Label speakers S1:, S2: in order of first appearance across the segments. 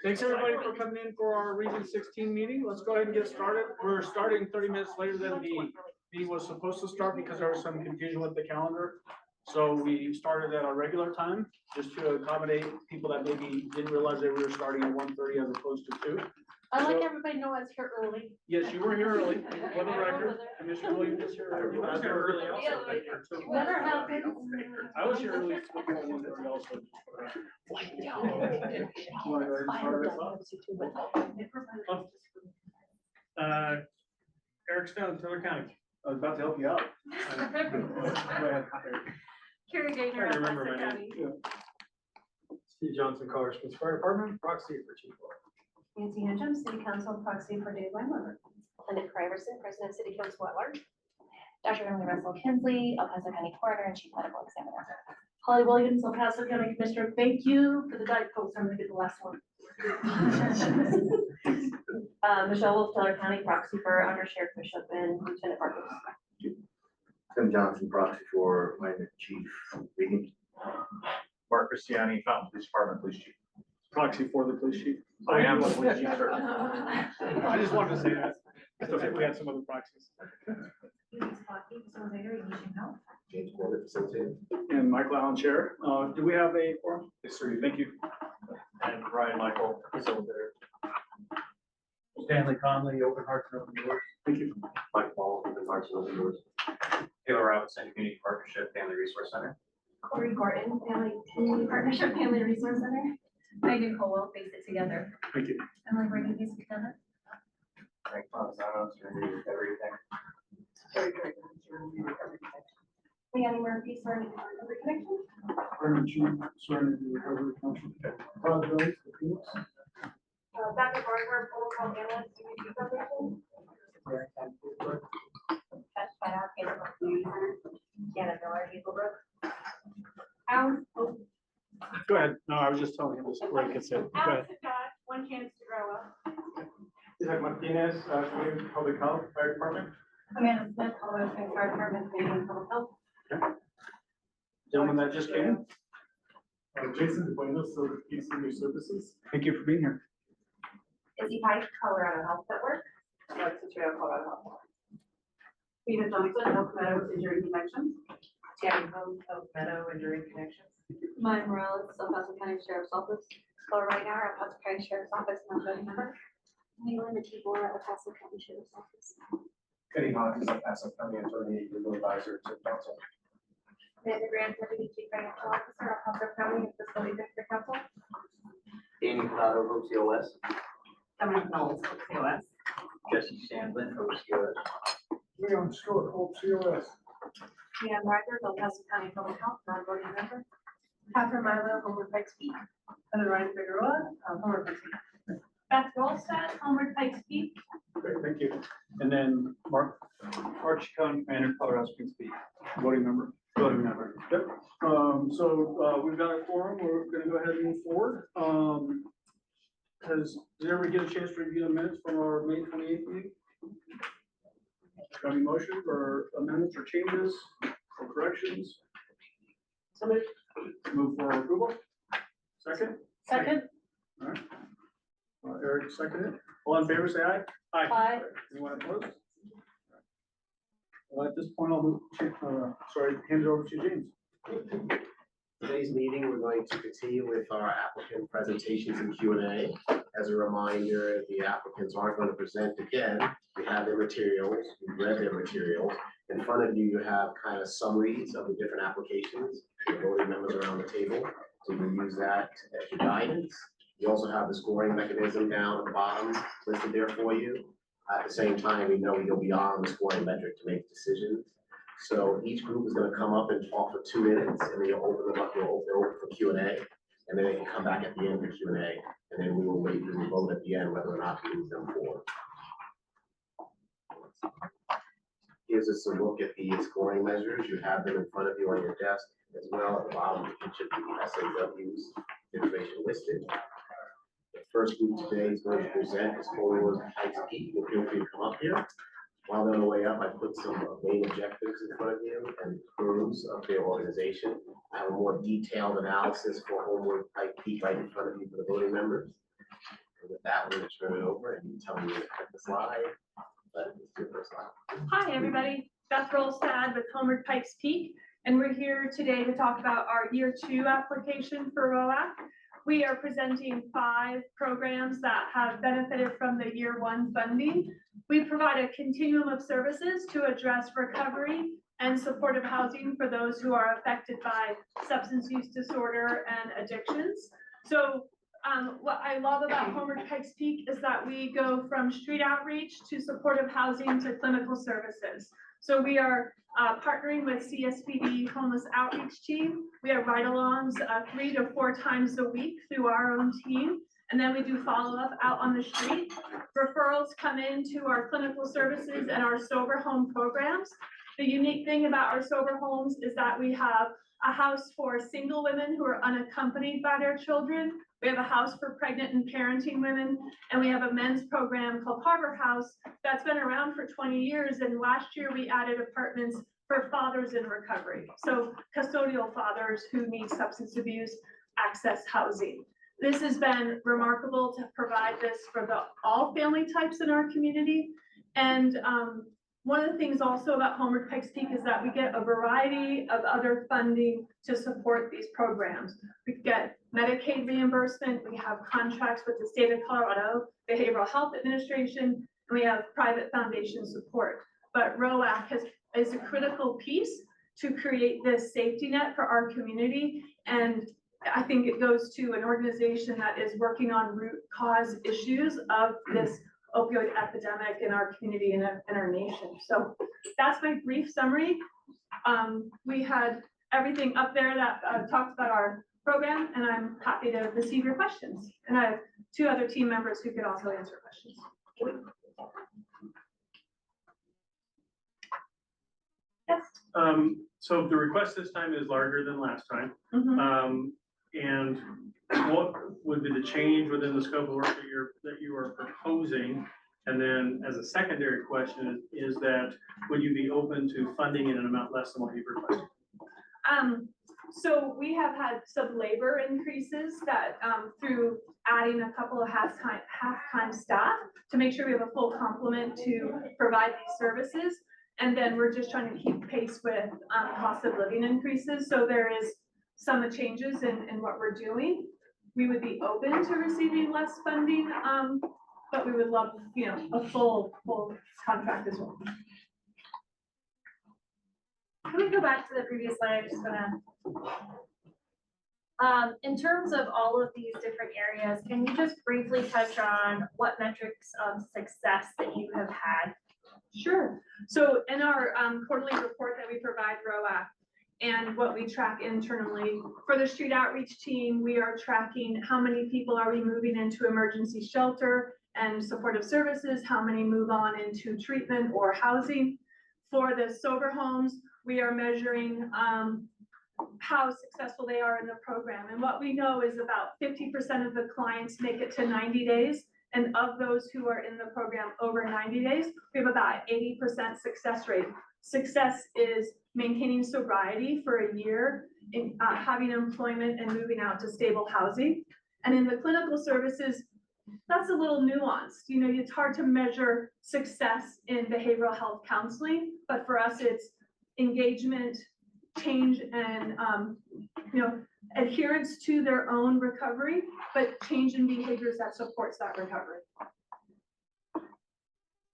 S1: Thanks everybody for coming in for our Region 16 meeting. Let's go ahead and get started. We're starting 30 minutes later than the meeting was supposed to start because there was some confusion with the calendar. So we started at our regular time just to accommodate people that maybe didn't realize that we were starting at 1:30 as opposed to 2.
S2: I like everybody know I was here early.
S1: Yes, you were here early. For the record, Commissioner Williams was here early.
S3: I was here early also.
S2: Never happened.
S1: I was here early. Also. Eric Stone, Taylor County. I was about to help you out.
S2: Carrie Gaynor,
S3: I remember my
S2: County.
S3: name. Steve Johnson, Colorado Springs Fire Department, proxy for Chief.
S4: Nancy Hedges, City Council proxy for Dave Weinberger.
S5: Linda Criverson, President of City Council at Large. Dr. Emily Russell Kinsley, El Paso County Coroner and Chief Medical Examiner.
S2: Holly Williams, El Paso County Commissioner. Thank you for the Diet Coke. I'm gonna get the last one.
S5: Michelle Wolf, Teller County proxy for Under Sheriff Bishop and Lieutenant Marcos.
S6: Tim Johnson, proxy for Lieutenant Chief Regan.
S3: Mark Christiani, Fountain Police Department, Police Chief.
S1: Proxy for the police chief.
S3: I am the police chief, sir.
S1: I just wanted to say that. It's okay, we had some other proxies.
S6: James Corbett, facilitator.
S1: And Michael Allen, chair. Do we have a forum?
S3: Yes, sir.
S1: Thank you.
S3: And Ryan Michael, facilitator.
S7: Stanley Conley, Open Hearts and Open Doors.
S1: Thank you.
S6: Mike Paul, Open Hearts and Open Doors.
S3: Taylor Robinson, Community Partnership Family Resource Center.
S4: Corey Gordon, Family Community Partnership Family Resource Center. Megan Colwell, Face It Together.
S1: Thank you.
S4: Emily Brady, Face It Together.
S3: Frank Ponzano, Serenity Everything.
S4: Leanne Murphy, Serenity Recovery Connection.
S7: Department Chief, Serenity Recovery Council. Todd Jones, the Phoenix.
S4: Dr. Barber, Protocol Analyst, Community Foundation. Touched by our Hazelbrook Community Center. Janet Miller, Hazelbrook. Alex,
S1: Go ahead. No, I was just telling him this where he could sit. Go ahead.
S4: Alex Scott, One Chance to Grow Up.
S3: Isaac Martinez, Community Public Health Fire Department.
S4: Amanda Smith, Colorado Springs Fire Department, Community Public Health.
S1: Gentleman that just came in,
S7: Jason DeBuenos, Silver Key Senior Services.
S1: thank you for being here.
S4: Izzy Pike, Colorado Health Network. Alexis Trail, Colorado Health. Rita Johnson, Oak Meadow Injury Connections. Tammy Holmes, Oak Meadow Injury Connections.
S2: Maya Morales, El Paso County Sheriff's Office.
S5: Laura Reinhardt, El Paso County Sheriff's Office, not voting member. Leland Matibor, El Paso County Sheriff's Office.
S3: Kenny Hodges, El Paso County Attorney, Legal Advisor to Council.
S4: Amanda Grant, Deputy Chief Financial Officer, El Paso County Fiscal District Council.
S8: Danny Prado, OCOS.
S4: Dominic Knowles, COS.
S8: Jesse Sandlin, OCOS.
S7: Leon Stewart, Hope COS.
S4: Leanne Rikers, El Paso County Public Health, non-voting member. Catherine Milo, Homeward Pikes Peak. Heather Ryan Figueroa, Homeward Pikes Peak. Beth Rolstad, Homeward Pikes Peak.
S1: Great, thank you. And then Mark,
S7: Arch County Commander, Colorado Springs Beach.
S1: voting member.
S7: Voting member.
S1: Yep. We've got a forum. We're gonna go ahead and move forward. Did everybody get a chance to review the minutes from our May 28th meeting? Got any motions or amendments or changes or corrections?
S2: Somebody,
S1: Move for approval. Second?
S2: second.
S1: All right. Eric seconded. All in favor, say aye.
S2: Aye.
S1: Anyone opposed? At this point, I'll move, hand it over to James.
S6: Today's meeting, we're going to continue with our applicant presentations and Q&A. As a reminder, the applicants aren't going to present again. We have their materials, we've read their materials. In front of you, you have kind of summaries of the different applications. The voting members around the table, so you can use that as your guidance. You also have the scoring mechanism down at the bottom listed there for you. At the same time, we know you'll be on the scoring metric to make decisions. So each group is going to come up and talk for 2 minutes, and then you'll open them up, you'll open for Q&A, and then they can come back at the end for Q&A, and then we will wait and vote at the end whether or not to move them forward. Gives us a look at the scoring measures. You have them in front of you on your desk as well at the bottom of each of the SAWs, information listed. The first group today is going to present is Pikes Peak. Feel free to come up here. While they're on the way up, I put some main objectives in front of you and terms of their organization. I have a more detailed analysis for Homeward Pikes Peak right in front of you for the voting members. And with that, we're gonna turn it over and you tell me to cut the slide. Let's do the first slide.
S4: Hi, everybody. Beth Rolstad with Homeward Pikes Peak, and we're here today to talk about our year 2 application for ROAC. We are presenting 5 programs that have benefited from the year 1 funding. We provide a continuum of services to address recovery and supportive housing for those who are affected by substance use disorder and addictions. So what I love about Homeward Pikes Peak is that we go from street outreach to supportive housing to clinical services. So we are partnering with CSPD Homeless Outreach Team. We have ride-alongs 3 to 4 times a week through our own team. And then we do follow-up out on the street. Referrals come into our clinical services and our sober home programs. The unique thing about our sober homes is that we have a house for single women who are unaccompanied by their children. We have a house for pregnant and parenting women, and we have a men's program called Harbor House that's been around for 20 years. And last year we added apartments for fathers in recovery. So custodial fathers who need substance abuse access housing. This has been remarkable to provide this for all family types in our community. And one of the things also about Homeward Pikes Peak is that we get a variety of other funding to support these programs. We get Medicaid reimbursement, we have contracts with the state of Colorado Behavioral Health Administration, and we have private foundation support. But ROAC is a critical piece to create this safety net for our community. And I think it goes to an organization that is working on root cause issues of this opioid epidemic in our community and our nation. So that's my brief summary. We had everything up there that talks about our program, and I'm happy to receive your questions. And I have 2 other team members who could also answer questions. Yes.
S3: So the request this time is larger than last time. And what would be the change within the scope of work that you are proposing? And then as a secondary question is that, would you be open to funding in an amount less than what you've requested?
S4: So we have had some labor increases that through adding a couple of half-time staff to make sure we have a full complement to provide these services. And then we're just trying to keep pace with cost of living increases. So there is some changes in what we're doing. We would be open to receiving less funding, but we would love, a full contract as well.
S9: Can we go back to the previous slide? I'm just gonna. In terms of all of these different areas, can you just briefly touch on what metrics of success that you have had?
S4: Sure. So in our quarterly report that we provide ROAC and what we track internally for the street outreach team, we are tracking how many people are we moving into emergency shelter and supportive services, how many move on into treatment or housing. For the sober homes, we are measuring how successful they are in the program. And what we know is about 50% of the clients make it to 90 days. And of those who are in the program over 90 days, we have about 80% success rate. Success is maintaining sobriety for a year, in, having employment and moving out to stable housing. And in the clinical services, that's a little nuanced. It's hard to measure success in behavioral health counseling, but for us, it's engagement, change, and adherence to their own recovery, but change in behaviors that supports that recovery.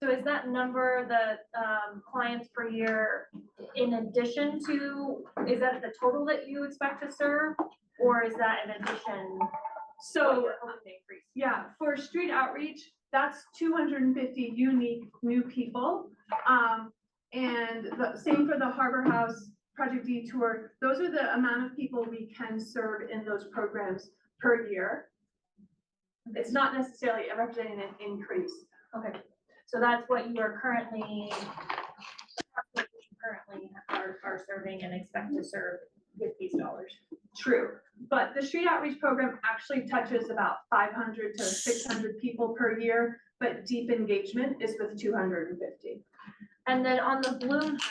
S9: So is that number the clients per year in addition to, is that the total that you expect to serve? Or is that in addition?
S4: So yeah, for street outreach, that's 250 unique new people. And the same for the Harbor House Project Detour. Those are the amount of people we can serve in those programs per year. It's not necessarily representing an increase.
S9: Okay, so that's what you are currently are serving and expect to serve with these dollars.
S4: True, but the street outreach program actually touches about 500 to 600 people per year, but deep engagement is with 250.
S9: And then on the Bloom House,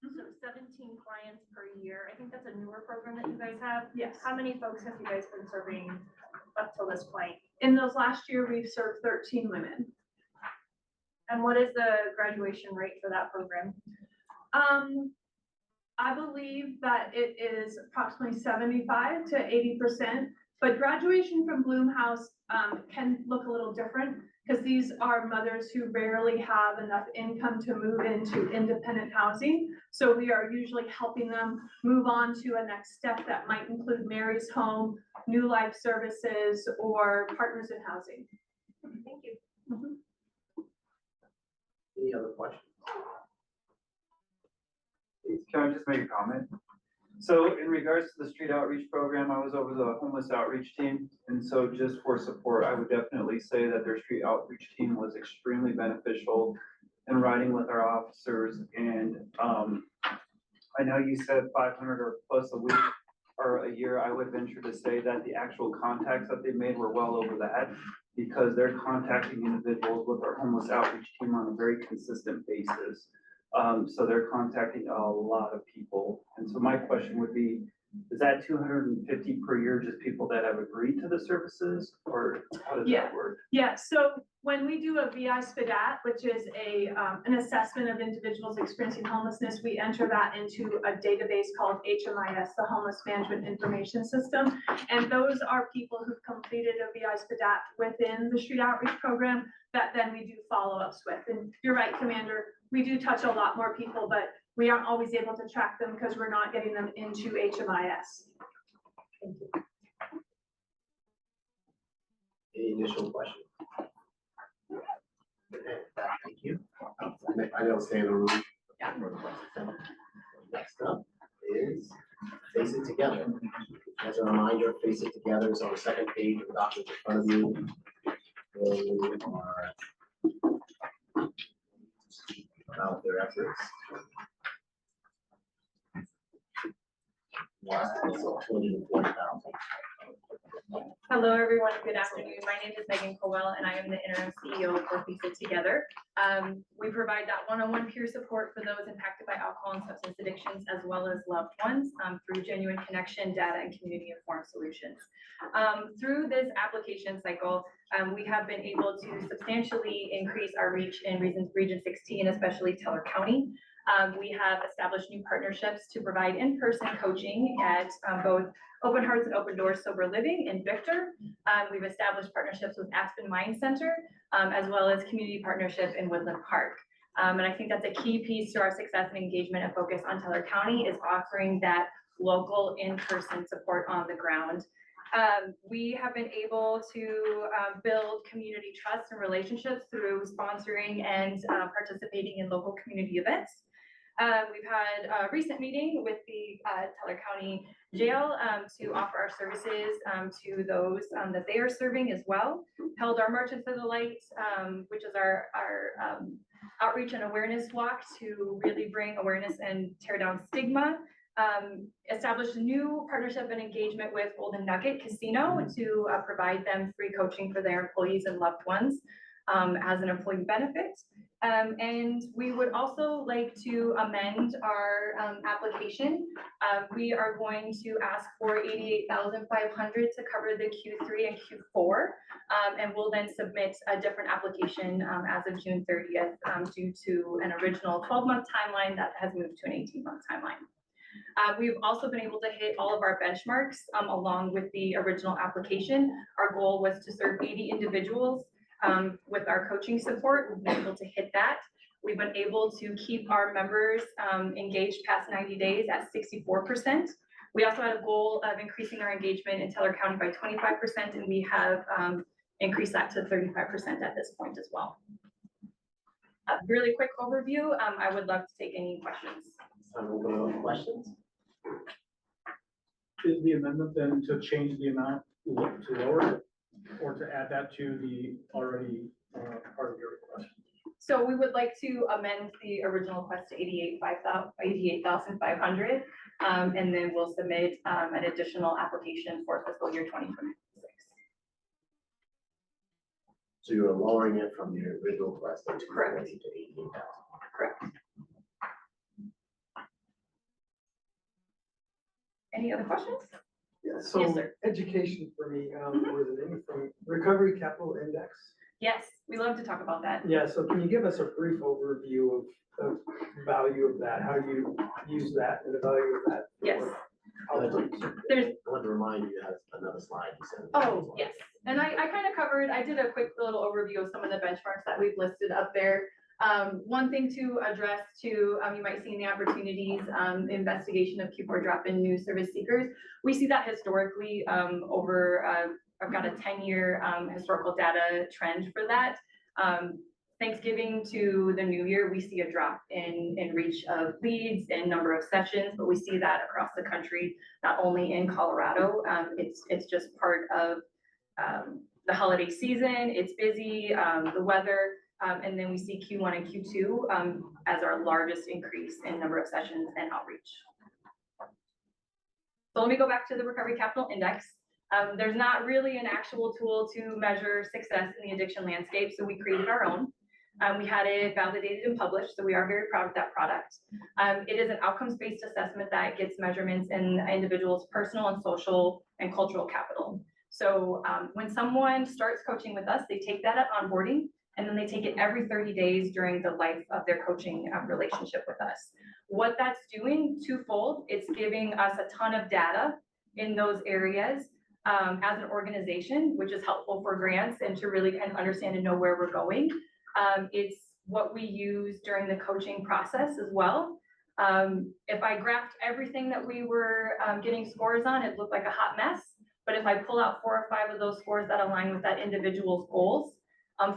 S9: so 17 clients per year. I think that's a newer program that you guys have.
S4: Yes.
S9: How many folks have you guys been serving
S4: up till this point. In those last year, we've served 13 women.
S9: And what is the graduation rate for that program?
S4: I believe that it is approximately 75 to 80%, but graduation from Bloomhouse can look a little different because these are mothers who rarely have enough income to move into independent housing. So we are usually helping them move on to a next step that might include Mary's Home, New Life Services, or Partners in Housing.
S9: Thank you.
S6: Any other questions?
S10: Can I just make a comment? So in regards to the street outreach program, I was over the homeless outreach team. And so just for support, I would definitely say that their street outreach team was extremely beneficial in riding with our officers. And I know you said 500 or plus a week or a year. I would venture to say that the actual contacts that they made were well over that, because they're contacting individuals with our homeless outreach team on a very consistent basis. So they're contacting a lot of people. And so my question would be, is that 250 per year just people that have agreed to the services, or how does that work?
S4: Yeah, so when we do a VI SPDAT, which is an assessment of individuals experiencing homelessness, we enter that into a database called HMIS, the Homeless Management Information System. And those are people who've completed a VI SPDAT within the street outreach program that then we do follow-ups with. And you're right, Commander, we do touch a lot more people, but we aren't always able to track them because we're not getting them into HMIS. Thank you.
S6: Any additional questions? Okay, thank you. I don't stay in the room.
S4: Yeah.
S6: Next up is Face It Together. As a reminder, Face It Together is on the second page of the document in front of you. They are about their efforts. Last is 240,000.
S11: Hello, everyone. Good afternoon. My name is Megan Colwell, and I am the interim CEO for Pikes Together. We provide that one-on-one peer support for those impacted by alcohol and substance addictions, as well as loved ones, through genuine connection, data, and community-informed solutions. Through this application cycle, we have been able to substantially increase our reach in Region 16, especially Teller County. We have established new partnerships to provide in-person coaching at both Open Hearts and Open Doors Sober Living in Victor. We've established partnerships with Aspen Mind Center, as well as community partnership in Woodland Park. And I think that's a key piece to our success and engagement and focus on Teller County, is offering that local in-person support on the ground. We have been able to build community trust and relationships through sponsoring and participating in local community events. We've had a recent meeting with the Teller County Jail to offer our services to those that they are serving as well. Held our Merchants of the Light, which is our outreach and awareness walk to really bring awareness and tear down stigma. Established a new partnership and engagement with Golden Nugget Casino to provide them free coaching for their employees and loved ones as an employee benefit. And we would also like to amend our application. We are going to ask for $88,500 to cover the Q3 and Q4, and we'll then submit a different application as of June 30th due to an original 12-month timeline that has moved to an 18-month timeline. We've also been able to hit all of our benchmarks along with the original application. Our goal was to serve 80 individuals with our coaching support. We've been able to hit that. We've been able to keep our members engaged past 90 days at 64%. We also had a goal of increasing our engagement in Teller County by 25%, and we have increased that to 35% at this point as well. A really quick overview. I would love to take any questions.
S6: Questions?
S1: Is the amendment then to change the amount to lower it, or to add that to the already part of your request?
S11: So we would like to amend the original request to $88,500, and then we'll submit an additional application for fiscal year 2026.
S6: So you're lowering it from your original request of
S11: Correct.
S6: 240 to 18,000.
S11: Correct. Any other questions?
S7: Yeah, so
S4: Yes, sir.
S7: education for me, more than anything, recovery capital index.
S11: Yes, we love to talk about that.
S7: Yeah, so can you give us a brief overview of value of that, how you use that and the value of that?
S11: Yes.
S6: I want to remind you, that another slide you sent.
S11: Oh, yes, and I kind of covered, I did a quick little overview of some of the benchmarks that we've listed up there. One thing to address too, you might see in the opportunities, investigation of Q4 drop-in new service seekers. We see that historically, over, I've got a 10-year, historical data trend for that. Thanksgiving to the new year, we see a drop in reach of leads and number of sessions, but we see that across the country, not only in Colorado. It's just part of the holiday season, it's busy, the weather, and then we see Q1 and Q2 as our largest increase in number of sessions and outreach. So let me go back to the Recovery Capital Index. There's not really an actual tool to measure success in the addiction landscape, so we created our own. We had it validated and published, so we are very proud of that product. It is an outcomes-based assessment that gets measurements in individuals' personal and social and cultural capital. So when someone starts coaching with us, they take that at onboarding, and then they take it every 30 days during the life of their coaching relationship with us. What that's doing, twofold, it's giving us a ton of data in those areas as an organization, which is helpful for grants and to really kind of understand and know where we're going. It's what we use during the coaching process as well. If I graphed everything that we were getting scores on, it looked like a hot mess. But if I pull out 4 or 5 of those scores that align with that individual's goals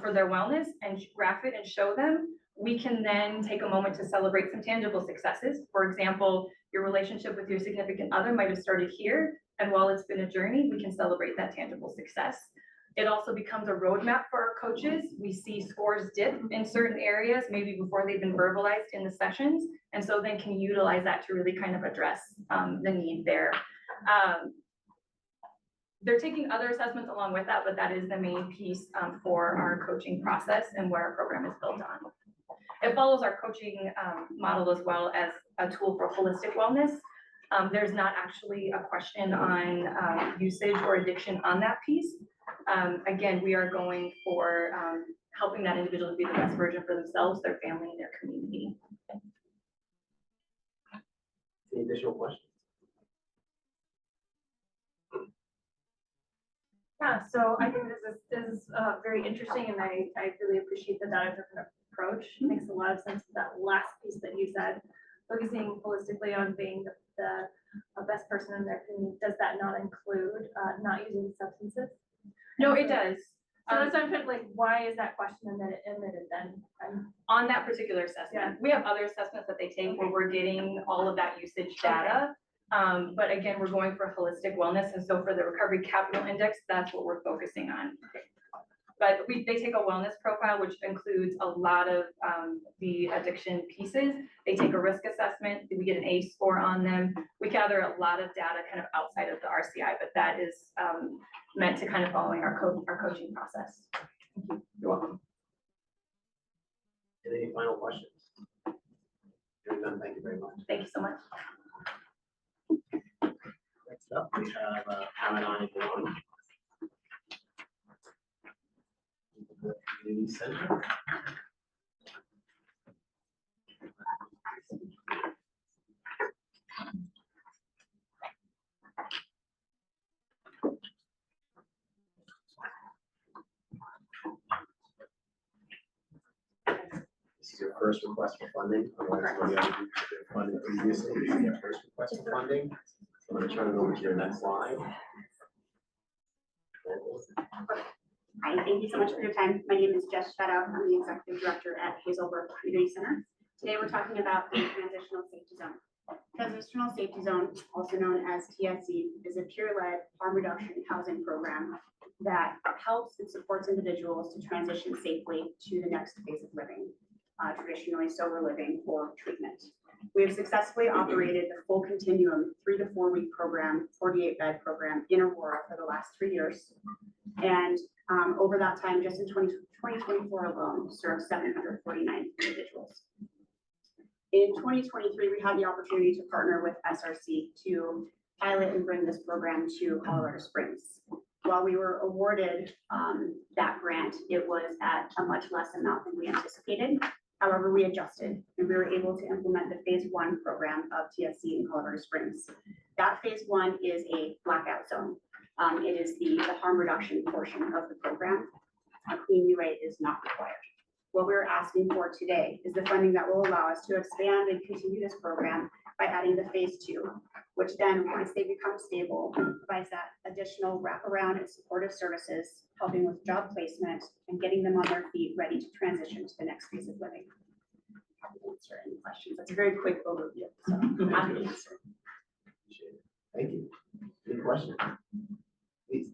S11: for their wellness and graph it and show them, we can then take a moment to celebrate some tangible successes. For example, your relationship with your significant other might have started here, and while it's been a journey, we can celebrate that tangible success. It also becomes a roadmap for our coaches. We see scores dip in certain areas, maybe before they've been verbalized in the sessions, and so then can utilize that to really kind of address the need there. They're taking other assessments along with that, but that is the main piece for our coaching process and what our program is built on. It follows our coaching model as well as a tool for holistic wellness. There's not actually a question on usage or addiction on that piece. Again, we are going for helping that individual to be the best version for themselves, their family, and their community.
S6: Any additional questions?
S4: Yeah, so I think this is very interesting, and I really appreciate the data-driven approach. It makes a lot of sense with that last piece that you said, focusing holistically on being the best person in their community. Does that not include not using substances?
S11: No, it does.
S4: So that's why I'm kind of like, why is that question admitted then?
S11: On that particular assessment,
S4: Yeah.
S11: we have other assessments that they take where we're getting all of that usage data. But again, we're going for holistic wellness, and so for the Recovery Capital Index, that's what we're focusing on. But they take a wellness profile, which includes a lot of the addiction pieces. They take a risk assessment, we get an A score on them. We gather a lot of data kind of outside of the RCI, but that is meant to kind of following our coaching process. Thank you. You're welcome.
S6: Any final questions? Hearing none, thank you very much.
S11: Thank you so much.
S6: Next up, we have Caroline Brown. Community Center. This is your first request for funding. Funding previously. This is your first request for funding. I'm going to turn it over to your next slide.
S12: Hi, thank you so much for your time. My name is Jess Shadow. I'm the Executive Director at Hazelbrook Community Center. Today we're talking about the Transitional Safety Zone. Transitional Safety Zone, also known as TSC, is a peer-led harm reduction housing program that helps and supports individuals to transition safely to the next phase of living, traditionally sober living or treatment. We have successfully operated the full continuum 3 to 4 week program, 48-bed program in Aurora for the last 3 years. And over that time, just in 2024 alone, served 749 individuals. In 2023, we had the opportunity to partner with SRC to pilot and bring this program to Colorado Springs. While we were awarded that grant, it was at a much less amount than we anticipated. However, we adjusted and we were able to implement the phase 1 program of TSC in Colorado Springs. That phase 1 is a blackout zone. It is the harm reduction portion of the program. A clean UA is not required. What we're asking for today is the funding that will allow us to expand and continue this program by adding the phase 2, which then, once they become stable, provides that additional wraparound and supportive services, helping with job placement and getting them on their feet, ready to transition to the next phase of living. Happy to answer any questions. That's a very quick overview, so happy to answer.
S6: Thank you. Any questions? Please.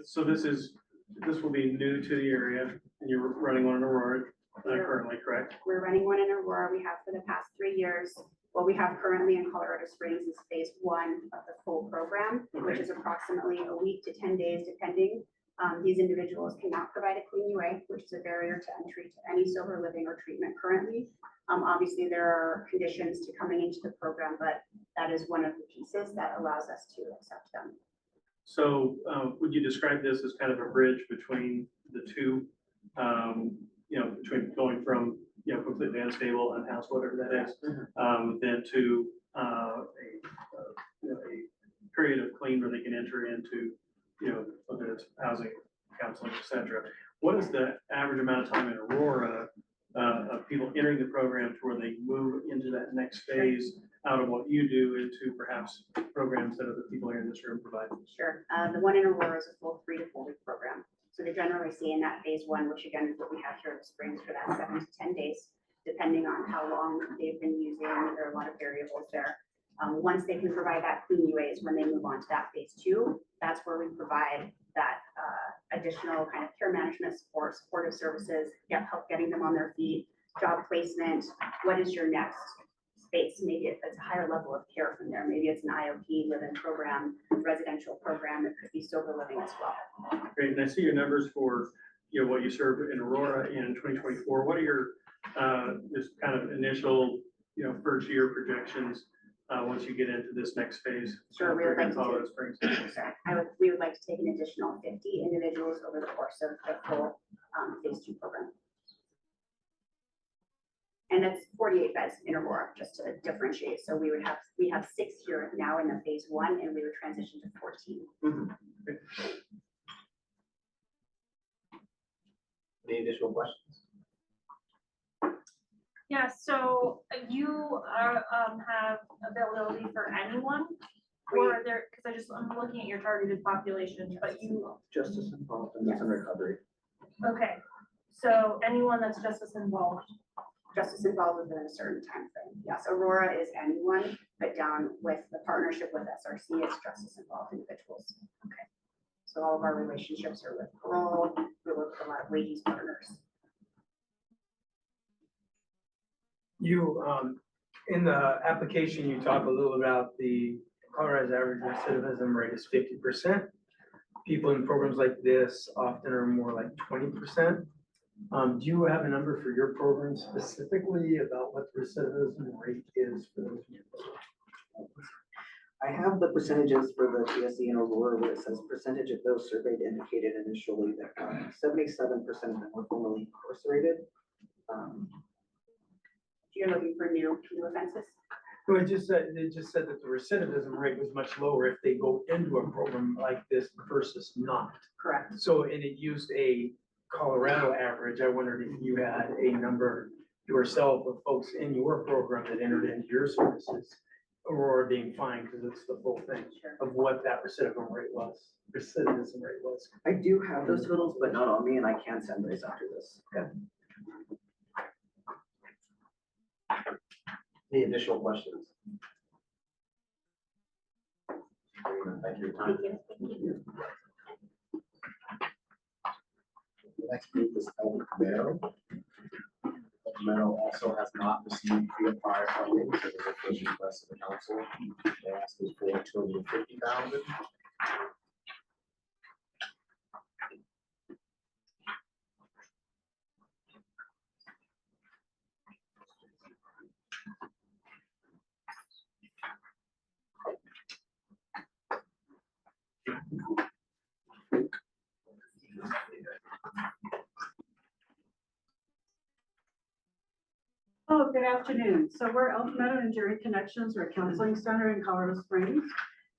S3: So this will be new to the area, and you're running one in Aurora currently, correct?
S12: We're running one in Aurora. We have for the past 3 years. What we have currently in Colorado Springs is phase 1 of the full program, which is approximately a week to 10 days, depending. These individuals cannot provide a clean UA, which is a barrier to entry to any sober living or treatment currently. Obviously, there are conditions to coming into the program, but that is one of the pieces that allows us to accept them.
S3: So would you describe this as kind of a bridge between the two, between going from, completely unstable, unhoused, whatever that is, then to a period of clean where they can enter into, whether it's housing, counseling, et cetera. What is the average amount of time in Aurora of people entering the program to where they move into that next phase out of what you do into perhaps programs that other people here in this room provide?
S12: Sure. The one in Aurora is a full 3 to 4 week program. So they generally see in that phase 1, which again is what we have here in the Springs for that 7 to 10 days, depending on how long they've been using. There are a lot of variables there. Once they can provide that clean UA is when they move on to that phase 2. That's where we provide that additional kind of care management support, supportive services, help getting them on their feet, job placement. What is your next space? Maybe it's a higher level of care from there. Maybe it's an IOP, live-in program, residential program. It could be sober living as well.
S3: Great. And I see your numbers for, what you served in Aurora in 2024. What are your just kind of initial, first year projections once you get into this next phase?
S12: Sure, we would like to
S3: Colorado Springs.
S12: we would like to take an additional 50 individuals over the course of the full phase 2 program. And that's 48 beds in Aurora, just to differentiate. So we have 6 here now in the phase 1, and we would transition to 14.
S3: Okay.
S6: Any additional questions?
S9: Yeah, so you are, have availability for anyone? Or are there, because I'm looking at your targeted population, but you,
S8: Justice involved in this and recovery.
S9: okay. So anyone that's justice involved.
S12: Justice involved within a certain time frame. Yes, Aurora is anyone, but down with the partnership with SRC, it's justice involved individuals. Okay. So all of our relationships are with parole. We work with a lot of ladies partners.
S7: You, in the application, you talk a little about the Colorado's average recidivism rate is 50%. People in programs like this often are more like 20%. Do you have a number for your program specifically about what the recidivism rate is for those?
S8: I have the percentages for the TSC and Aurora where it says percentage of those surveyed indicated initially that 77% of them were formerly incarcerated.
S12: You're looking for new offenses?
S7: Well, it just said that the recidivism rate was much lower if they go into a program like this versus not.
S12: Correct.
S7: So, and it used a Colorado average. I wondered if you had a number yourself of folks in your program that entered into your services, Aurora being fine because it's the full thing of what that recidivism rate was.
S8: I do have those totals, but not on me, and I can send those after this.
S7: Okay.
S6: Any additional questions? Thank you for your time.
S12: Thank you.
S6: The next group is El Camino. El Camino also has not received prior funding, so there's a first request of the council. They asked us for 250,000.
S13: So good afternoon. So we're Elk Meadow and Jerry Connections. We're a counseling center in Colorado Springs.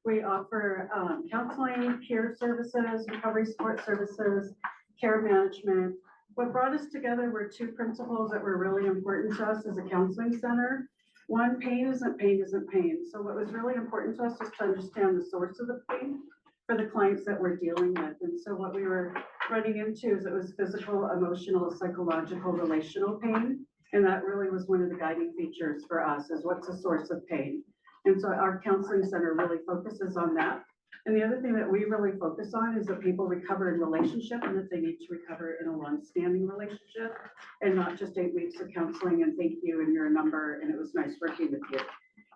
S13: We offer counseling, peer services, recovery support services, care management. What brought us together were two principles that were really important to us as a counseling center. One, pain isn't pain isn't pain. So what was really important to us is to understand the source of the pain for the clients that we're dealing with. And so what we were running into is it was physical, emotional, psychological, relational pain. And that really was one of the guiding features for us, is what's the source of pain. And so our counseling center really focuses on that. And the other thing that we really focus on is that people recover in relationship and that they need to recover in a long-standing relationship and not just 8 weeks of counseling and thank you and you're a number and it was nice working with you.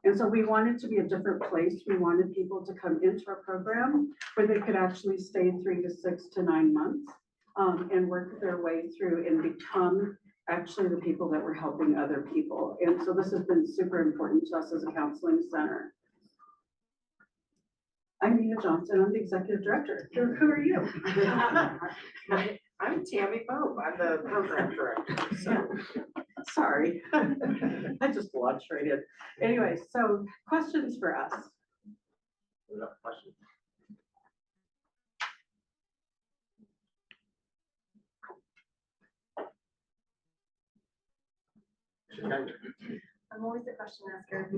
S13: And so we wanted to be a different place. We wanted people to come into our program where they could actually stay 3 to 6 to 9 months and work their way through and become actually the people that were helping other people. And so this has been super important to us as a counseling center. I'm Nina Johnson. I'm the executive director. Who are you?
S8: I'm Tammy Pope. I'm the program director. So
S13: Sorry. I just launched right in. Anyway, so questions for us.
S6: We got a question?
S9: I'm always the question asker.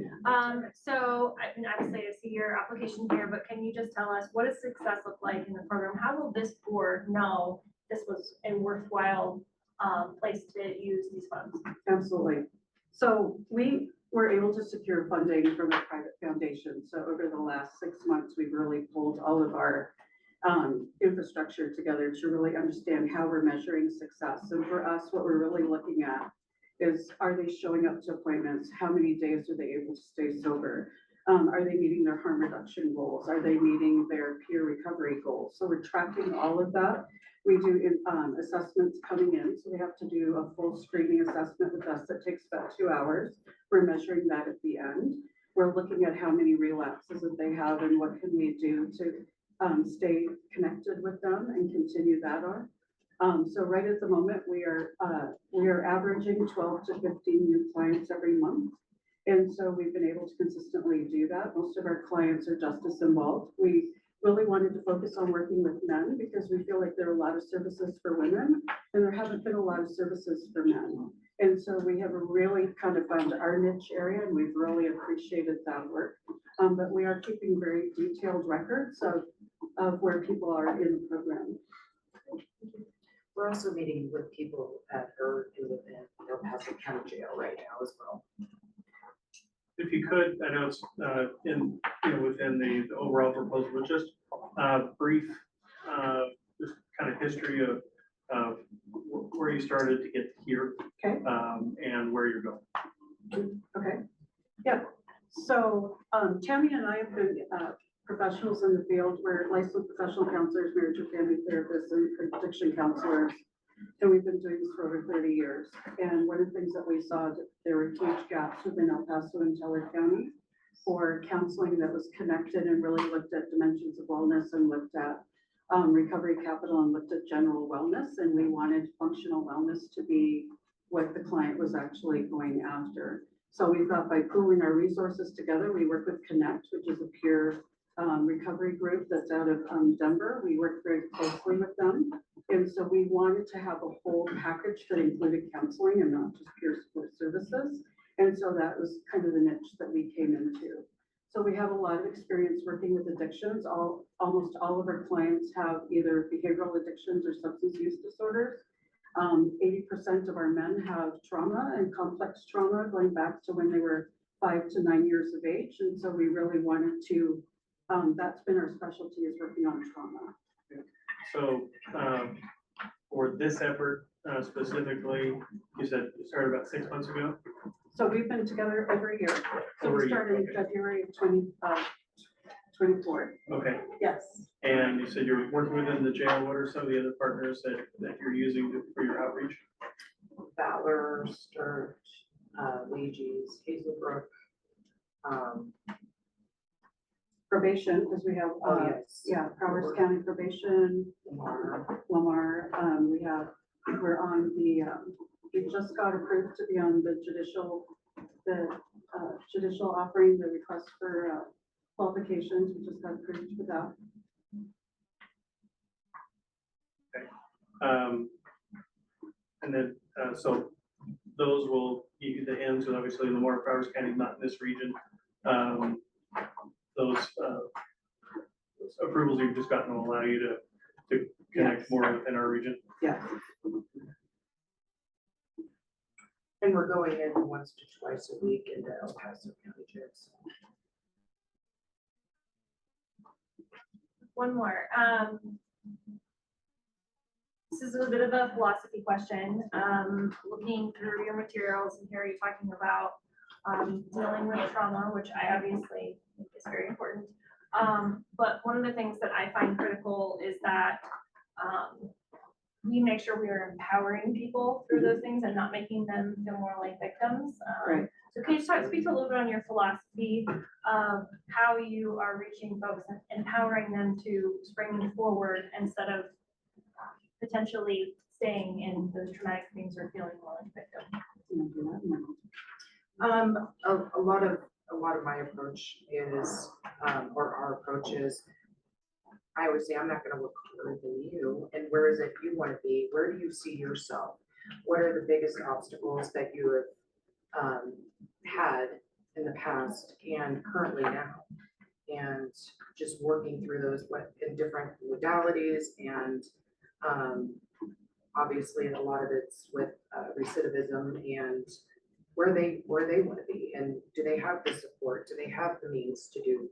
S9: So I mean, obviously I see your application here, but can you just tell us what does success look like in the program? How will this board know this was a worthwhile place to use these funds?
S13: Absolutely. So we were able to secure funding from a private foundation. So over the last 6 months, we've really pulled all of our infrastructure together to really understand how we're measuring success. And for us, what we're really looking at is, are they showing up to appointments? How many days are they able to stay sober? Are they meeting their harm reduction goals? Are they meeting their peer recovery goals? So we're tracking all of that. We do assessments coming in. So they have to do a full screening assessment with us that takes about 2 hours. We're measuring that at the end. We're looking at how many relapses that they have and what can we do to stay connected with them and continue that on. So right at the moment, we are averaging 12 to 15 new clients every month. And so we've been able to consistently do that. Most of our clients are justice involved. We really wanted to focus on working with men because we feel like there are a lot of services for women and there haven't been a lot of services for men. And so we have really kind of found our niche area and we've really appreciated that work. But we are keeping very detailed records of where people are in the program.
S8: we're also meeting with people at or within El Paso County Jail right now as well.
S3: If you could, I know it's in, within the overall proposal, but just brief, just kind of history of where you started to get here.
S13: Okay.
S3: And where you're going.
S13: Okay, yeah. So Tammy and I have been professionals in the field. We're licensed professional counselors, marriage and family therapists, and addiction counselors. And we've been doing this for over 30 years. And one of the things that we saw, that there were huge gaps within El Paso and Teller County for counseling that was connected and really looked at dimensions of wellness and looked at recovery capital and looked at general wellness. And we wanted functional wellness to be what the client was actually going after. So we thought by pooling our resources together, we work with Connect, which is a peer recovery group that's out of Denver. We work very closely with them. And so we wanted to have a whole package that included counseling and not just peer support services. And so that was kind of the niche that we came into. So we have a lot of experience working with addictions. Almost all of our clients have either behavioral addictions or substance use disorders. 80% of our men have trauma and complex trauma going back to when they were 5 to 9 years of age. And so we really wanted to, that's been our specialty, is working on trauma.
S3: So for this effort specifically, you said you started about 6 months ago?
S13: So we've been together every year. So
S3: Every
S13: we
S3: year,
S13: started in
S3: okay.
S13: February of 2024.
S3: Okay.
S13: Yes.
S3: And you said you're working within the jail. What are some of the other partners that you're using for your outreach?
S8: Valor, Sturt, Leeges, Hazelbrook.
S13: Probation, because we have, yeah, Powers County Probation, Lamar. We're on the We just got approved to be on the judicial offering, the request for qualifications. We just got approved for that.
S3: And then, so those will give you the ends, and obviously Lamar Powers County is not in this region. Those approvals you've just gotten will allow you to connect
S13: Yes.
S3: more within our region.
S13: Yeah.
S8: And we're going in once to twice a week into El Paso County Jail.
S9: One more. This is a bit of a philosophy question. Looking through your materials and here you're talking about dealing with trauma, which I obviously think is very important. But one of the things that I find critical is that we make sure we are empowering people through those things and not making them feel more like victims.
S13: Right.
S9: So can you speak a little bit on your philosophy of how you are reaching folks and empowering them to spring forward instead of potentially staying in those traumatic things or feeling more like victims?
S8: A lot of my approach is, or our approach is, I always say, I'm not gonna look further than you, and where is it you wanna be? Where do you see yourself? What are the biggest obstacles that you have, had in the past and currently now? And just working through those, what, in different modalities, and, obviously, a lot of it's with, recidivism and where they wanna be, and do they have the support? Do they have the means to do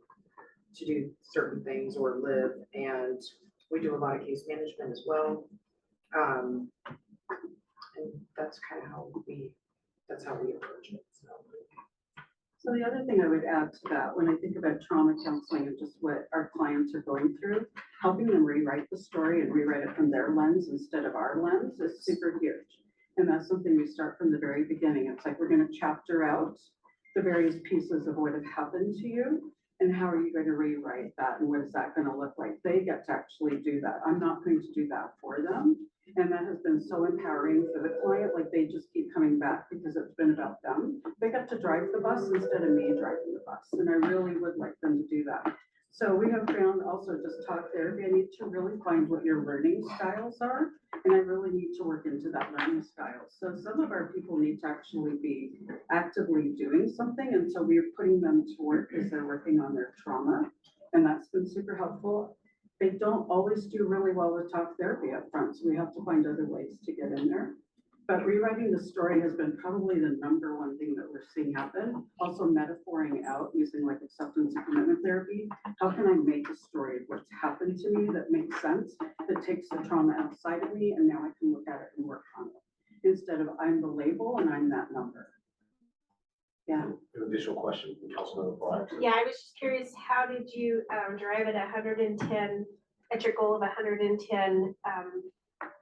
S8: certain things or live? And we do a lot of case management as well. And that's kind of how we approach it, so.
S13: So the other thing I would add to that, when I think about trauma counseling and just what our clients are going through, helping them rewrite the story and rewrite it from their lens instead of our lens is super huge. And that's something we start from the very beginning. It's like, we're gonna chapter out the various pieces of what have happened to you, and how are you going to rewrite that, and what is that gonna look like? They get to actually do that. I'm not going to do that for them. And that has been so empowering for the client, like they just keep coming back because it's been about them. They got to drive the bus instead of me driving the bus, and I really would like them to do that. So we have found also just talk therapy, I need to really find what your learning styles are, and I really need to work into that learning style. So some of our people need to actually be actively doing something, and so we're putting them to work as they're working on their trauma, and that's been super helpful. They don't always do really well with talk therapy up front, so we have to find other ways to get in there. But rewriting the story has been probably the number one thing that we're seeing happen. Also metaphoring out using like acceptance and commitment therapy. How can I make a story of what's happened to me that makes sense, that takes the trauma outside of me, and now I can look at it and work on it, instead of I'm the label and I'm that number. Yeah.
S6: An additional question from Councilmember Pikes.
S14: Yeah, I was just curious, how did you drive at 110, at your goal of 110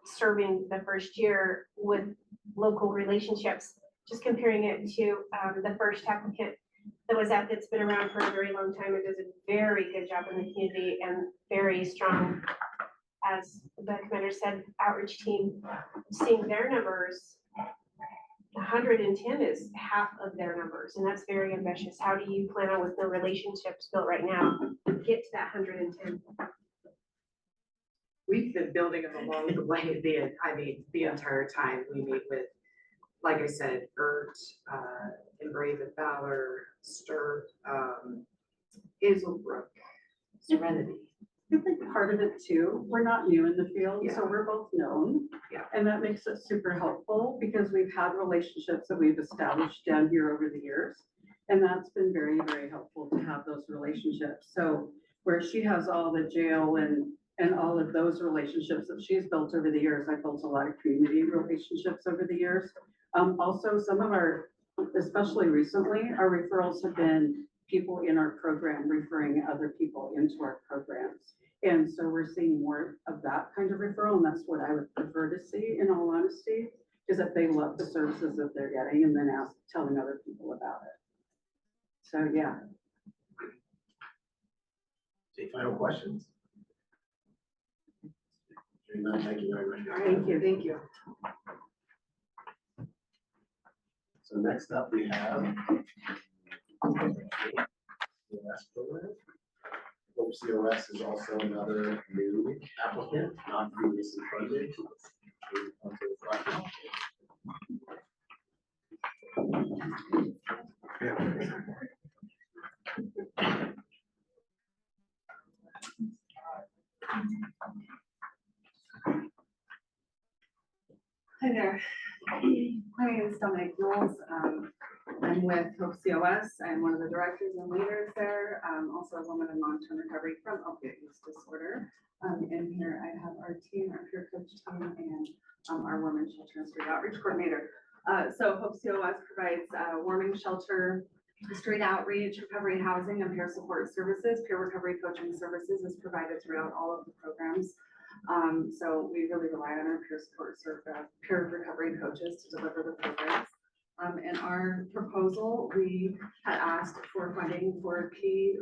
S14: serving the first year with local relationships? Just comparing it to the first applicant that was out, that's been around for a very long time and does a very good job in the community and very strong, as the commander said, outreach team. Seeing their numbers, 110 is half of their numbers, and that's very ambitious. How do you plan on, with no relationships built right now, get to that 110?
S8: We've been building them along the way, the entire time. We meet with, like I said, ERT, and Brave and Valor, STIR, Hazelbrook, Serenity.
S13: I think part of it too, we're not new in the field, so we're both known.
S8: Yeah.
S13: And that makes it super helpful because we've had relationships that we've established down here over the years. And that's been very, very helpful to have those relationships. So where she has all the jail and all of those relationships that she's built over the years, I've built a lot of community relationships over the years. Also, some of our, especially recently, our referrals have been people in our program referring other people into our programs. And so we're seeing more of that kind of referral, and that's what I would prefer to see, in all honesty, is that they love the services that they're getting and then telling other people about it. So, yeah.
S6: Any final questions? Hearing none, thank you very much.
S8: Thank you.
S6: next up, we have COS program. Hope COS is also another new applicant, not previously funded.
S8: Hi there. My name is Dominic Knowles. I'm with Hope COS. I'm one of the directors and leaders there. Also a woman in long-term recovery from opiate use disorder. And here I have our team, our peer coach team, and our women's shelter and street outreach coordinator. So Hope COS provides warming shelter, street outreach, recovery housing, and peer support services. Peer recovery coaching services is provided throughout all of the programs. So we really rely on our peer support peer recovery coaches to deliver the programs. In our proposal, we had asked for funding for key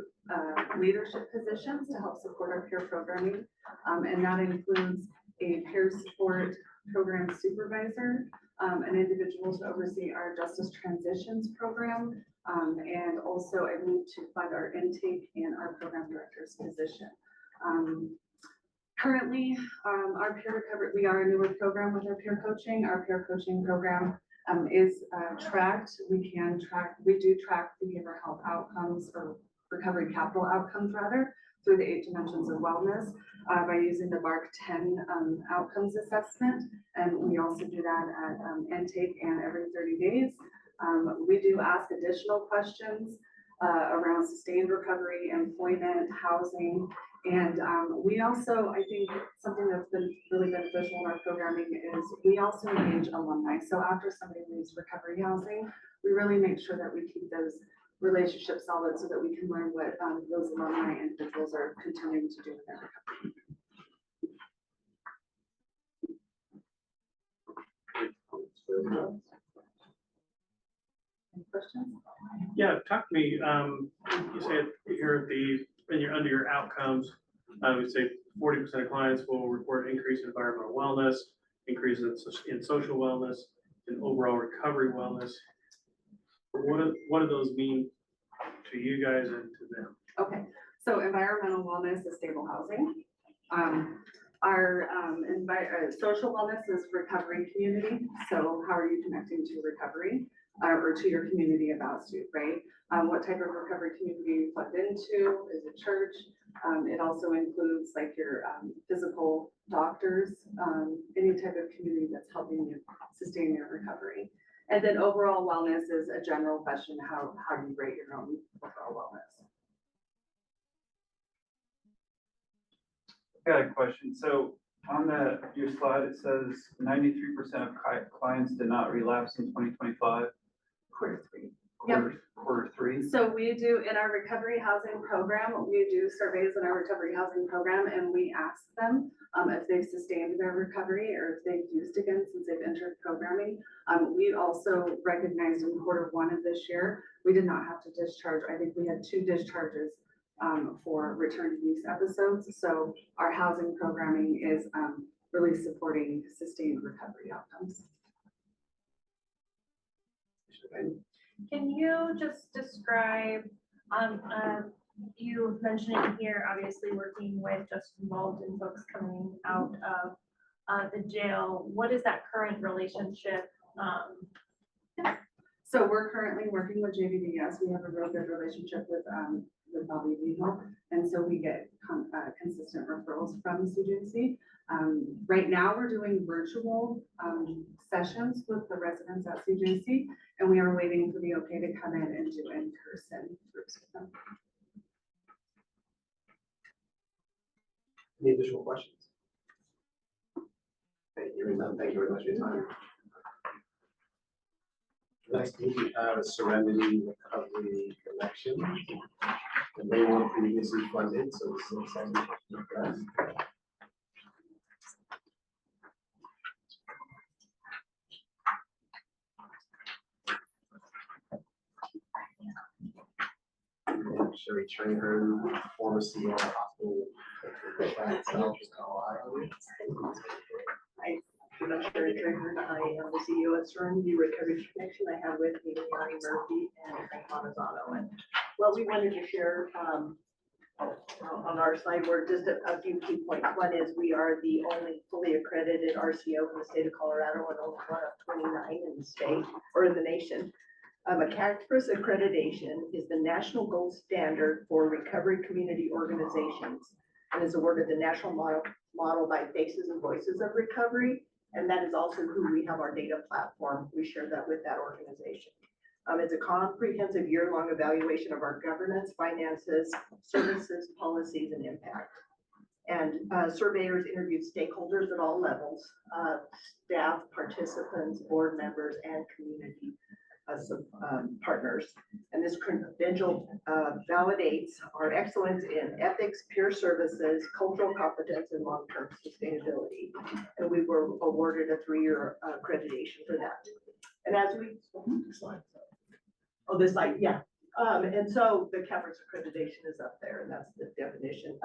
S8: leadership positions to help support our peer programming. And that includes a peer support program supervisor, an individual to oversee our justice transitions program, and also a need to fund our intake and our program director's position. Currently, our peer recovery, we are a newer program with our peer coaching. Our peer coaching program is tracked. We do track behavioral health outcomes or recovery capital outcomes rather through the 8 dimensions of wellness by using the BARC 10 outcomes assessment. And we also do that at intake and every 30 days. We do ask additional questions around sustained recovery, employment, housing. And we also, I think something that's been really beneficial in our programming is we also engage alumni. So after somebody leaves recovery housing, we really make sure that we keep those relationships solid so that we can learn what those alumni individuals are continuing to do in their recovery. Any questions?
S3: Yeah, talk to me, you said here under your outcomes, I would say 40% of clients will report increase in environmental wellness, increase in social wellness, and overall recovery wellness. What do those mean to you guys and to them?
S8: Okay, so environmental wellness is stable housing. Our social wellness is recovery community. So how are you connecting to recovery or to your community about you, right? What type of recovery community you plugged into? Is it church? It also includes like your physical doctors, any type of community that's helping you sustain your recovery. And then overall wellness is a general question, how do you rate your own overall wellness?
S10: I got a question. So on your slide, it says 93% of clients did not relapse in 2025.
S8: Q3.
S10: Quarter 3.
S8: So we do in our recovery housing program, we do surveys in our recovery housing program, and we ask them if they've sustained their recovery or if they've used again since they've entered programming. We also recognized in Q1 of this year, we did not have to discharge. I think we had 2 discharges for return to use episodes. So our housing programming is really supporting sustained recovery outcomes.
S9: Can you just describe, you mentioned it here, obviously working with just involved in folks coming out of the jail. What is that current relationship?
S8: So we're currently working with JVDS. We have a real good relationship with Bobby Legal. And so we get consistent referrals from CJC. Right now we're doing virtual sessions with the residents at CJC, and we are waiting for the okay to come in and do in-person groups with them.
S6: Any additional questions? Thank you very much for your time. Next, we have a Serenity Recovery Connection. And they were previously funded, so this is exciting. Sherry Trainer, former CEO of the hospital.
S2: Sherry Trigger. I am the CEO at Serenity Recovery Connection. I have with me Mary Murphy and Frank Montezano. And what we wanted to share on our side were just a few key points. One is we are the only fully accredited RCO in the state of Colorado and only one of 29 in the state or in the nation. A CACPRIS accreditation is the national gold standard for recovery community organizations and is awarded the national model by Faces and Voices of Recovery. And that is also who we have our data platform. We share that with that organization. It's a comprehensive year-long evaluation of our governance, finances, services, policies, and impact. And surveyors interviewed stakeholders at all levels, staff, participants, board members, and community partners. And this credential validates our excellence in ethics, peer services, cultural competence, and long-term sustainability. And we were awarded a 3-year accreditation for that. And as we, this slide, yeah. And so the CAPRIS accreditation is up there, and that's the definition.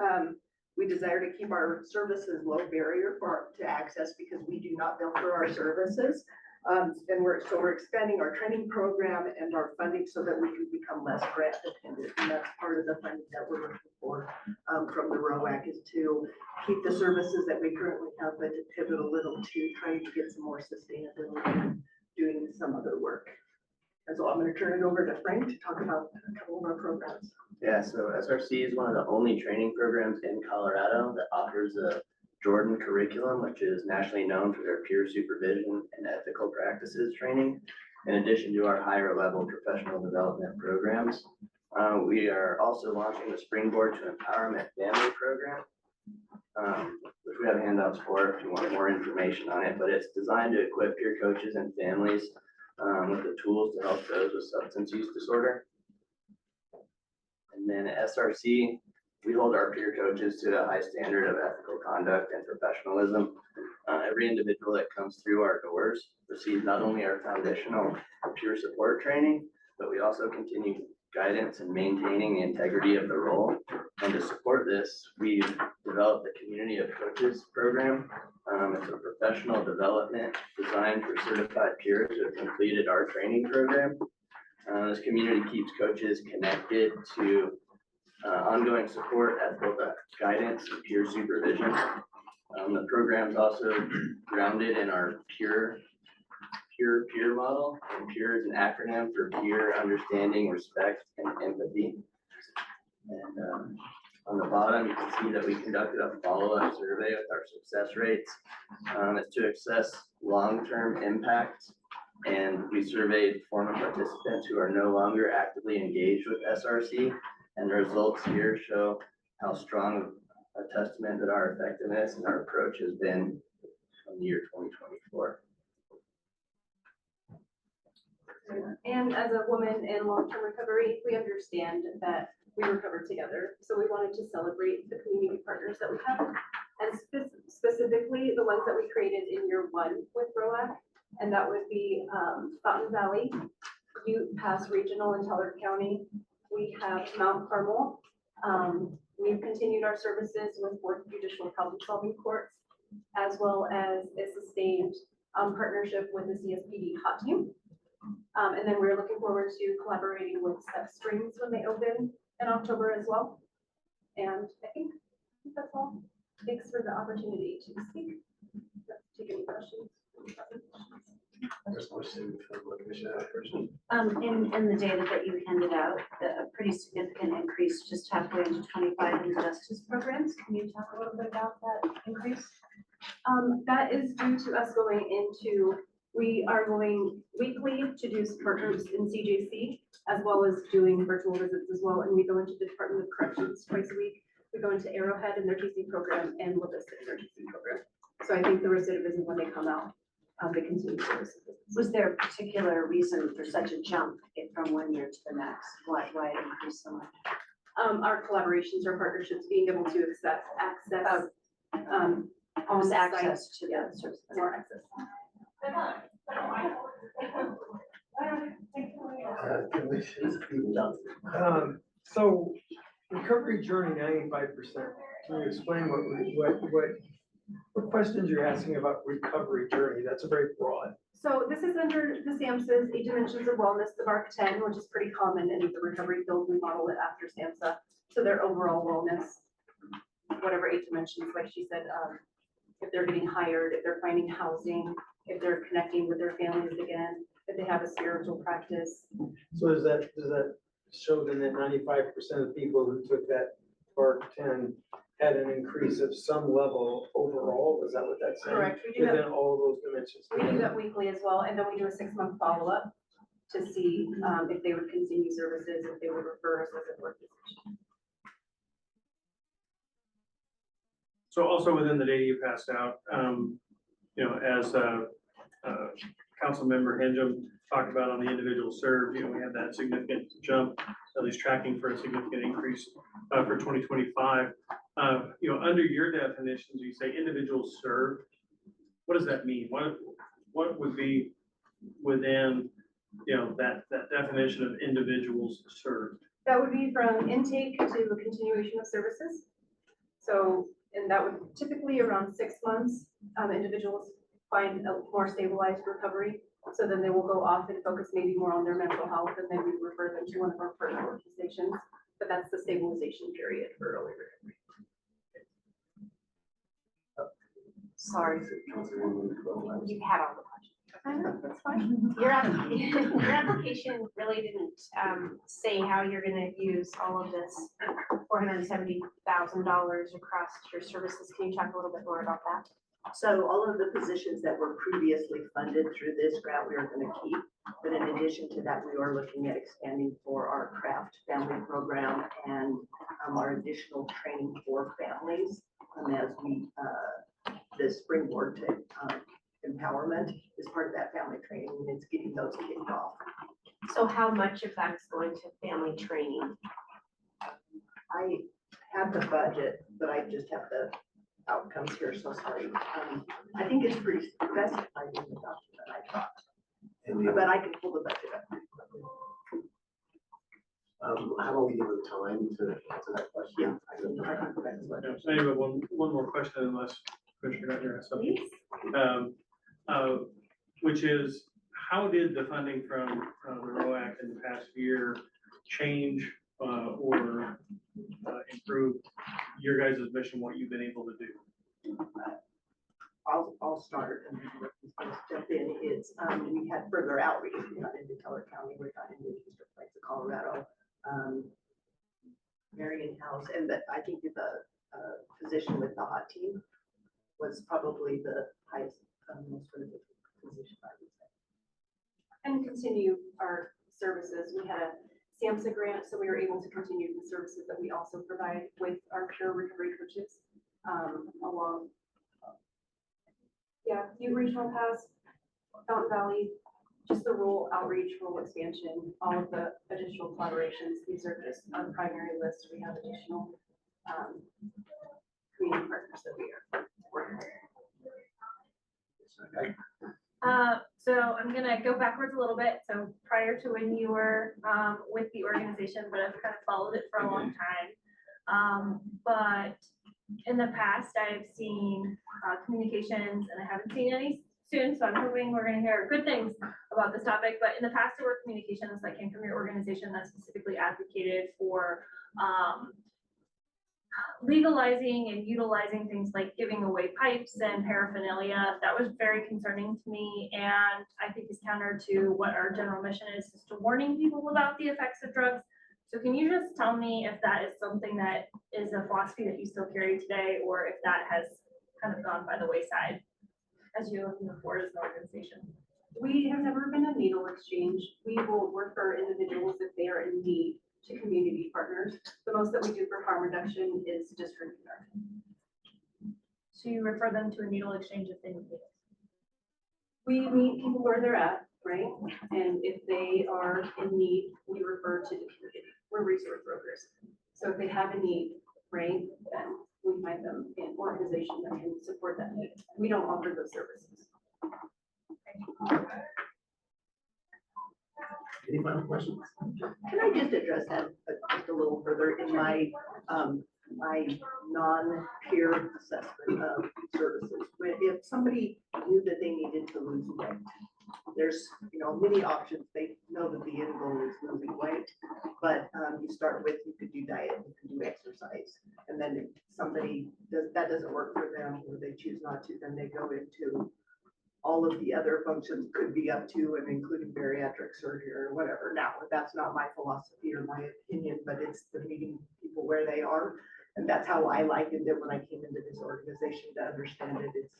S2: We desire to keep our services low barrier to access because we do not bill for our services. And we're expanding our training program and our funding so that we can become less grant dependent. And that's part of the funding that we're looking for from the ROAC is to keep the services that we currently have, but to pivot a little to trying to get some more sustainability and doing some other work. And so I'm going to turn it over to Frank to talk about a couple of our programs.
S15: Yeah, so SRC is one of the only training programs in Colorado that offers a Jordan curriculum, which is nationally known for their peer supervision and ethical practices training, in addition to our higher level professional development programs. We are also launching the Springboard to Empowerment Family Program, which we have handouts for if you want more information on it, but it's designed to equip peer coaches and families with the tools to help those with substance use disorder. And then at SRC, we hold our peer coaches to a high standard of ethical conduct and professionalism. Every individual that comes through our doors receives not only our foundational peer support training, but we also continue guidance and maintaining the integrity of the role. And to support this, we've developed the Community of Coaches program. It's a professional development designed for certified peers who have completed our training program. This community keeps coaches connected to ongoing support, ethical guidance, and peer supervision. The program's also grounded in our peer model, and peer is an acronym for peer understanding, respect, and empathy. And on the bottom, you can see that we conducted a follow-up survey with our success rates. It's to assess long-term impact, and we surveyed former participants who are no longer actively engaged with SRC, and the results here show how strong a testament that our effectiveness and our approach has been from the year 2024.
S16: And as a woman in long-term recovery, we understand that we recover together. So we wanted to celebrate the community partners that we have, and specifically the ones that we created in year 1 with ROAC. And that would be Fountain Valley, Butte Pass Regional in Teller County. We have Mount Carmel. We've continued our services with 4th Judicial Problem Solving Courts, as well as a sustained partnership with the CSPD Hot Team. And then we're looking forward to collaborating with Step Springs when they open in October as well. And I think that's all. Thanks for the opportunity to speak. Take any questions.
S17: In the data that you handed out, a pretty significant increase just halfway into 25 in the justice programs. Can you talk a little bit about that increase?
S16: That is due to us going into, we are going weekly to do partners in CJC, as well as doing virtual visits as well. And we go into the Department of Corrections twice a week. We go into Arrowhead in their TC program and Lovistic in their TC program. So I think the recidivism when they come out, they continue to recidivism.
S17: Was there a particular reason for such a jump from one year to the next? Why it increased so much?
S16: Our collaborations, our partnerships, being able to access
S17: almost access to the service.
S16: More access.
S7: So recovery journey 95%. Can you explain what questions you're asking about recovery journey, that's a very broad.
S16: So this is under the SAMHSA's 8 Dimensions of Wellness, the MARC 10, which is pretty common in the recovery field. We model it after SAMHSA. So their overall wellness, whatever 8 dimensions, like she said, if they're getting hired, if they're finding housing, if they're connecting with their families again, if they have a spiritual practice.
S7: So does that show then that 95% of people who took that MARC 10 had an increase of some level overall? Is that what that's saying?
S16: Correct. We do that.
S7: Within all those dimensions?
S16: We do that weekly as well, and then we do a 6-month follow-up to see if they would continue services, if they would refer us as a work physician.
S3: So also within the data you passed out, you know, as Councilmember Henjum talked about on the individual served, you know, we had that significant jump, at least tracking for a significant increase for 2025. You know, under your definitions, you say individuals served. What does that mean? What would be within, you know, that definition of individuals served?
S16: That would be from intake to the continuation of services. So, and that would typically around 6 months, individuals find a more stabilized recovery. So then they will go off and focus maybe more on their mental health, and then we refer them to one of our partner organizations. But that's the stabilization period for early recovery.
S17: Sorry. You've had all the questions.
S16: That's fine.
S14: Your application really didn't say how you're gonna use all of this $470,000 across your services. Can you talk a little bit more about that?
S2: So all of the positions that were previously funded through this grant, we are going to keep. But in addition to that, we are looking at expanding for our craft family program and our additional training for families. And as we, the springboard to empowerment is part of that family training, and it's getting those kicked off.
S14: So how much of that is going to family training?
S2: I have the budget, but I just have the outcomes here, so sorry. I think it's pretty specified in the document, I thought. But I can pull the budget up pretty quickly.
S6: How about we give them time to answer that question?
S2: Yeah.
S6: I can go back to that.
S3: Yeah, so anyway, one more question unless Commissioner Gardner has something. Which is, how did the funding from the ROAC in the past year change or improve your guys' mission, what you've been able to do?
S2: I'll start and then let's jump in. It's, we had further outreach. We got into Teller County, we got into Eastern Plains of Colorado, Marion House, and that I think the position with the hot team was probably the highest, most critical position, I would say.
S16: And continue our services. We had a SAMHSA grant, so we were able to continue the services that we also provide with our peer recovery coaches along. Yeah, U Regional Pass, Fountain Valley, just the rural outreach, rural expansion, all of the additional collaborations. These are just our primary list. We have additional community partners that we are working with.
S6: Okay.
S4: So I'm gonna go backwards a little bit. So prior to when you were with the organization, but I've kind of followed it for a long time. But in the past, I've seen communications, and I haven't seen any soon, so I'm hoping we're gonna hear good things about this topic. But in the past, there were communications that came from your organization that specifically advocated for legalizing and utilizing things like giving away pipes and paraphernalia. That was very concerning to me, and I think is counter to what our general mission is to warning people about the effects of drugs. So can you just tell me if that is something that is a philosophy that you still carry today, or if that has kind of gone by the wayside as you're looking forward as an organization?
S16: We have never been a needle exchange. We will refer individuals if they are in need to community partners. The most that we do for harm reduction is district reduction.
S4: So you refer them to a needle exchange if they need it?
S16: We meet people where they're at, right? And if they are in need, we refer to the community. We're resource brokers. So if they have a need, right, then we find them an organization that can support that need. We don't offer those services.
S6: Any final questions?
S2: Can I just address that just a little further in my, my non-peer assessment of services. If somebody knew that they needed to lose weight, there's, many options. They know that the end goal is losing weight, but you start with, you could do diet, you can do exercise. And then if somebody that doesn't work for them, or they choose not to, then they go into all of the other functions, could be up to and including bariatric surgery or whatever. Now, that's not my philosophy or my opinion, but it's the meeting people where they are. And that's how I likened it when I came into this organization to understand it.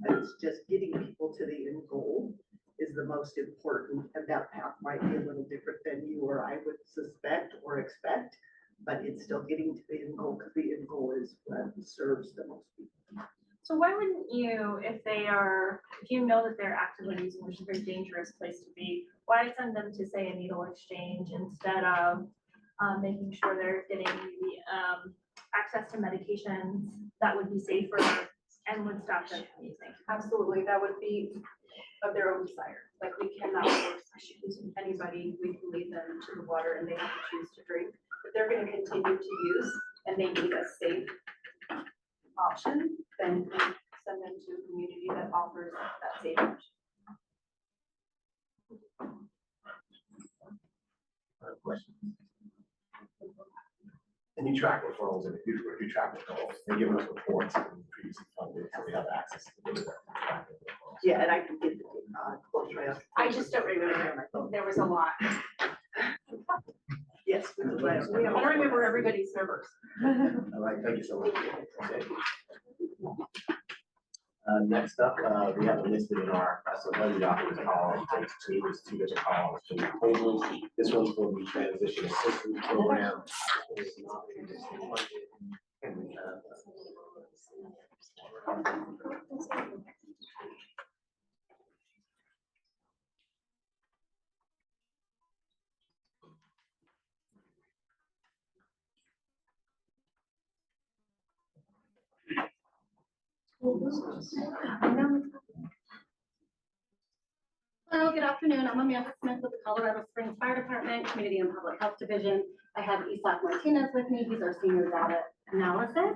S2: It's just getting people to the end goal is the most important, and that path might be a little different than you or I would suspect or expect, but it's still getting to the end goal, because the end goal is what serves the most people.
S4: So why wouldn't you, if you know that they're actively using, which is a very dangerous place to be, why send them to, say, a needle exchange instead of making sure they're getting the access to medications that would be safer and would stop them from using?
S13: Absolutely, that would be of their own desire. Like, we cannot force anybody, we can lead them to the water and they have to choose to drink. If they're gonna continue to use and they need a safe option, then we send them to a community that offers that safe option.
S6: Questions? And you track referrals in the future, if you track referrals, they're giving us reports and previously funded, so we have access to the data.
S2: Yeah, and I can get the close right.
S14: I just don't remember. There was a lot.
S2: Yes.
S14: I don't remember everybody's numbers.
S6: All right, thank you so much. Okay. Next up, we have it listed in our SOW document called, there's two different columns for the proposals. This one's for the transition assistance program. And we have,
S12: Hello, good afternoon. I'm Amanda Smith with the Colorado Springs Fire Department, Community and Public Health Division. I have Isak Martinez with me. He's our senior data analysis.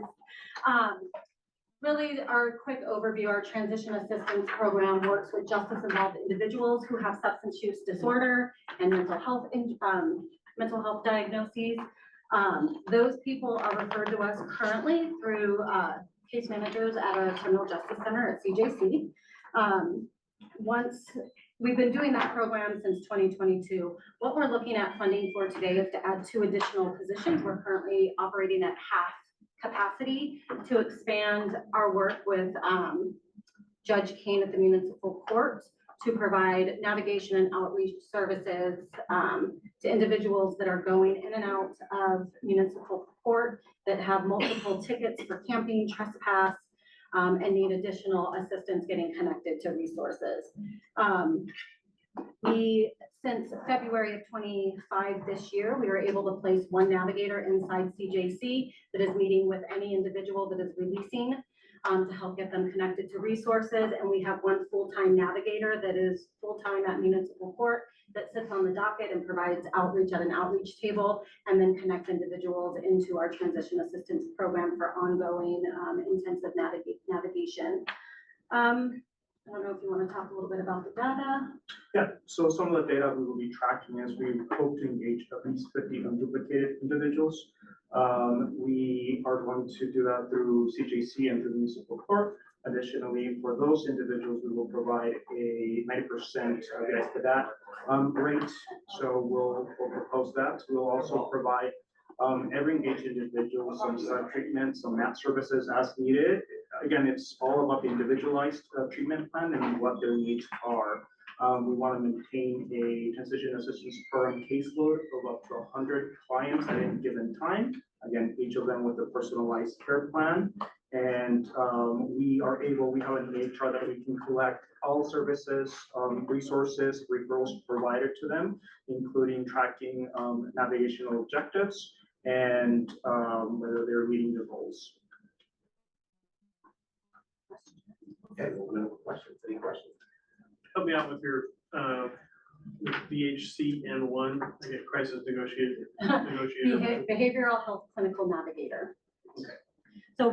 S12: Really, our quick overview, our transition assistance program works with justice involved individuals who have substance use disorder and mental health diagnoses. Those people are referred to us currently through case managers at a criminal justice center at CJC. Once we've been doing that program since 2022, what we're looking at funding for today is to add 2 additional positions. We're currently operating at half capacity to expand our work with Judge Kane at the municipal court to provide navigation and outreach services to individuals that are going in and out of municipal court that have multiple tickets for camping, trespass, and need additional assistance getting connected to resources. Since February of 25 this year, we were able to place 1 navigator inside CJC that is meeting with any individual that is releasing to help get them connected to resources. And we have 1 full-time navigator that is full-time at municipal court that sits on the docket and provides outreach at an outreach table, and then connect individuals into our transition assistance program for ongoing intensive navigation. I don't know if you want to talk a little bit about the data.
S1: Yeah, so some of the data we will be tracking as we hope to engage at least 50 unduplicated individuals. We are going to do that through CJC and through municipal court. Additionally, for those individuals, we will provide a 90% to that rate. So we'll propose that. We'll also provide every engaged individual some site treatment, some MAT services as needed. Again, it's all about the individualized treatment plan and what their needs are. We want to maintain a transition assistance program caseload of up to 100 clients at any given time. Again, each of them with a personalized care plan. And we have an HR that we can collect all services, resources, referrals provided to them, including tracking navigational objectives and whether they're meeting their goals.
S6: Okay, well, questions, any questions?
S3: Help me out with your with BHC and 1, I get crisis negotiator.
S12: Behavioral health clinical navigator.
S3: Okay.
S18: So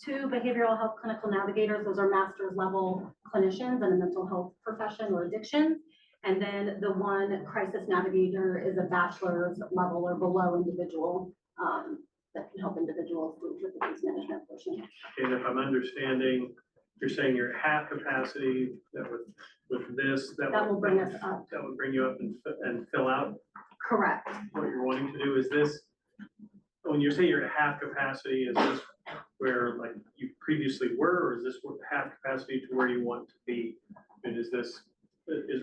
S18: two behavioral health clinical navigators, those are master's level clinicians in a mental health profession or addiction. And then the one crisis navigator is a bachelor's level or below individual that can help individuals with the case management portion.
S3: And if I'm understanding, you're saying you're at half capacity, that with this,
S18: That will bring us up.
S3: That would bring you up and fill out
S18: Correct.
S3: what you're wanting to do. Is this, when you're saying you're at half capacity, is this where like you previously were, or is this half capacity to where you want to be? And is this,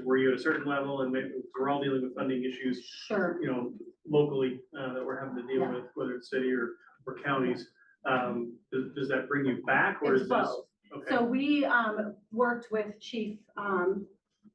S3: were you at a certain level, and maybe we're all dealing with funding issues,
S18: Sure.
S3: you know, locally, that we're having to deal
S18: Yeah.
S3: with, whether it's city or counties. Does that bring you back, or
S18: It's
S3: is this?
S18: both.
S3: Okay.
S18: So we worked with Chief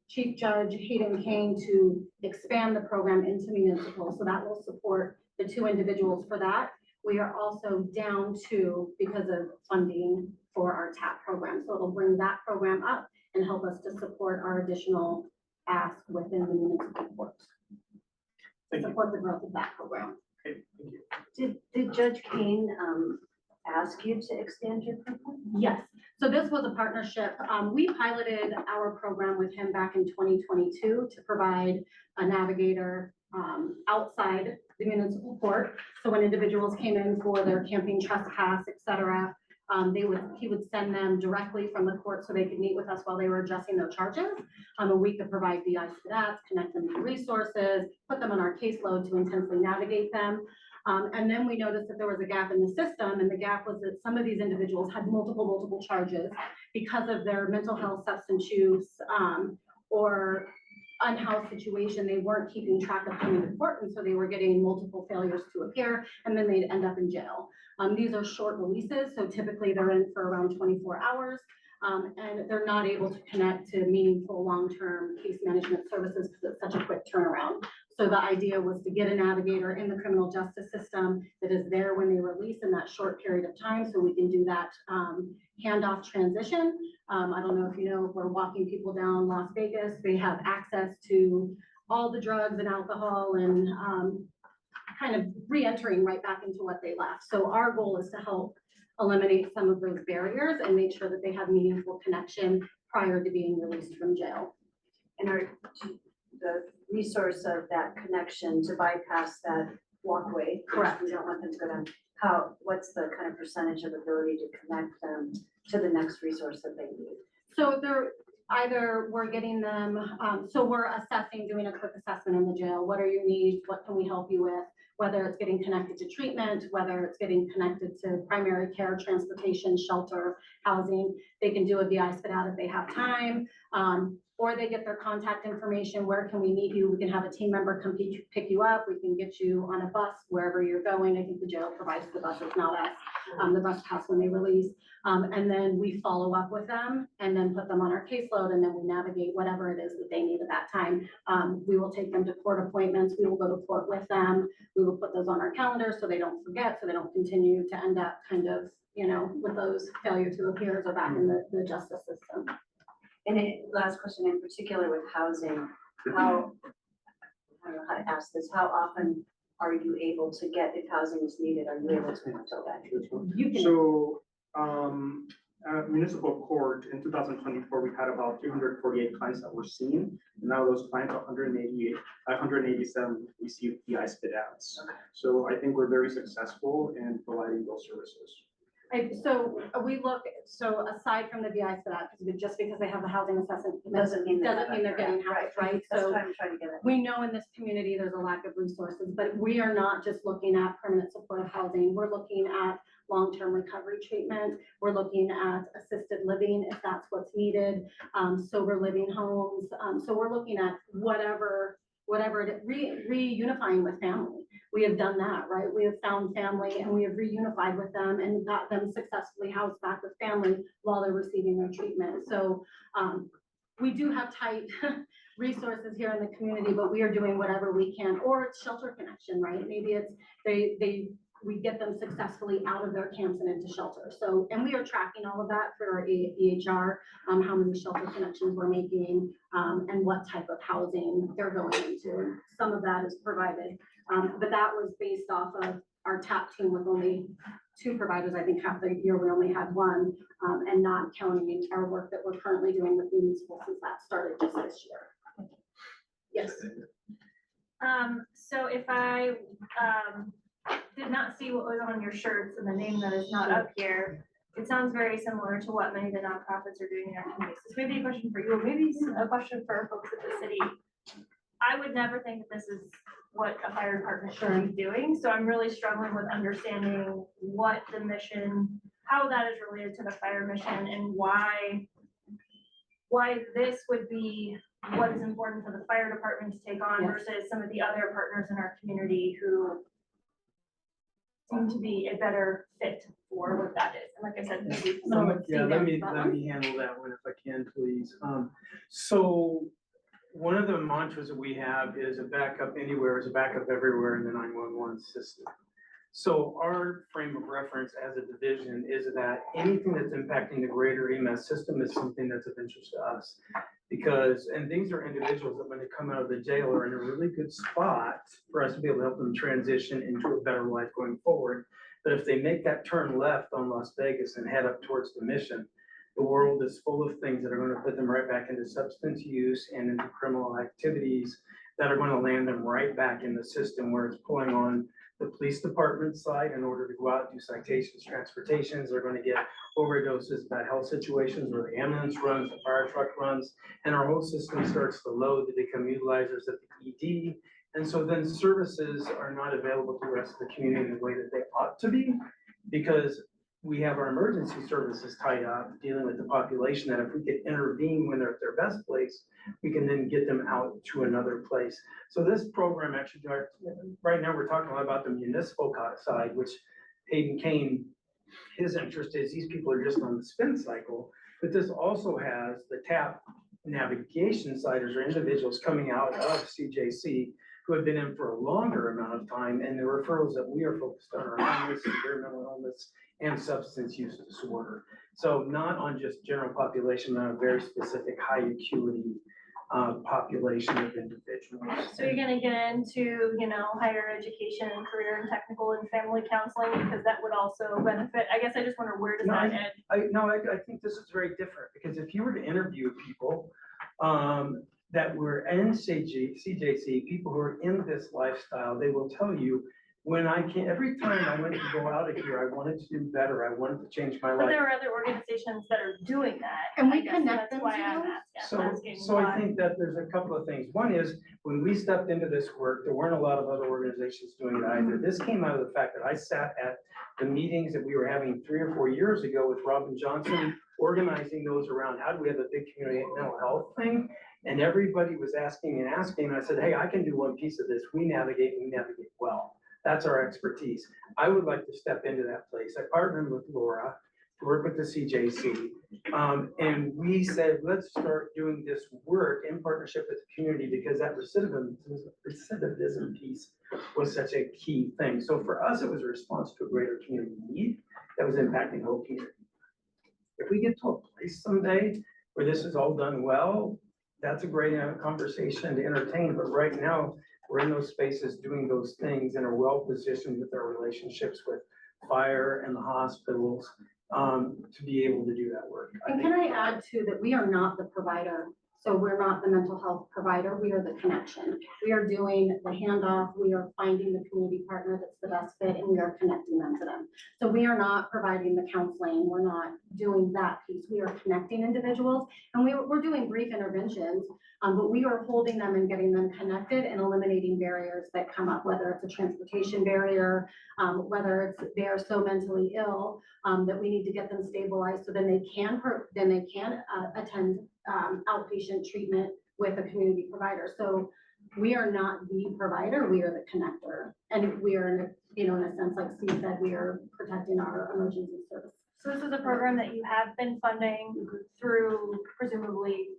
S18: Judge Hayden Kane to expand the program into municipal, so that will support the two individuals for that. We are also down to, because of funding for our TAP program, so it'll bring that program up and help us to support our additional ask within the municipal courts. Support the growth of that program.
S3: Okay, thank you.
S17: Did Judge Kane, ask you to expand your program?
S18: Yes, so this was a partnership. We piloted our program with him back in 2022 to provide a navigator outside the municipal court. So when individuals came in for their camping trespass, et cetera, he would send them directly from the court so they could meet with us while they were adjusting their charges. And we could provide VIs for that, connect them to resources, put them on our caseload to intensely navigate them. And then we noticed that there was a gap in the system, and the gap was that some of these individuals had multiple charges because of their mental health, substance use, or unhoused situation. They weren't keeping track of coming to court, and so they were getting multiple failures to appear, and then they'd end up in jail. These are short releases, so typically they're in for around 24 hours. And they're not able to connect to meaningful long-term case management services because it's such a quick turnaround. So the idea was to get a navigator in the criminal justice system that is there when they release in that short period of time, so we can do that handoff transition. I don't know if you know, if we're walking people down Las Vegas, they have access to all the drugs and alcohol and kind of re-entering right back into what they left. So our goal is to help eliminate some of those barriers and make sure that they have meaningful connection prior to being released from jail.
S17: And the resource of that connection to bypass that walkway. which
S18: Correct.
S17: We don't want them to go down. What's the kind of percentage of ability to connect them to the next resource that they need?
S18: So they're either we're getting them, so we're assessing, doing a quick assessment in the jail. What are your needs? What can we help you with? Whether it's getting connected to treatment, whether it's getting connected to primary care, transportation, shelter, housing. They can do a VI spit out if they have time, or they get their contact information. Where can we meet you? We can have a team member come pick you up. We can get you on a bus wherever you're going. I think the jail provides the buses, not us. The bus pass when they release. And then we follow up with them and then put them on our caseload, and then we navigate whatever it is that they need at that time. We will take them to court appointments. We will go to court with them. We will put those on our calendar so they don't forget, so they don't continue to end up kind of, you know, with those failure to appears or back in the justice system.
S17: And last question in particular with housing, I don't know how to ask this, how often are you able to get, if housing is needed, are you able to fulfill that?
S18: You can.
S19: So, at municipal court in 2024, we had about 348 clients that were seen. Now those clients, 187 received PI spit outs. So I think we're very successful in providing those services.
S18: So we look, so aside from the VI spit out, because just because they have the housing assessment
S17: Doesn't mean
S18: they're getting housed, right?
S17: That's
S18: So
S17: what I'm trying to get at.
S18: we know in this community, there's a lack of resources, but we are not just looking at permanent supportive housing. We're looking at long-term recovery treatment. We're looking at assisted living if that's what's needed, sober living homes. So we're looking at whatever reunifying with family. We have done that, right? We have found family and we have reunified with them and got them successfully housed back with family while they're receiving their treatment. So we do have tight resources here in the community, but we are doing whatever we can, or it's shelter connection, right? Maybe it's we get them successfully out of their camps and into shelter. So, and we are tracking all of that for our EHR, how many shelter connections we're making, and what type of housing they're going into. Some of that is provided, but that was based off of our TAP team with only 2 providers. I think half the year we only had 1, and not counting our work that we're currently doing with municipal since that started just this year. Yes.
S4: So if I, did not see what was on your shirts and the name that is not up here, it sounds very similar to what many of the nonprofits are doing in our communities. This may be a question for you, or maybe a question for folks at the city. I would never think that this is what a fire department should be doing, so I'm really struggling with understanding what the mission, how that is related to the fire mission, and why this would be what is important for the fire department to take on versus some of the other partners in our community who seem to be a better fit for what that is. And like I said, maybe someone would see
S7: Yeah, let
S4: that.
S7: me handle that one if I can, please. So one of the mantras that we have is a backup anywhere is a backup everywhere in the 911 system. So our frame of reference as a division is that anything that's impacting the greater EMS system is something that's of interest to us. Because, and these are individuals that when they come out of the jail are in a really good spot for us to be able to help them transition into a better life going forward. But if they make that turn left on Las Vegas and head up towards the mission, the world is full of things that are going to put them right back into substance use and into criminal activities that are going to land them right back in the system where it's pulling on the police department side in order to go out and do citations, transportations. They're going to get overdoses, bad health situations where the ambulance runs, the fire truck runs, and our whole system starts to load. They become utilizers at the ED. And so then services are not available to the rest of the community in the way that they ought to be, because we have our emergency services tied up dealing with the population that if we could intervene when they're at their best place, we can then get them out to another place. So this program actually, right now we're talking a lot about the municipal side, which Hayden Kane, his interest is these people are just on the spin cycle, but this also has the TAP navigation siders or individuals coming out of CJC who have been in for a longer amount of time, and the referrals that we are focused on are homeless, severe mental illness, and substance use disorder. So not on just general population, but on a very specific high acuity population of individuals.
S4: So you're gonna get into, higher education and career and technical and family counseling, because that would also benefit. I guess I just wonder, where does
S7: No,
S4: that end?
S7: I think this is very different, because if you were to interview people that were in CJC, people who are in this lifestyle, they will tell you, every time I went to go out of here, I wanted to do better. I wanted to change my
S4: But
S7: life.
S4: there are other organizations that are doing that.
S18: And we
S4: I guess
S18: connect
S4: that's
S18: them
S4: why
S18: to
S4: I'm
S18: those?
S4: asking
S7: So I
S4: why.
S7: think that there's a couple of things. One is, when we stepped into this work, there weren't a lot of other organizations doing it either. This came out of the fact that I sat at the meetings that we were having 3 or 4 years ago with Robin Johnson, organizing those around how do we have a big community mental health thing? And everybody was asking, and I said, hey, I can do one piece of this. We navigate well. That's our expertise. I would like to step into that place. I partnered with Laura to work with the CJC. And we said, let's start doing this work in partnership with the community, because that recidivism piece was such a key thing. So for us, it was a response to a greater community need that was impacting the whole community. If we get to a place someday where this is all done well, that's a great conversation to entertain. But right now, we're in those spaces doing those things and are well positioned with our relationships with fire and the hospitals to be able to do that work.
S18: And can I add too, that we are not the provider. So we're not the mental health provider, we are the connection. We are doing the handoff, we are finding the community partner that's the best fit, and we are connecting them to them. So we are not providing the counseling, we're not doing that piece. We are connecting individuals, and we're doing brief interventions, but we are holding them and getting them connected and eliminating barriers that come up, whether it's a transportation barrier, whether it's they are so mentally ill that we need to get them stabilized so then they can attend outpatient treatment with a community provider. So we are not the provider, we are the connector. And we are, in a sense, like Steve said, we are protecting our emergency service.
S4: So this is a program that you have been funding through presumably.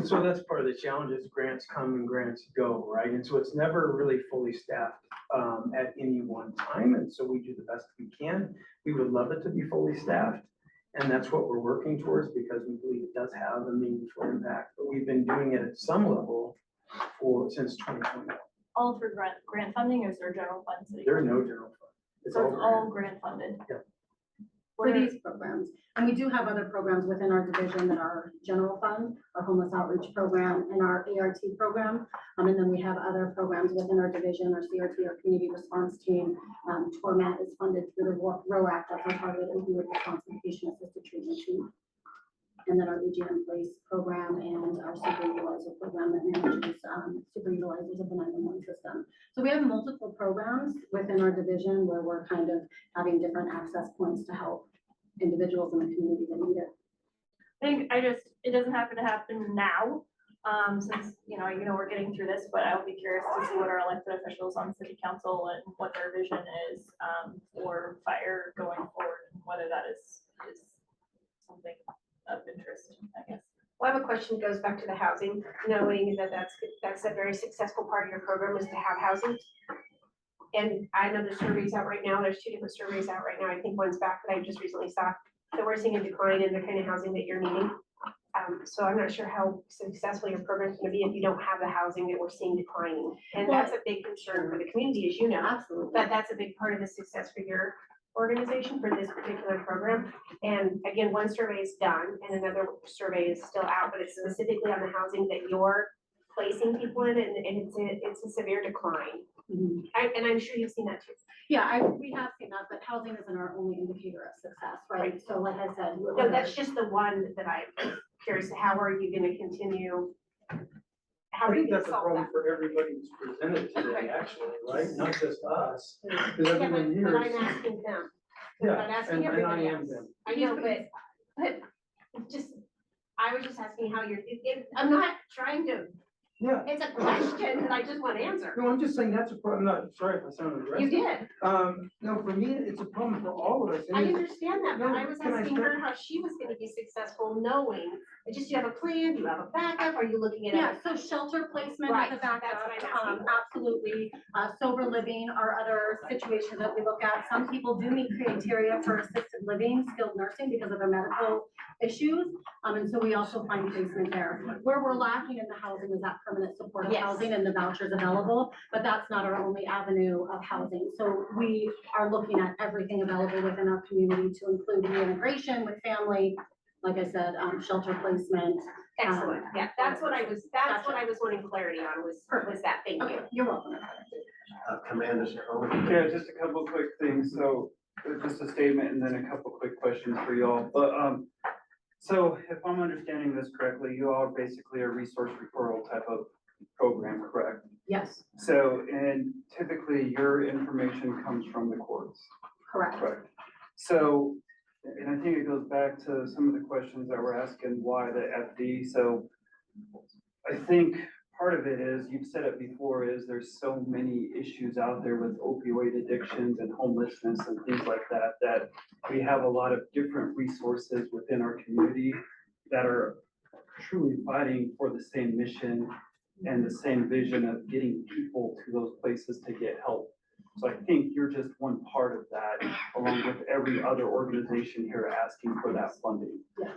S7: So that's part of the challenge is grants come and grants go, right? And so it's never really fully staffed at any one time. And so we do the best we can. We would love it to be fully staffed. And that's what we're working towards, because we believe it does have a meaningful impact. But we've been doing it at some level since 2020.
S4: all through grant funding, or is there general funds?
S7: There are no general fund. It's
S4: So it's all
S7: all
S4: grant funded?
S18: For these programs. And we do have other programs within our division that are general fund, our homeless outreach program and our ART program. And then we have other programs within our division, our CRT, our community response team. Torment is funded through the ROAC, that's our targeted opioid response and patient assisted treatment team. And then our AGM place program and our super utilizer program that manages super utilizers of the 911 system. So we have multiple programs within our division where we're kind of having different access points to help individuals in the community that need it.
S4: I think it doesn't happen to happen now, since, we're getting through this, but I would be curious to see what our elected officials on city council and what their vision is, for fire going forward, and whether that is something of interest, I guess.
S14: Well, I have a question that goes back to the housing, knowing that that's a very successful part of your program is to have housing. And I know the surveys out right now, there's 2 different surveys out right now. I think one's back that I just recently saw. So we're seeing a decline in the kind of housing that you're needing. So I'm not sure how successful your program's gonna be if you don't have the housing that we're seeing declining. And that's a big concern for the community, as you know.
S18: Absolutely.
S14: But that's a big part of the success for your organization for this particular program. And again, one survey is done and another survey is still out, but it's specifically on the housing that you're placing people in, and it's a severe decline.
S18: Mhm.
S14: And I'm sure you've seen that too.
S18: Yeah, we have seen that, but housing isn't our only indicator of success, right? So like I said.
S14: No, that's just the one that I'm curious, how are you gonna continue? How
S7: I
S14: are you
S7: think
S14: gonna
S7: that's a
S14: solve
S7: problem
S14: that?
S7: for everybody who's presented today, actually, right? Not just us. Because
S14: Yeah,
S7: everyone
S14: but I'm
S7: here is,
S14: asking them.
S7: yeah,
S14: I'm asking
S7: and I
S14: everybody
S7: am
S14: else.
S7: them.
S14: I know, but just, I was just asking how I'm not trying to,
S7: Yeah.
S14: it's a question that I just want to answer.
S7: No, I'm just saying that's a problem. I'm not, sorry if I sound aggressive.
S14: You did.
S7: No, for me, it's a problem for all of us. and
S14: I
S7: it's-
S14: understand that, but
S7: No,
S14: I was
S7: can I
S14: asking
S7: say-
S14: her how she was gonna be successful, knowing, do you have a plan, do you have a backup, are you looking at?
S18: Yeah, so shelter placement
S14: Right,
S18: is a
S14: that's
S18: backup,
S14: what I'm asking.
S18: absolutely. Sober living are other situations that we look at. Some people do meet criteria for assisted living, skilled nursing because of their medical issues. And so we also find placement there. Where we're lacking in the housing is that permanent supportive
S14: Yes.
S18: housing and the vouchers available, but that's not our only avenue of housing. So we are looking at everything available within our community to include reintegration with family, like I said, shelter placement.
S14: Excellent, yeah, that's what I was wanting clarity on, was that, thank you.
S18: Okay, you're welcome.
S6: Commander Sterling.
S10: Yeah, just a couple of quick things. So just a statement and then a couple quick questions for y'all. But, so if I'm understanding this correctly, you all are basically a resource referral type of program, correct?
S18: Yes,
S10: So, and typically your information comes from the courts,
S18: correct.
S10: correct? So, and I think it goes back to some of the questions that we're asking, why the FD? So I think part of it is, you've said it before, is there's so many issues out there with opioid addictions and homelessness and things like that, that we have a lot of different resources within our community that are truly fighting for the same mission and the same vision of getting people to those places to get help. So I think you're just one part of that, along with every other organization here asking for that funding.
S18: Yes.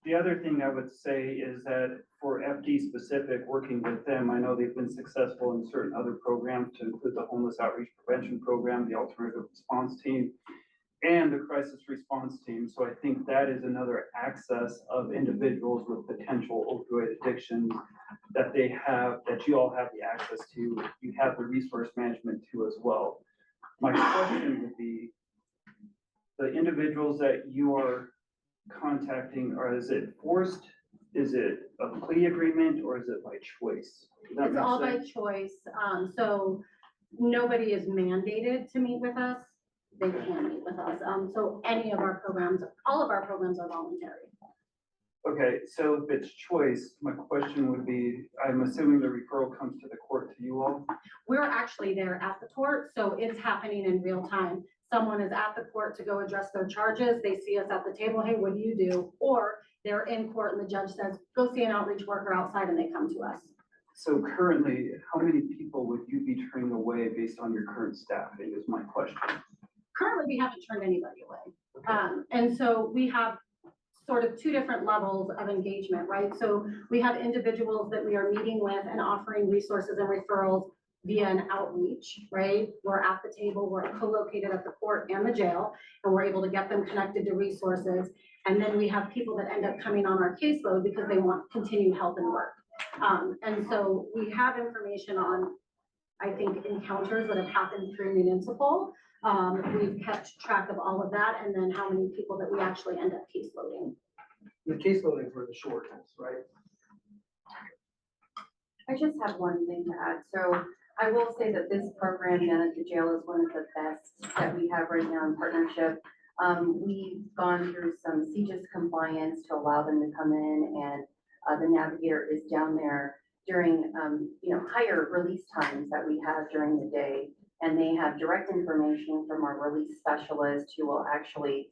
S10: The other thing I would say is that for FD specific, working with them, I know they've been successful in certain other programs to include the homeless outreach prevention program, the alternative response team, and the crisis response team. So I think that is another access of individuals with potential opioid addictions that they have, that you all have the access to. You have the resource management too as well. My question would be, the individuals that you are contacting, or is it forced? Is it a plea agreement or is it by choice? Does that
S18: It's
S10: make
S18: all by
S10: sense?
S18: choice. So nobody is mandated to meet with us. They can meet with us. So any of our programs, all of our programs are voluntary.
S10: Okay, so if it's choice, my question would be, I'm assuming the referral comes to the court to you all?
S18: We're actually there at the court, so it's happening in real time. Someone is at the court to go address their charges. They see us at the table, hey, what do you do? Or they're in court and the judge says, go see an outreach worker outside, and they come to us.
S10: So currently, how many people would you be turning away based on your current staffing is my question.
S18: Currently, we haven't turned anybody away. And so we have sort of two different levels of engagement, right? So we have individuals that we are meeting with and offering resources and referrals via an outreach, right? We're at the table, we're co-located at the court and the jail, and we're able to get them connected to resources. And then we have people that end up coming on our caseload because they want continued help and work. And so we have information on, I think, encounters that have happened through municipal. We've kept track of all of that, and then how many people that we actually end up caseloading.
S7: The caseloading for the short ones, right?
S20: I just have one thing to add. So I will say that this program down at the jail is one of the best that we have right now in partnership. We've gone through some CJIS compliance to allow them to come in, and the navigator is down there during, higher release times that we have during the day. And they have direct information from our release specialist who will actually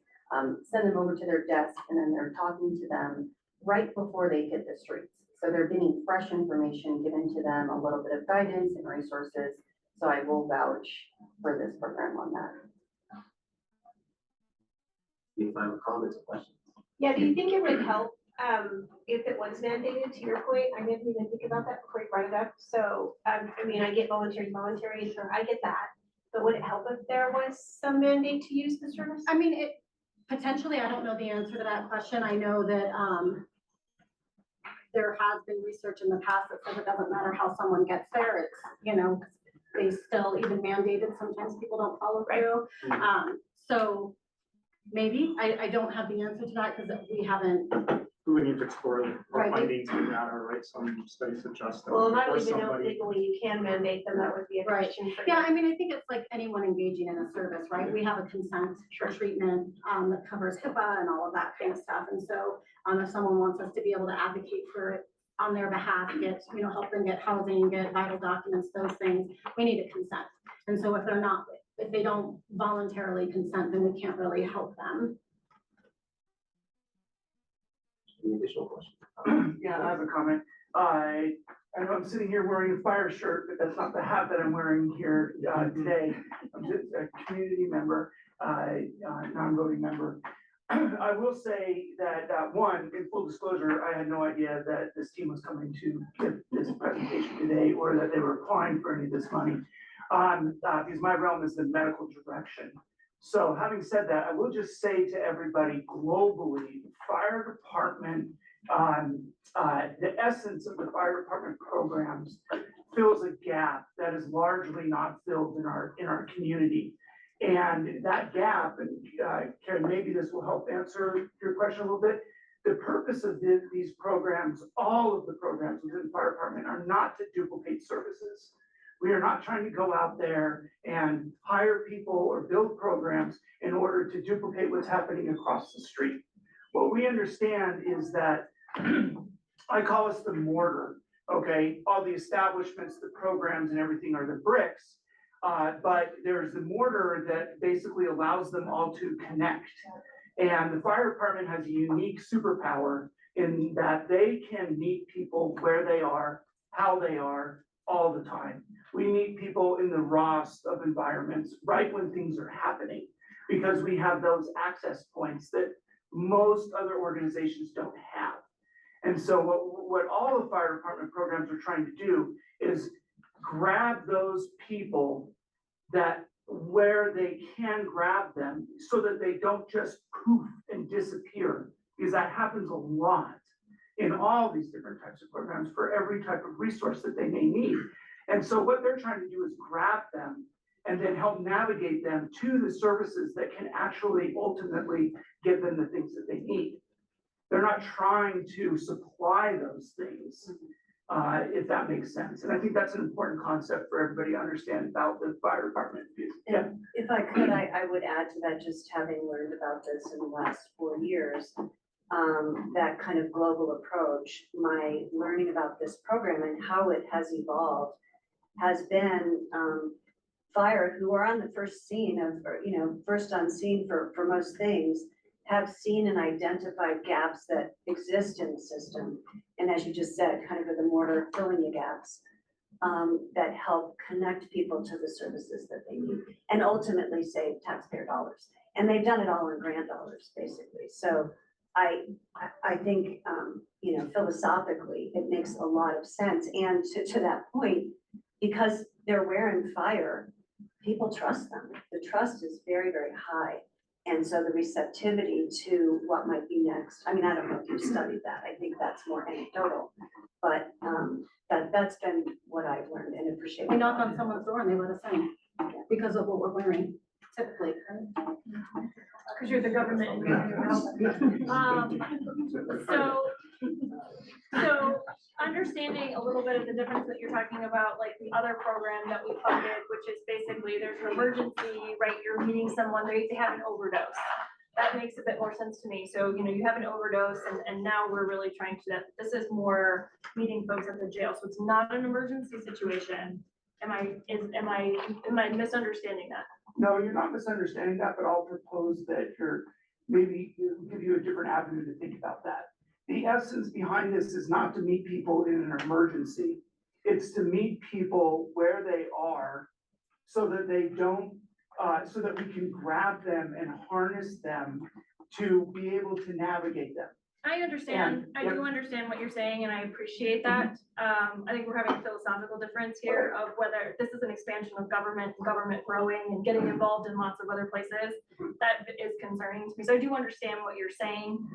S20: send them over to their desk, and then they're talking to them right before they hit the streets. So they're getting fresh information given to them, a little bit of guidance and resources. So I will vouch for this program on that.
S6: Any final comments or questions?
S14: Yeah, do you think it would help, if it was mandated, to your point? I didn't even think about that before you brought it up. So, I mean, I get voluntary, so I get that. But would it help if there was some mandate to use the service?
S18: I mean, it potentially, I don't know the answer to that question. I know that, there has been research in the past that says it doesn't matter how someone gets there, it's, they still, even mandated, sometimes people don't follow through. So maybe, I don't have the answer to that because we haven't.
S19: We need to explore the
S18: Right.
S19: findings of that, or write some studies suggest that.
S14: Well, if I
S19: or
S14: don't even know
S19: somebody-
S14: legally you can mandate them, that would be a
S18: Right.
S14: question for.
S18: Yeah, I mean, I think it's like anyone engaging in a service, right? We have a consent for treatment, that covers HIPAA and all of that kind of stuff. And so, if someone wants us to be able to advocate for it on their behalf, get, help them get housing, get vital documents, those things, we need a consent. And so if they don't voluntarily consent, then we can't really help them.
S6: Any additional questions?
S21: Yeah, I have a comment. I know I'm sitting here wearing a fire shirt, but that's not the hat that I'm wearing here today. I'm just a community member, non-voting member. I will say that, one, in full disclosure, I had no idea that this team was coming to give this presentation today, or that they were applying for any of this money. Because my realm is the medical direction. So having said that, I will just say to everybody globally, the fire department, the essence of the fire department programs fills a gap that is largely not filled in our community. And that gap, and Karen, maybe this will help answer your question a little bit. The purpose of these programs, all of the programs within the fire department, are not to duplicate services. We are not trying to go out there and hire people or build programs in order to duplicate what's happening across the street. What we understand is that, I call us the mortar, okay? All the establishments, the programs and everything are the bricks. But there's the mortar that basically allows them all to connect. And the fire department has a unique superpower in that they can meet people where they are, how they are, all the time. We meet people in the rawest of environments, right when things are happening, because we have those access points that most other organizations don't have. And so what all the fire department programs are trying to do is grab those people that where they can grab them so that they don't just poof and disappear, because that happens a lot in all these different types of programs for every type of resource that they may need. And so what they're trying to do is grab them and then help navigate them to the services that can actually ultimately give them the things that they need. They're not trying to supply those things, if that makes sense. And I think that's an important concept for everybody to understand about the fire department. Yeah.
S17: If I could, I would add to that, just having learned about this in the last 4 years, that kind of global approach, my learning about this program and how it has evolved has been, fire, who are on the first scene of, first on scene for most things, have seen and identified gaps that exist in the system. And as you just said, kind of with the mortar filling the gaps, that help connect people to the services that they need and ultimately save taxpayer dollars. And they've done it all in grant dollars, basically. So I think, you know, philosophically, it makes a lot of sense. And to that point, because they're wearing fire, people trust them. The trust is very, very high. And so the receptivity to what might be next, I mean, I don't know if you've studied that. I think that's more anecdotal. But that's been what I've learned and appreciate.
S18: We knock on someone's door and they let us in because of what we're wearing typically.
S4: Because you're the government. So understanding a little bit of the difference that you're talking about, like the other program that we funded, which is basically there's an emergency, right? You're meeting someone, they have an overdose. That makes a bit more sense to me. So, you know, you have an overdose and now we're really trying to, this is more meeting folks at the jail. So it's not an emergency situation. Am I misunderstanding that?
S21: No, you're not misunderstanding that, but I'll propose that maybe give you a different avenue to think about that. The essence behind this is not to meet people in an emergency. It's to meet people where they are so that they don't, so that we can grab them and harness them to be able to navigate them.
S4: I understand. I do understand what you're saying and I appreciate that. I think we're having a philosophical difference here of whether this is an expansion of government growing and getting involved in lots of other places. That is concerning to me. So I do understand what you're saying.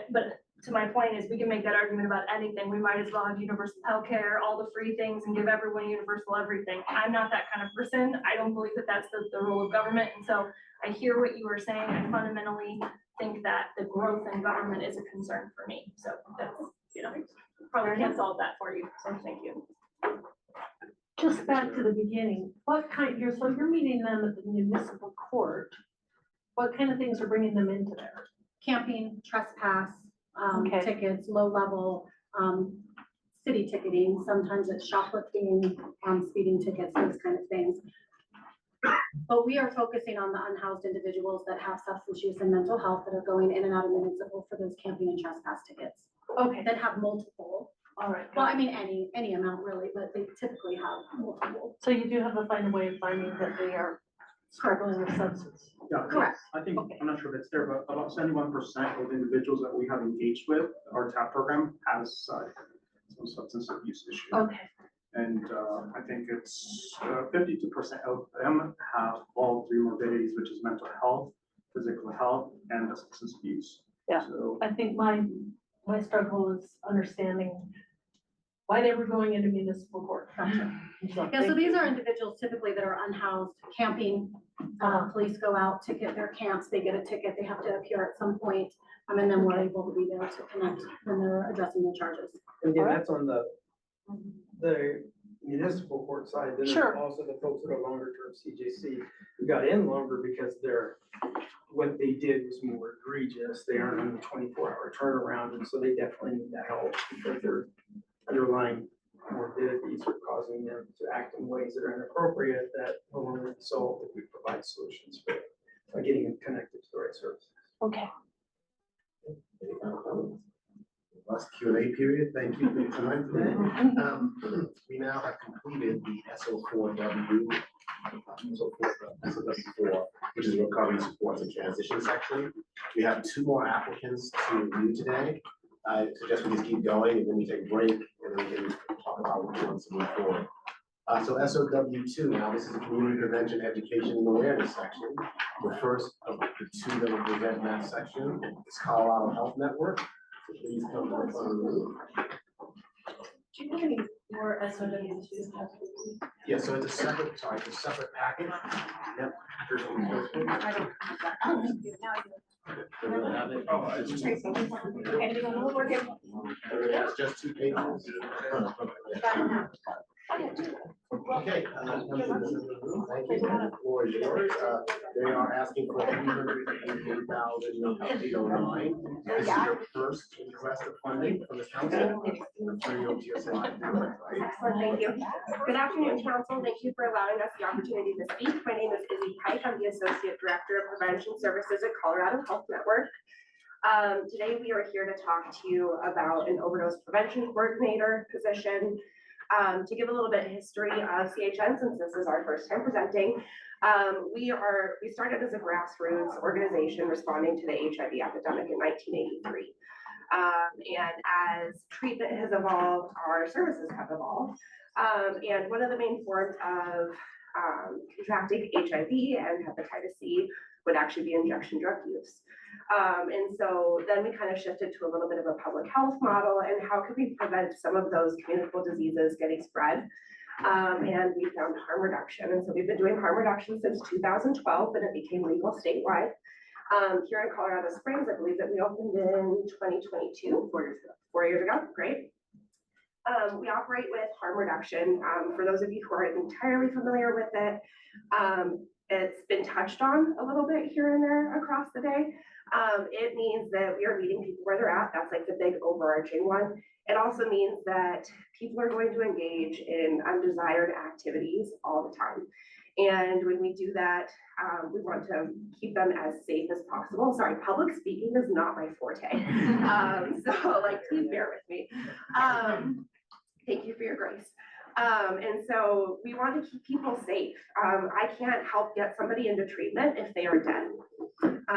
S4: But to my point is we can make that argument about anything. We might as well have universal healthcare, all the free things and give everyone universal everything. I'm not that kind of person. I don't believe that that's the role of government. And so I hear what you are saying. I fundamentally think that the growth in government is a concern for me. So that's, you know, probably can't solve that for you. So thank you.
S14: Just back to the beginning, so you're meeting them at the municipal court. What kind of things are bringing them into there?
S18: Camping, trespass,
S14: Okay.
S18: tickets, low level, city ticketing, sometimes it's shoplifting, speeding tickets, those kind of things. But we are focusing on the unhoused individuals that have substance use and mental health that are going in and out of municipal for those camping and trespass tickets.
S14: Okay.
S18: That have multiple.
S14: All right.
S18: Well, I mean, any amount really, but they typically have multiple.
S14: So you do have to find a way of finding that they are struggling with substance.
S19: Yeah,
S18: Correct.
S19: I think, I'm not sure if it's there, but about 71% of individuals that we have engaged with, our TAP program has some substance abuse issue.
S14: Okay.
S19: And I think it's 52% of them have all three morbidities, which is mental health, physical health, and substance abuse.
S14: Yeah.
S19: So,
S14: I think my struggle is understanding why they were going into municipal court.
S18: Yeah, so these are individuals typically that are unhoused, camping, police go out, ticket their camps, they get a ticket, they have to appear at some point, and then we're able to be there to connect when they're addressing the charges.
S7: And again, that's on the municipal court side, then there's
S14: Sure.
S7: also the folks that are longer term CJC, who got in longer because what they did was more egregious, they aren't on the 24-hour turnaround, and so they definitely need that help, because their underlying morbidities are causing them to act in ways that are inappropriate, that will only be solved if we provide solutions for by getting them connected to the right services.
S14: Okay.
S6: Last Q&A period. Thank you for your time today. We now have completed the SO4W, SOW4, which is recovery supports and transition section. We have 2 more applicants to review today. I suggest we just keep going and then we take a break and then we can talk about what we want to move forward. So SOW2, now this is a community prevention, education, and awareness section. The first of the 2 that will present in that section is Colorado Health Network. So please come to the front of the room.
S16: Do you have any more SOWs?
S6: Yeah, so it's a separate package. Yep. Here's the first one.
S16: I don't have that.
S6: It's just 2 pages. Okay. Thank you. The floor is yours. They are asking for $388,809. This is your first request of funding from the council. Turn you over to your slide.
S5: Excellent, thank you. Good afternoon, council. Thank you for allowing us the opportunity to speak. My name is Izzy Pike. I'm the Associate Director of Prevention Services at Colorado Health Network. Today we are here to talk to you about an overdose prevention coordinator position. To give a little bit of history of CHN, since this is our first time presenting, we started as a grassroots organization responding to the HIV epidemic in 1983. And as treatment has evolved, our services have evolved. And one of the main forms of contracting HIV and hepatitis C would actually be injection drug use. And so then we kind of shifted to a little bit of a public health model and how could we prevent some of those communicable diseases getting spread. And we found harm reduction. And so we've been doing harm reduction since 2012, and it became legal statewide. Here in Colorado Springs, I believe that we opened in 2022, 4 years ago, great. We operate with harm reduction. For those of you who aren't entirely familiar with it, it's been touched on a little bit here and there across the day. It means that we are meeting people where they're at. That's like the big overarching one. It also means that people are going to engage in undesired activities all the time. And when we do that, we want to keep them as safe as possible. Sorry, public speaking is not my forte. So like, please bear with me. Thank you for your grace. And so we want to keep people safe. I can't help get somebody into treatment if they are dead.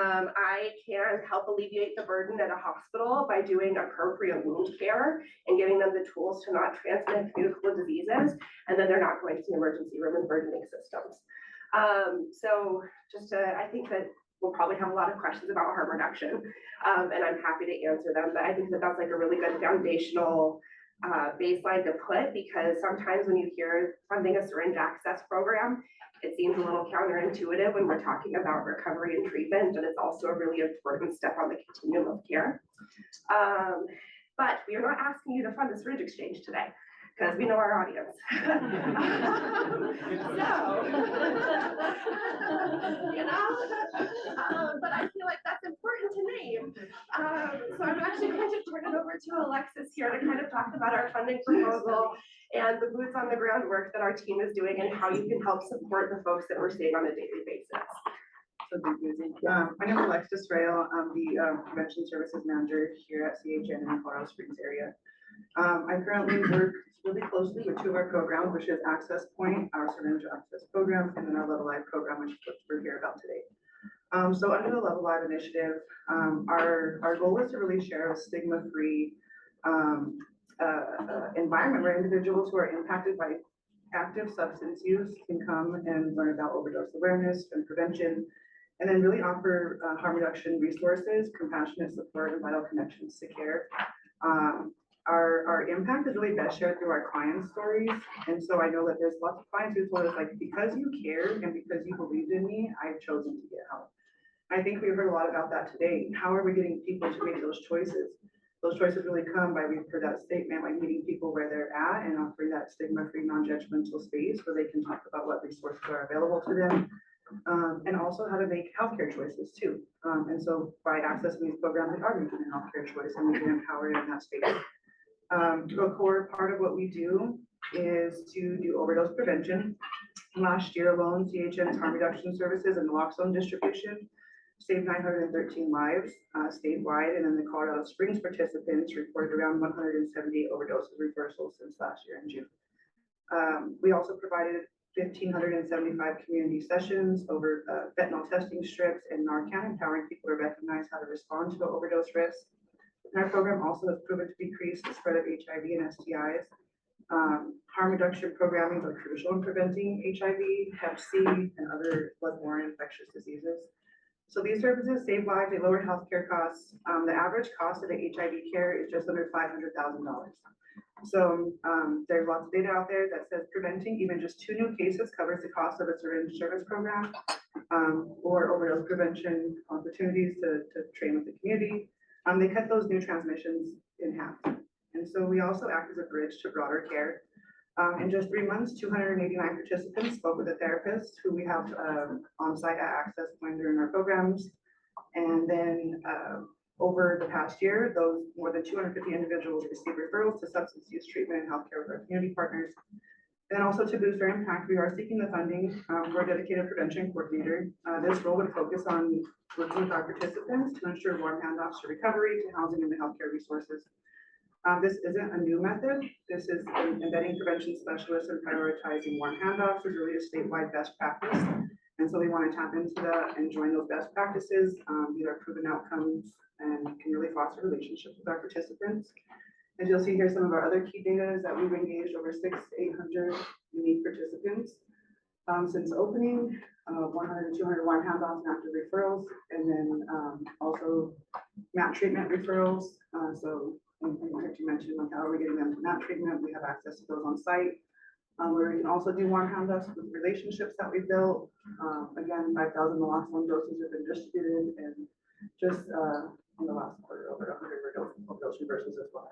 S5: I can help alleviate the burden at a hospital by doing appropriate wound care and giving them the tools to not transmit communicable diseases, and then they're not going to the emergency room and burdening systems. So just I think that we'll probably have a lot of questions about harm reduction, and I'm happy to answer them, but I think that that's like a really good foundational baseline to put, because sometimes when you hear funding a syringe access program, it seems a little counterintuitive when we're talking about recovery and treatment, and it's also a really important step on the continuum of care. But we are not asking you to fund a syringe exchange today, because we know our audience. But I feel like that's important to name. So I'm actually going to turn it over to Alexis here to kind of talk about our funding proposal and the boots on the ground work that our team is doing and how you can help support the folks that we're seeing on a daily basis.
S11: So thank you. My name is Alexis Rail. I'm the Prevention Services Manager here at CHN in the Colorado Springs area. I currently work really closely with two of our programs, which is Access Point, our syringe access program, and then our Level Live program, which is what we're here about today. So under the Level Live initiative, our goal is to really share a stigma-free environment where individuals who are impacted by active substance use can come and learn about overdose awareness and prevention, and then really offer harm reduction resources, compassionate support, and vital connections to care. Our impact is really best shared through our client stories. And so I know that there's lots of clients who told us, like, because you cared and because you believed in me, I've chosen to get help. I think we've heard a lot about that today. How are we getting people to make those choices? Those choices really come by, we've heard that statement, like meeting people where they're at and offering that stigma-free, non-judgmental space where they can talk about what resources are available to them. And also how to make healthcare choices too. And so by accessing these programs, they are making a healthcare choice and we can empower in that space. A core part of what we do is to do overdose prevention. Last year alone, CHN's harm reduction services and naloxone distribution saved 913 lives statewide, and then the Colorado Springs participants reported around 178 overdoses reversals since last year in June. We also provided 1,575 community sessions over fentanyl testing strips and Narcan, empowering people to recognize how to respond to the overdose risk. And our program also has proven to decrease the spread of HIV and STIs. Harm reduction programming are crucial in preventing HIV, Hep C, and other bloodborne infectious diseases. So these services save lives, they lower healthcare costs. The average cost of the HIV care is just under $500,000. So there's lots of data out there that says preventing even just 2 new cases covers the cost of a syringe service program, or overdose prevention opportunities to train with the community. They cut those new transmissions in half. And so we also act as a bridge to broader care. In just 3 months, 289 participants spoke with a therapist who we have on site at Access Point during our programs. And then over the past year, those more than 250 individuals received referrals to substance use treatment and healthcare with our community partners. And also to boost our impact, we are seeking the funding for a dedicated prevention coordinator. This role would focus on working with our participants to ensure warm handoffs to recovery, to housing, and the healthcare resources. This isn't a new method. This is embedding prevention specialists and prioritizing warm handoffs is really a statewide best practice. And so we want to tap into that and join those best practices. These are proven outcomes and can really foster relationships with our participants. As you'll see here, some of our other key data is that we've engaged over 600 to 800 unique participants since opening, 100 to 200 warm handoffs and active referrals, and then also MAT treatment referrals. And like you mentioned, like how are we getting them to MAT treatment? We have access to those on site. Where we can also do warm handoffs with relationships that we built. Again, 5,000 naloxone doses have been distributed, and just in the last quarter, over 100 dose reversals as well.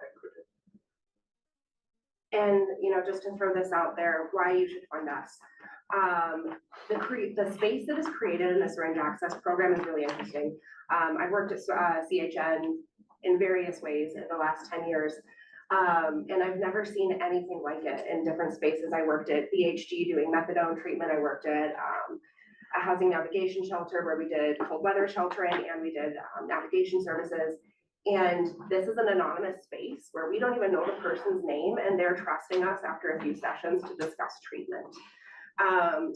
S5: And, you know, just to throw this out there, why you should fund us. The space that is created in the syringe access program is really interesting. I've worked at CHN in various ways in the last 10 years. And I've never seen anything like it in different spaces. I worked at BHG doing methadone treatment. I worked at a housing navigation shelter where we did cold weather sheltering and we did navigation services. And this is an anonymous space where we don't even know the person's name and they're trusting us after a few sessions to discuss treatment.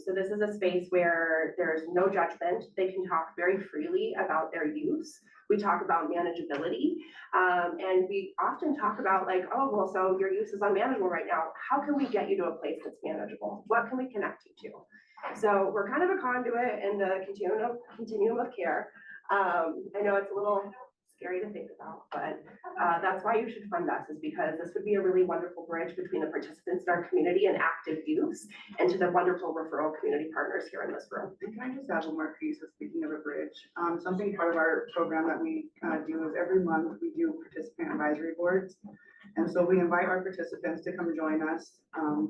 S5: So this is a space where there's no judgment. They can talk very freely about their use. We talk about manageability. And we often talk about like, oh, well, so your use is unmanageable right now. How can we get you to a place that's manageable? What can we connect you to? So we're kind of a conduit in the continuum of care. I know it's a little scary to think about, but that's why you should fund us, is because this would be a really wonderful bridge between the participants in our community and active use and to the wonderful referral community partners here in this room.
S11: And can I just add one more piece of speaking of a bridge? Something part of our program that we do is every month we do participant advisory boards. And so we invite our participants to come join us.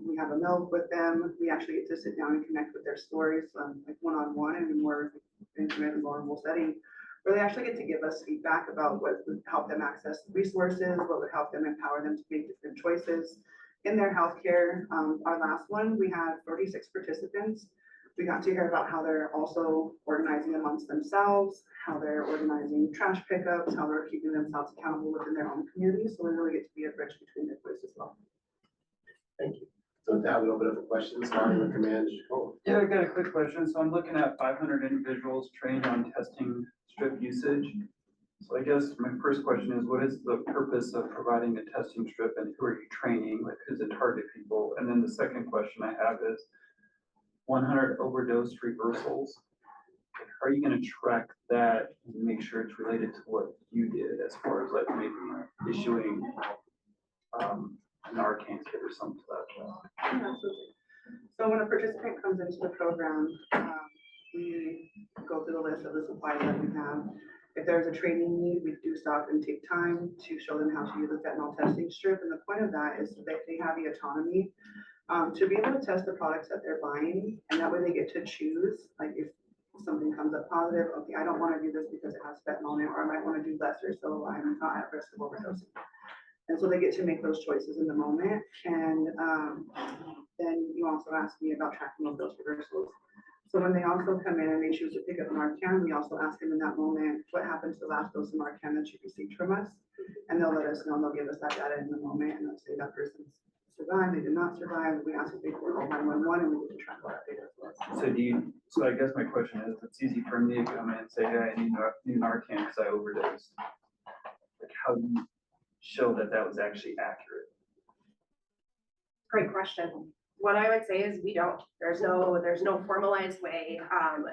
S11: We have a meal with them. We actually get to sit down and connect with their stories, like one-on-one in a more intimate and vulnerable setting, where they actually get to give us feedback about what would help them access resources, what would help them empower them to make different choices in their healthcare. Our last one, we had 46 participants. We got to hear about how they're also organizing amongst themselves, how they're organizing trash pickups, how they're keeping themselves accountable within their own communities. So we really get to be a bridge between their voices as well.
S6: Thank you. So with that, we'll open up for questions, starting with Commander Jacob.
S10: Yeah, I got a quick question. So I'm looking at 500 individuals trained on testing strip usage. So I guess my first question is, what is the purpose of providing a testing strip and who are you training? Like, who's the target people? And then the second question I have is 100 overdose reversals. How are you going to track that and make sure it's related to what you did as far as like maybe issuing an Narcan kit or something to that effect?
S11: Absolutely. So when a participant comes into the program, we go through the list of the supplies that we have. If there's a training need, we do stop and take time to show them how to use the fentanyl testing strip. And the point of that is so that they have the autonomy to be able to test the products that they're buying. And that way they get to choose, like if something comes up positive, okay, I don't want to do this because it has fentanyl in it, or I might want to do lesser so I'm not at risk of overdosing. And so they get to make those choices in the moment. And then you also asked me about tracking overdose reversals. So when they also come in and they choose to pick up an Narcan, we also ask them in that moment, what happened to the last dose of Narcan that you received from us? And they'll let us know, and they'll give us that data in the moment, and they'll say that person survived, they did not survive. We ask if they called 911, and we get to track all that data as well.
S10: So I guess my question is, it's easy for me to come in and say, hey, I need new Narcan because I overdosed. Like, how do you show that that was actually accurate?
S5: Great question. What I would say is we don't. There's no formalized way.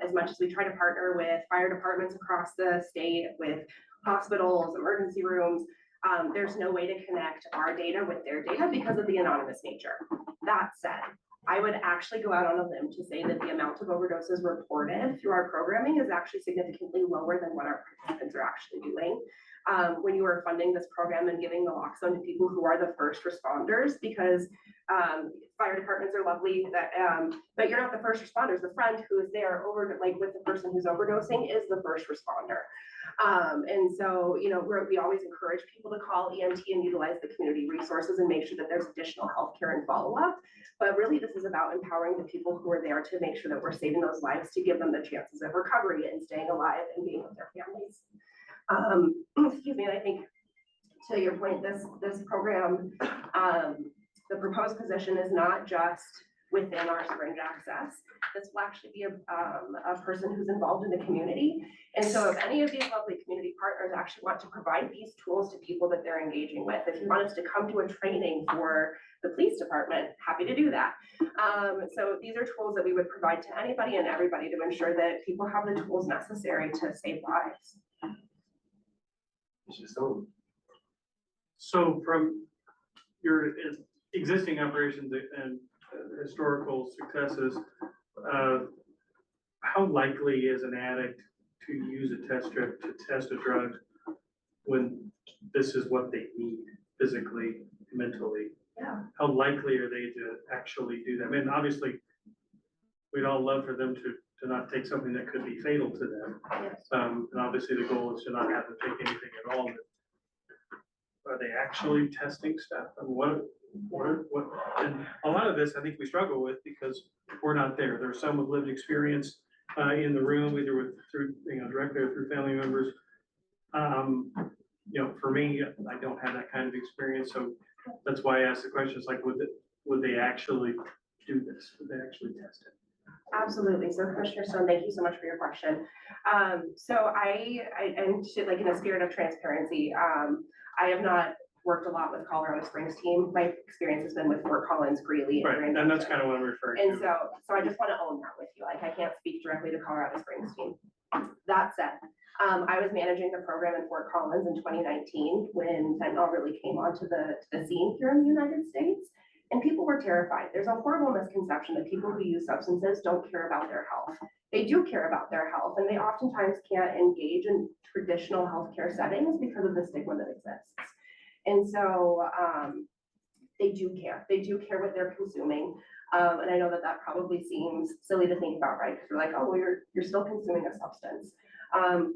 S5: As much as we try to partner with fire departments across the state, with hospitals, emergency rooms, there's no way to connect our data with their data because of the anonymous nature. That said, I would actually go out on a limb to say that the amount of overdoses reported through our programming is actually significantly lower than what our participants are actually doing. When you are funding this program and giving naloxone to people who are the first responders, because fire departments are lovely, but you're not the first responders. The friend who is there with the person who's overdosing is the first responder. And so, you know, we always encourage people to call EMT and utilize the community resources and make sure that there's additional healthcare and follow-up. But really, this is about empowering the people who are there to make sure that we're saving those lives, to give them the chances of recovery and staying alive and being with their families. Excuse me, and I think to your point, this program, the proposed position is not just within our syringe access. This will actually be a person who's involved in the community. And so if any of these lovely community partners actually want to provide these tools to people that they're engaging with, if you want us to come to a training for the police department, happy to do that. So these are tools that we would provide to anybody and everybody to ensure that people have the tools necessary to save lives.
S3: So from your existing operations and historical successes, how likely is an addict to use a test strip to test a drug when this is what they need physically, mentally?
S5: Yeah.
S3: How likely are they to actually do that? I mean, obviously, we'd all love for them to not take something that could be fatal to them.
S5: Yes.
S3: And obviously the goal is to not have them take anything at all. But are they actually testing stuff? And what, and a lot of this, I think we struggle with because we're not there. There's some with lived experience in the room, either through, directly or through family members. For me, I don't have that kind of experience. So that's why I asked the question. It's like, would they actually do this? Would they actually test it?
S5: Absolutely. So Commissioner Stone, thank you so much for your question. So and like in a spirit of transparency, I have not worked a lot with Colorado Springs team. My experience has been with Fort Collins, Greeley.
S3: Right, and that's kind of what I'm referring to.
S5: And so I just want to own that with you. Like, I can't speak directly to Colorado Springs team. That said, I was managing the program in Fort Collins in 2019 when fentanyl really came onto the scene here in the United States. And people were terrified. There's a horrible misconception that people who use substances don't care about their health. They do care about their health, and they oftentimes can't engage in traditional healthcare settings because of the stigma that exists. And so they do care. They do care what they're consuming. And I know that probably seems silly to think about, right? Because you're like, oh, well, you're still consuming a substance.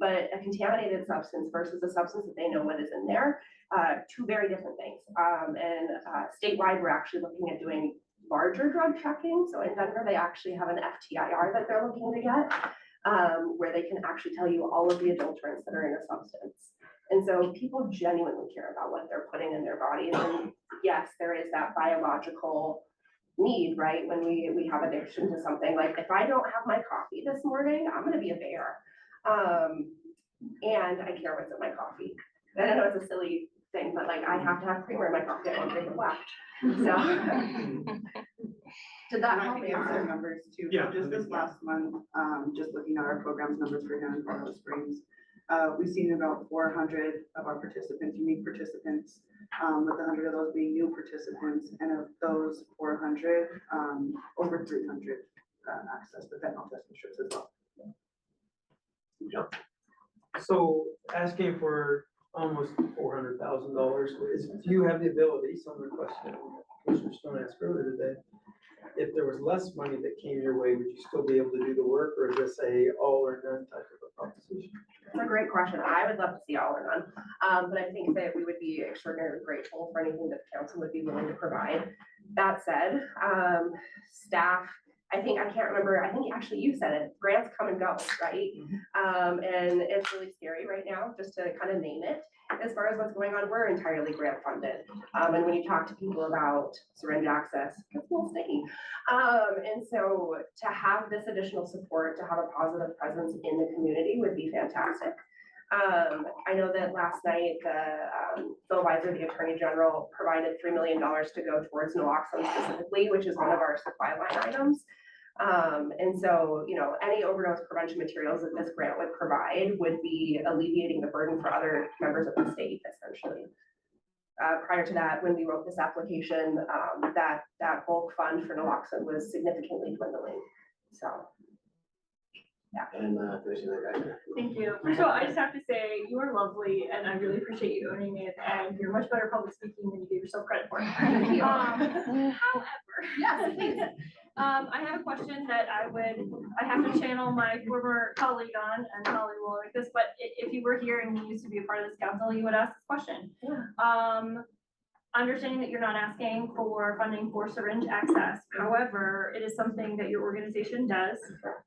S5: But a contaminated substance versus a substance that they know what is in there, two very different things. Statewide, we're actually looking at doing larger drug checking. So in Denver, they actually have an FTIR that they're looking to get, where they can actually tell you all of the adulterants that are in a substance. And so people genuinely care about what they're putting in their bodies. And yes, there is that biological need, right? When we have addiction to something, like if I don't have my coffee this morning, I'm gonna be a bear. And I care what's in my coffee. And I know it's a silly thing, but like I have to have creamer in my coffee. I won't drink it black. So did that help
S11: answer numbers too?
S3: Yeah.
S11: So just this last month, just looking at our programs numbers for here in Colorado Springs, we've seen about 400 of our participants, unique participants, with 100 of those being new participants, and of those 400, over 300 access the fentanyl testing strips as well.
S7: So asking for almost $400,000 is, do you have the ability, some of the question Commissioner Stone asked earlier today, if there was less money that came your way, would you still be able to do the work, or is this a all or none type of a proposition?
S5: That's a great question. I would love to see all or none. But I think that we would be extraordinarily grateful for anything that the council would be willing to provide. That said, staff, I can't remember, I think actually you said it, grants come and go, right? And it's really scary right now, just to kind of name it. As far as what's going on, we're entirely grant funded. And when you talk to people about syringe access, it gets a little sticky. And so to have this additional support, to have a positive presence in the community would be fantastic. I know that last night, Phil Weiser, the Attorney General, provided $3 million to go towards naloxone specifically, which is one of our supply line items. And so, any overdose prevention materials that this grant would provide would be alleviating the burden for other members of the state, essentially. Prior to that, when we wrote this application, that bulk fund for naloxone was significantly dwindling. So, yeah.
S6: And Commissioner Geiger.
S4: Thank you. So I just have to say, you are lovely, and I really appreciate you owning it, and you're much better public speaking than you gave yourself credit for. However, yes, please. I have a question that I have to channel my former colleague on, and Holly will like this, but if you were here and you used to be a part of this council, you would ask this question. Yeah. Understanding that you're not asking for funding for syringe access, however, it is something that your organization does.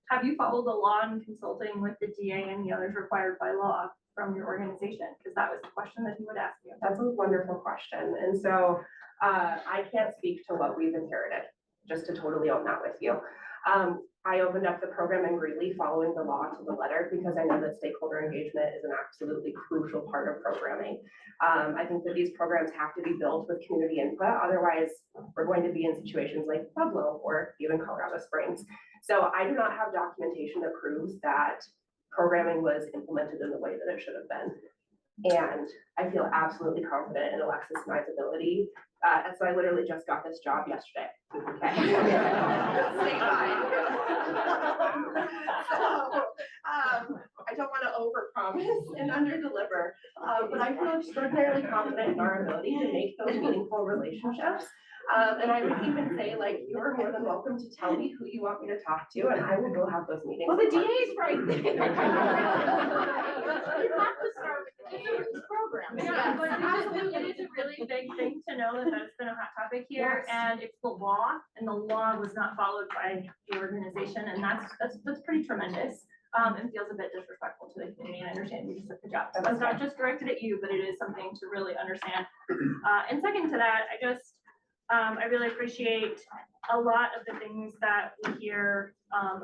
S4: Have you followed the law and consulting with the DA and the others required by law from your organization? Because that was the question that he would ask you.
S5: That's a wonderful question. And so I can't speak to what we've inherited, just to totally own that with you. I opened up the program in Greeley following the law to the letter because I know that stakeholder engagement is an absolutely crucial part of programming. I think that these programs have to be built with community input. Otherwise, we're going to be in situations like Pueblo or even Colorado Springs. So I do not have documentation that proves that programming was implemented in the way that it should have been. And I feel absolutely confident in Alexis and I's ability. And so I literally just got this job yesterday. Okay. Stay fine. So, I don't want to overpromise and underdeliver, but I feel extraordinarily confident in our ability to make those meaningful relationships. And I would even say, like, you are more than welcome to tell me who you want me to talk to, and I will go have those meetings.
S14: Well, the DA's right there.
S5: You
S14: have to start with the DA's program.
S4: Yeah, but it is a really big thing to know that that's been a hot topic here, and it's the law, and the law was not followed by the organization, and that's pretty tremendous. And feels a bit disrespectful to the community, and I understand you just took the job. So it's not just directed at you, but it is something to really understand. And second to that, I really appreciate a lot of the things that we hear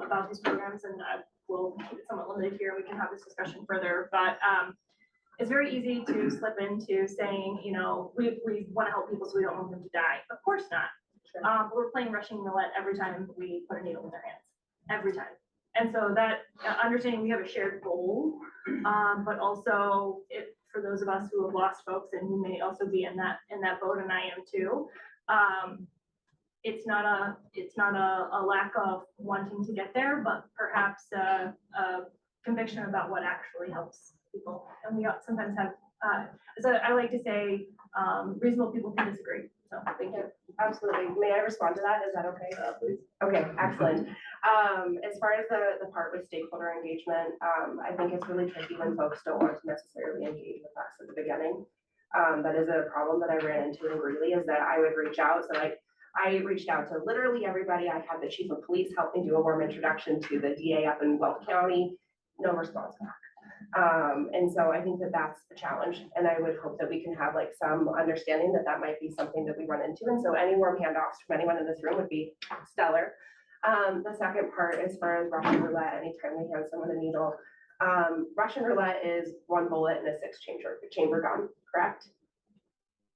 S4: about these programs, and I will keep it somewhat limited here. We can have this discussion further, but it's very easy to slip into saying, you know, we want to help people, so we don't want them to die. Of course not. But we're playing Russian roulette every time we put a needle in their hands, every time. And so that understanding we have a shared goal, but also for those of us who have lost folks and who may also be in that boat, and I am too. It's not a lack of wanting to get there, but perhaps a conviction about what actually helps people. And we sometimes have, so I like to say, reasonable people can disagree. So thank you.
S5: Absolutely. May I respond to that? Is that okay?
S6: Please.
S5: Okay, excellent. As far as the part with stakeholder engagement, I think it's really tricky when folks don't want to necessarily engage with us at the beginning. That is a problem that I ran into in Greeley, is that I would reach out. So I reached out to literally everybody. I had the chief of police help me do a warm introduction to the DA up in Weld County. No response back. And so I think that that's a challenge, and I would hope that we can have like some understanding that that might be something that we run into. And so any warm handoffs from anyone in this room would be stellar. The second part, as far as Russian roulette, anytime we hand someone a needle, Russian roulette is one bullet in a 6-chamber gun, correct?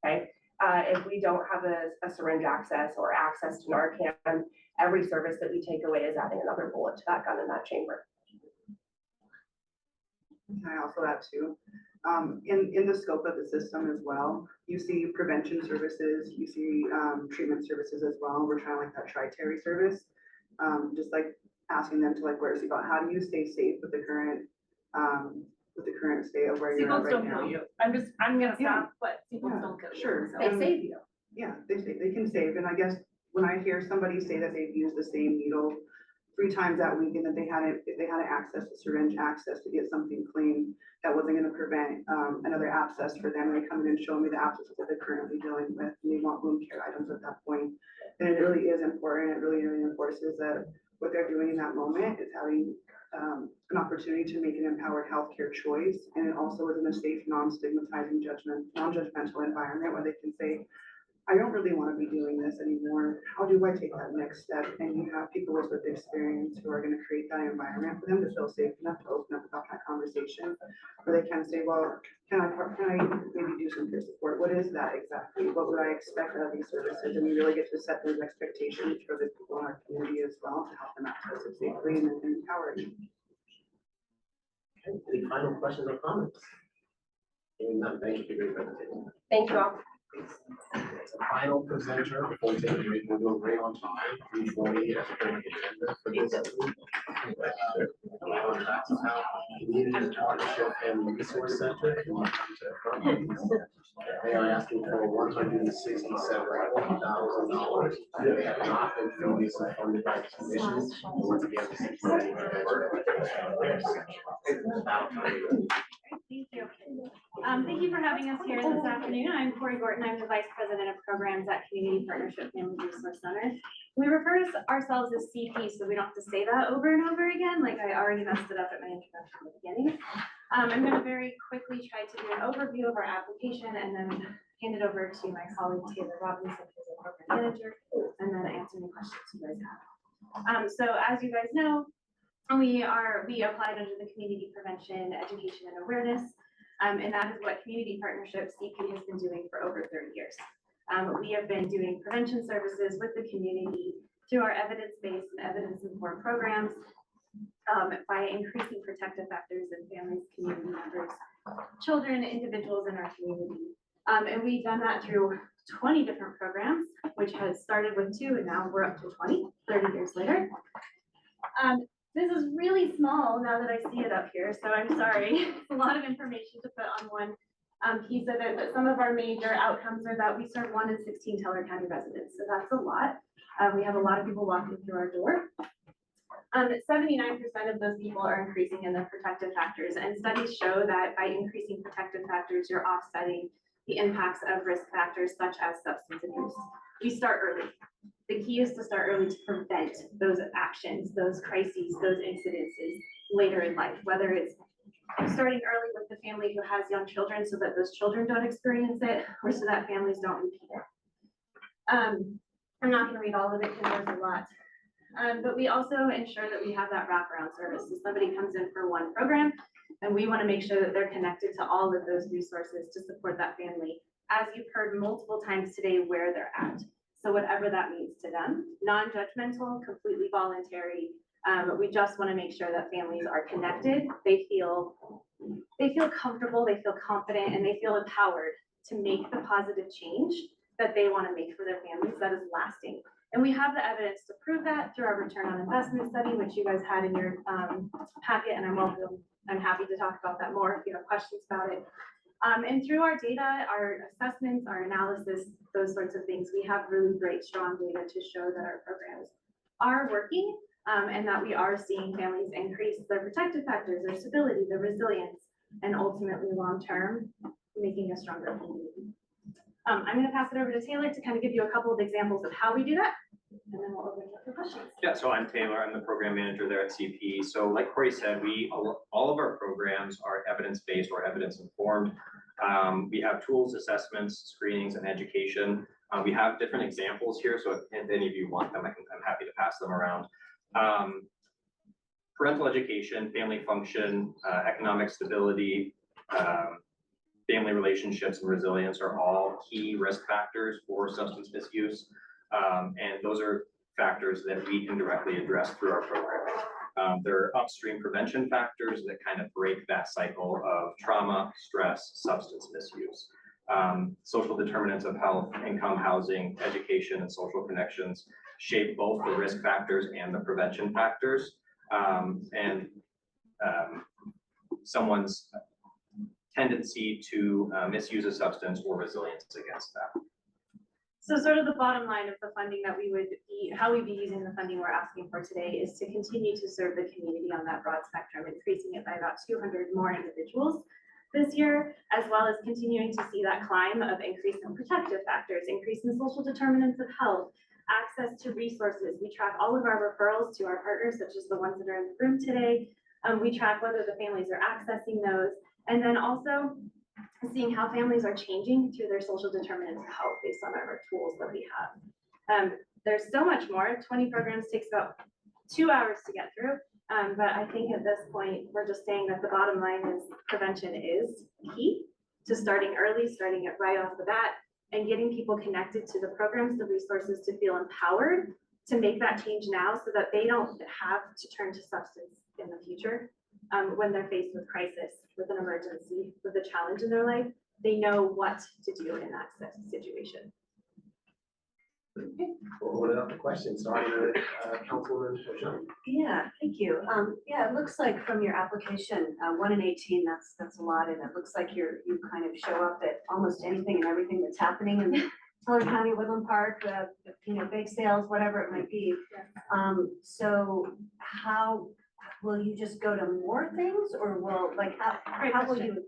S5: Okay. If we don't have a syringe access or access to Narcan, every service that we take away is adding another bullet to that gun in that chamber.
S11: Can I also add too? In the scope of the system as well, you see prevention services, you see treatment services as well. We're trying like that tri-terry service, just like asking them to like wear a seatbelt. How do you stay safe with the current state of where you're at
S4: Seatbelts
S11: right
S4: don't
S11: now?
S4: kill you. I'm gonna
S11: Yeah.
S4: stop, but seatbelts don't kill you.
S11: Sure.
S4: So.
S5: They save you.
S11: Yeah, they can save. And I guess when I hear somebody say that they've used the same needle 3 times that week and that they had access to syringe access to get something clean that wasn't going to prevent another abscess for them, they come in and show me the abscesses that they're currently dealing with, and they want wound care items at that point. And it really is important. It really reinforces that what they're doing in that moment is having an opportunity to make an empowered healthcare choice, and it also is in a safe, non-stigmatizing, non-judgmental environment where they can say, I don't really want to be doing this anymore. How do I take that next step? And you have people with lived experience who are going to create that environment for them to feel safe enough to open up about that conversation, where they can say, well, can I maybe do some peer support? What is that exactly? What would I expect out of these services? And we really get to set those expectations for the people in our community as well to help them access it safely and empower them.
S6: Okay, any final questions or comments? Hearing none, thank you for your presentation.
S5: Thank you all.
S6: It's a final presenter before we take a break. We'll go right on time, 3:40 as per the agenda for this. Community Partnership and Resource Center. If you want to come to the front, please. They are asking for $167,000. They have not been previously funded by the commission. Once again, this is
S9: Thank you. Thank you for having us here this afternoon. I'm Corey Gorton. I'm the Vice President of Programs at Community Partnership Family Resource Center. We refer to ourselves as CP, so we don't have to say that over and over again, like I already messed it up at my introduction at the beginning. I'm gonna very quickly try to do an overview of our application and then hand it over to my colleague Taylor Robinson, who's a program manager, and then answer any questions you guys have. So as you guys know, we applied under the Community Prevention, Education and Awareness, and that is what Community Partnership CP has been doing for over 30 years. We have been doing prevention services with the community through our evidence-based and evidence-informed programs, by increasing protective factors in families, community members, children, individuals in our community. And we've done that through 20 different programs, which has started with 2 and now we're up to 20, 30 years later. This is really small now that I see it up here, so I'm sorry. It's a lot of information to put on one piece of it, but some of our major outcomes are that we serve 1 in 16 Teller County residents, so that's a lot. We have a lot of people walking through our door. 79% of those people are increasing in their protective factors, and studies show that by increasing protective factors, you're offsetting the impacts of risk factors such as substance abuse. We start early. The key is to start early to prevent those actions, those crises, those incidences later in life, whether it's starting early with the family who has young children so that those children don't experience it, or so that families don't repeat it. I'm not going to read all of it because there's a lot. But we also ensure that we have that wraparound service. So somebody comes in for one program, and we want to make sure that they're connected to all of those resources to support that family, as you've heard multiple times today, where they're at. So whatever that means to them, non-judgmental, completely voluntary. We just want to make sure that families are connected. They feel comfortable, they feel confident, and they feel empowered to make the positive change that they want to make for their families that is lasting. And we have the evidence to prove that through our return on investment study, which you guys had in your packet, and I'm happy to talk about that more if you have questions about it. And through our data, our assessments, our analysis, those sorts of things, we have really great, strong data to show that our programs are working, and that we are seeing families increase their protective factors, their stability, their resilience, and ultimately long-term, making a stronger community. I'm going to pass it over to Taylor to kind of give you a couple of examples of how we do that, and then we'll open it up for questions.
S8: Yeah, so I'm Taylor. I'm the program manager there at CP. So like Corey said, all of our programs are evidence-based or evidence-informed. We have tools, assessments, screenings, and education. We have different examples here, so if any of you want them, I'm happy to pass them around. Parental education, family function, economic stability, family relationships and resilience are all key risk factors for substance misuse. And those are factors that we can directly address through our program. There are upstream prevention factors that kind of break that cycle of trauma, stress, substance misuse. Social determinants of health, income, housing, education, and social connections shape both the risk factors and the prevention factors. Someone's tendency to misuse a substance or resilience against that.
S9: So sort of the bottom line of the funding that how we'd be using the funding we're asking for today is to continue to serve the community on that broad spectrum, increasing it by about 200 more individuals this year, as well as continuing to see that climb of increase in protective factors, increase in social determinants of health, access to resources. We track all of our referrals to our partners, such as the ones that are in the room today. We track whether the families are accessing those, and then also seeing how families are changing through their social determinants of health based on our tools that we have. There's so much more. 20 programs takes about 2 hours to get through. But I think at this point, we're just saying that the bottom line is prevention is key to starting early, starting it right off the bat, and getting people connected to the programs, the resources to feel empowered to make that change now so that they don't have to turn to substance in the future. When they're faced with crisis, with an emergency, with a challenge in their life, they know what to do in that situation.
S6: We'll open it up to questions. Sorry, Councilwoman Jean.
S17: Yeah, thank you. Yeah, it looks like from your application, 1 in 18, that's a lot, and it looks like you kind of show up at almost anything and everything that's happening in Teller County, Woodland Park, bake sales, whatever it might be. So how will you just go to more things, or will how will you?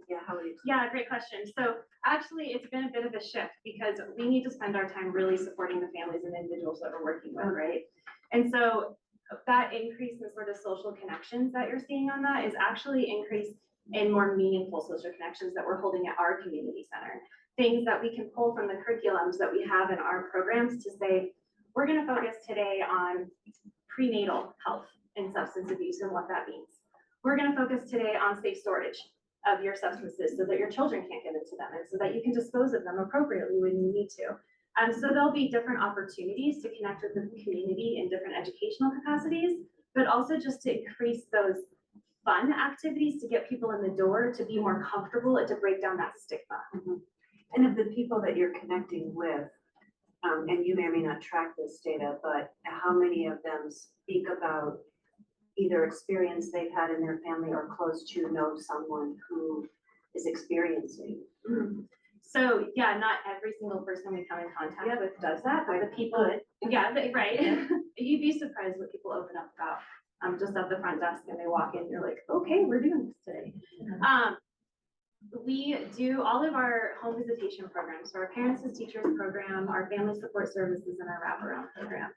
S9: Yeah, great question. So actually, it's been a bit of a shift because we need to spend our time really supporting the families and individuals that we're working with, right? And so that increase in sort of social connections that you're seeing on that is actually increase and more meaningful social connections that we're holding at our community center. Things that we can pull from the curriculums that we have in our programs to say, we're gonna focus today on prenatal health and substance abuse and what that means. We're gonna focus today on safe storage of your substances so that your children can't get into them and so that you can dispose of them appropriately when you need to. So there'll be different opportunities to connect with the community in different educational capacities, but also just to increase those fun activities to get people in the door, to be more comfortable and to break down that stigma.
S17: And of the people that you're connecting with, and you may or may not track this data, but how many of them speak about either experience they've had in their family or close to know someone who is experiencing?
S9: So yeah, not every single person we come in contact with does that, but the people, right. You'd be surprised what people open up about, just at the front desk and they walk in, you're like, okay, we're doing this today. We do all of our home visitation programs, so our parents as teachers program, our family support services, and our wraparound program.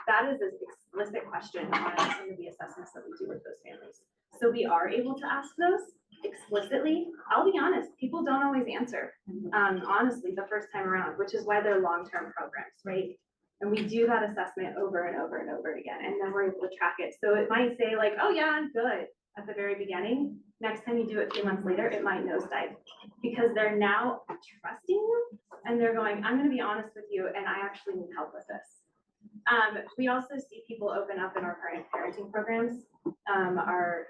S9: That is an explicit question on some of the assessments that we do with those families. So we are able to ask those explicitly. I'll be honest, people don't always answer, honestly, the first time around, which is why they're long-term programs, right? And we do that assessment over and over and over again, and then we're able to track it. So it might say like, oh yeah, I'm good at the very beginning. Next time you do it 3 months later, it might nosedive because they're now trusting you and they're going, I'm gonna be honest with you and I actually need help with this. We also see people open up in our parenting programs, our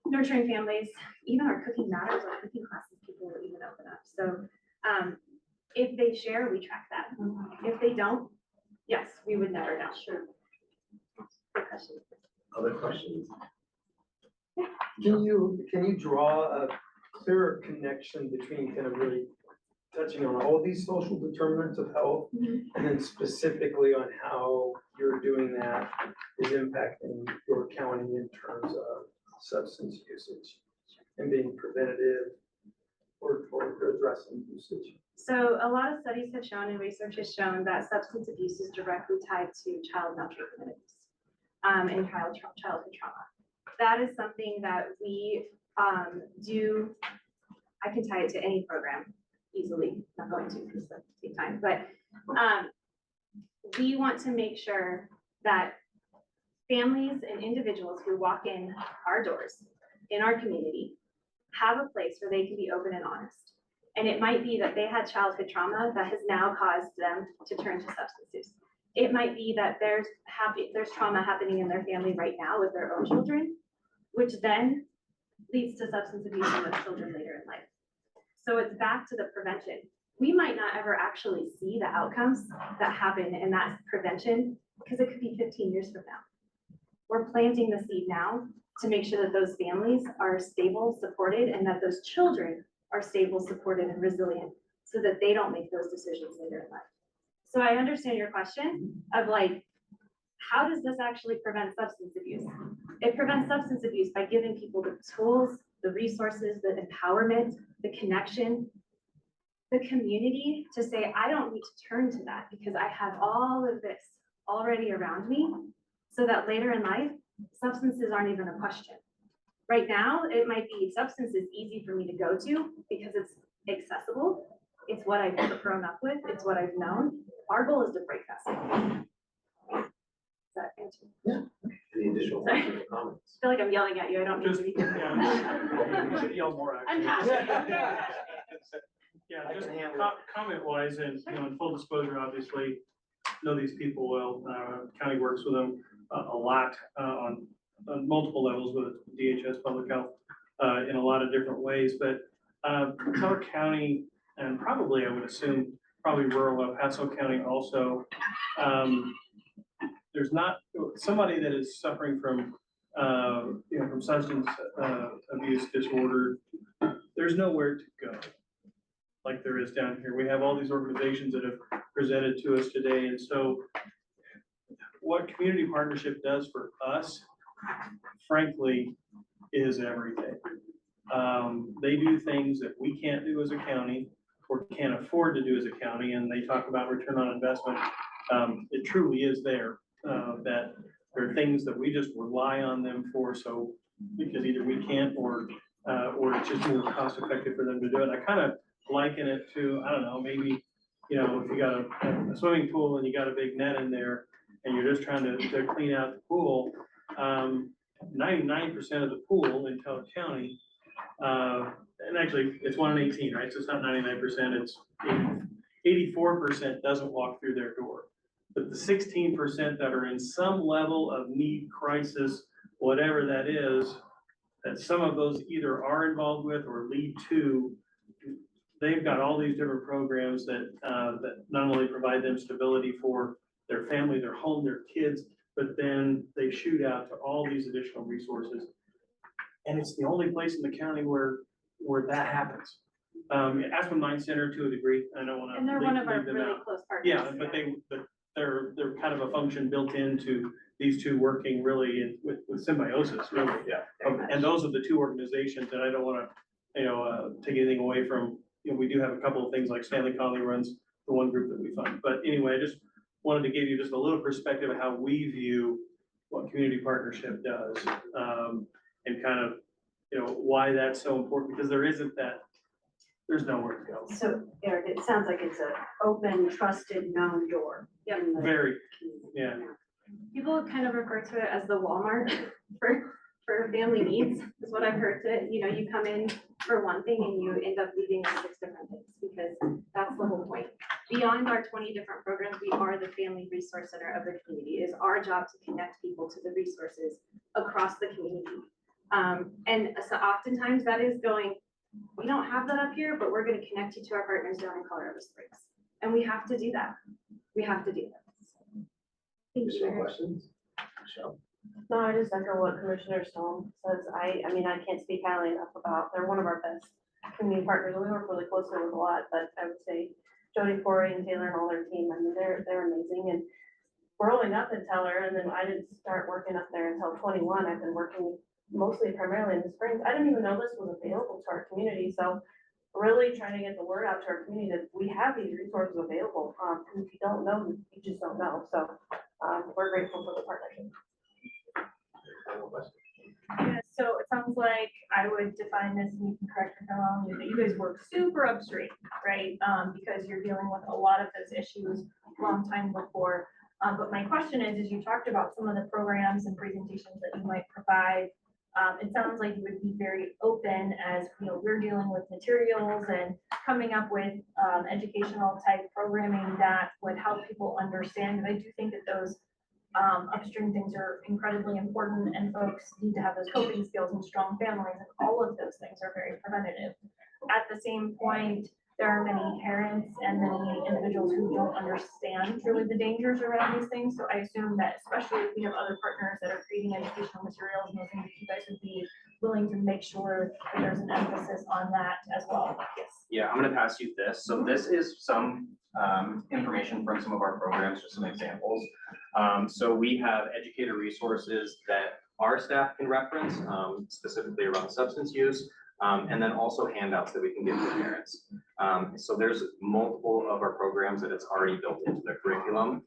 S9: nurturing families, even our cooking matters, our cooking classes, people will even open up. So if they share, we track that. If they don't, yes, we would never know. Sure. Good question.
S6: Other questions?
S7: Can you draw a clearer connection between kind of really touching on all these social determinants of health and then specifically on how you're doing that is impacting your county in terms of substance usage and being preventative or addressing usage?
S9: So a lot of studies have shown and research has shown that substance abuse is directly tied to child maltreatment abuse and childhood trauma. That is something that we do. I can tie it to any program easily. Not going to because that take time, but we want to make sure that families and individuals who walk in our doors in our community have a place where they can be open and honest. And it might be that they had childhood trauma that has now caused them to turn to substance use. It might be that there's trauma happening in their family right now with their own children, which then leads to substance abuse in those children later in life. So it's back to the prevention. We might not ever actually see the outcomes that happen in that prevention because it could be 15 years from now. We're planting the seed now to make sure that those families are stable, supported, and that those children are stable, supported, and resilient so that they don't make those decisions later in life. So I understand your question of like, how does this actually prevent substance abuse? It prevents substance abuse by giving people the tools, the resources, the empowerment, the connection, the community to say, I don't need to turn to that because I have all of this already around me so that later in life, substances aren't even a question. Right now, it might be substance is easy for me to go to because it's accessible. It's what I've grown up with. It's what I've known. Our goal is to break that cycle. Does that answer?
S6: Yeah. Any additional questions or comments?
S9: I feel like I'm yelling at you. I don't need to be.
S3: You should yell more,
S9: I'm
S3: actually.
S9: passionate.
S3: Yeah, just comment wise and, you know, in full disclosure, obviously, know these people well. County works with them a lot on multiple levels with DHS Public Health in a lot of different ways. But Clark County and probably, I would assume, probably rural El Paso County also, there's not somebody that is suffering from, you know, from substance abuse disorder. There's nowhere to go like there is down here. We have all these organizations that have presented to us today. And so what community partnership does for us, frankly, is everything. They do things that we can't do as a county or can't afford to do as a county. And they talk about return on investment. It truly is there, that there are things that we just rely on them for. So because either we can't or or it's just more cost effective for them to do it. I kind of liken it to, I don't know, maybe, you know, if you got a swimming pool and you got a big net in there and you're just trying to clean out the pool, 99% of the pool in Teller County, and actually it's 1 in 18, right? So it's not 99%, it's 84% doesn't walk through their door. But the 16% that are in some level of need, crisis, whatever that is, that some of those either are involved with or lead to, they've got all these different programs that, that not only provide them stability for their family, their home, their kids, but then they shoot out to all these additional resources. And it's the only place in the county where that happens. Aspen Mine Center to a degree, I don't wanna.
S9: And they're one of our
S3: leave them
S9: really
S3: out.
S9: close partners.
S3: Yeah, but they're kind of a function built into these two working really with symbiosis, really.
S8: Yeah.
S3: And those are the two organizations, and I don't wanna, take anything away from, we do have a couple of things like Stanley Conley runs the one group that we fund. But anyway, I just wanted to give you just a little perspective of how we view what community partnership does. And kind of, why that's so important, because there's nowhere to go.
S17: So Eric, it sounds like it's an open, trusted, known door. in the
S3: Very,
S17: community.
S3: yeah.
S9: People kind of refer to it as the Walmart for family needs, is what I've heard to, you come in for one thing and you end up leaving with 6 different things, because that's the whole point. Beyond our 20 different programs, we are the family resource center of the community. It is our job to connect people to the resources across the community. And so oftentimes that is going, we don't have that up here, but we're gonna connect you to our partners down in Colorado Springs. And we have to do that. We have to do that. Thank you.
S6: Additional questions? Michelle?
S15: No, I just echo what Commissioner Stone says. I mean, I can't speak highly enough about, they're one of our best community partners. We work really closely with a lot, but I would say Jody Forey and Taylor and all their team, I mean, they're amazing. And growing up in Teller, and then I didn't start working up there until 21. I've been working mostly primarily in the Springs. I didn't even know this was available to our community. So really trying to get the word out to our community that we have these resources available. And if you don't know, you just don't know. So we're grateful for the partnership.
S4: Yeah, so it sounds like I would define this, and you can correct me if I'm wrong, that you guys work super upstream, right? Because you're dealing with a lot of those issues long time before. But my question is you talked about some of the programs and presentations that you might provide. It sounds like you would be very open as, we're dealing with materials and coming up with educational type programming that would help people understand. And I do think that those upstream things are incredibly important, and folks need to have those coping skills and strong families, and all of those things are very preventative. At the same point, there are many parents and many individuals who don't understand really the dangers around these things. So I assume that especially if we have other partners that are creating educational materials and those things, that you guys would be willing to make sure that there's an emphasis on that as well. Yes.
S8: Yeah, I'm gonna pass you this. So this is some information from some of our programs, just some examples. So we have educator resources that our staff can reference, specifically around substance use, and then also handouts that we can give to parents. So there's multiple of our programs that it's already built into the curriculum.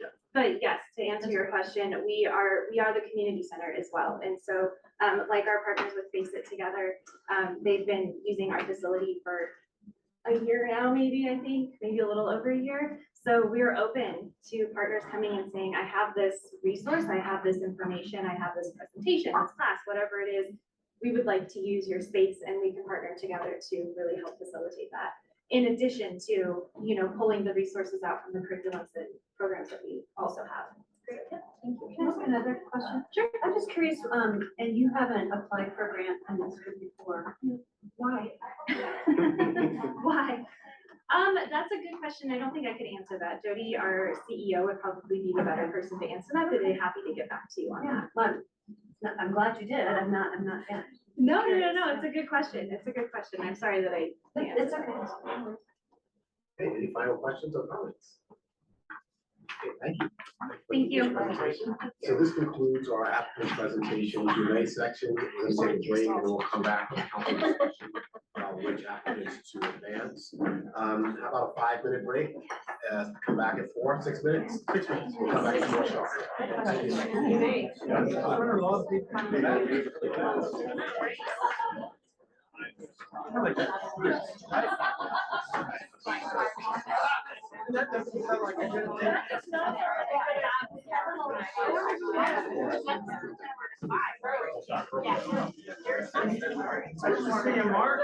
S8: Yeah.
S9: But yes, to answer your question, we are the community center as well. And so like our partners with Face It Together, they've been using our facility for a year now, maybe a little over a year. So we're open to partners coming and saying, I have this resource, I have this information, I have this presentation, this class, whatever it is. We would like to use your space, and we can partner together to really help facilitate that. In addition to, pulling the resources out from the curriculums and programs that we also have. Great, yeah, thank you.
S17: Can I ask another question?
S9: Sure.
S17: I'm just curious, and you haven't applied for a grant in this group before. Why?
S9: Why? That's a good question. I don't think I could answer that. Jody, our CEO, would probably be the better person to answer that, but they're happy to get back to you on that.
S17: Well, I'm glad you did. I'm not finished.
S9: No. It's a good question. I'm sorry that I.
S17: It's okay.
S6: Okay, any final questions or comments? Okay, thank you.
S9: Thank you.
S6: Presentation. So this concludes our applicant presentation Q&A section. We're gonna take a break and then we'll come back with council discussion. which applicants to advance. How about a 5-minute break? Come back at 6 minutes? 6 minutes. We'll come back at 4 sharp.
S1: That doesn't sound like a good thing. I just see you, Mark.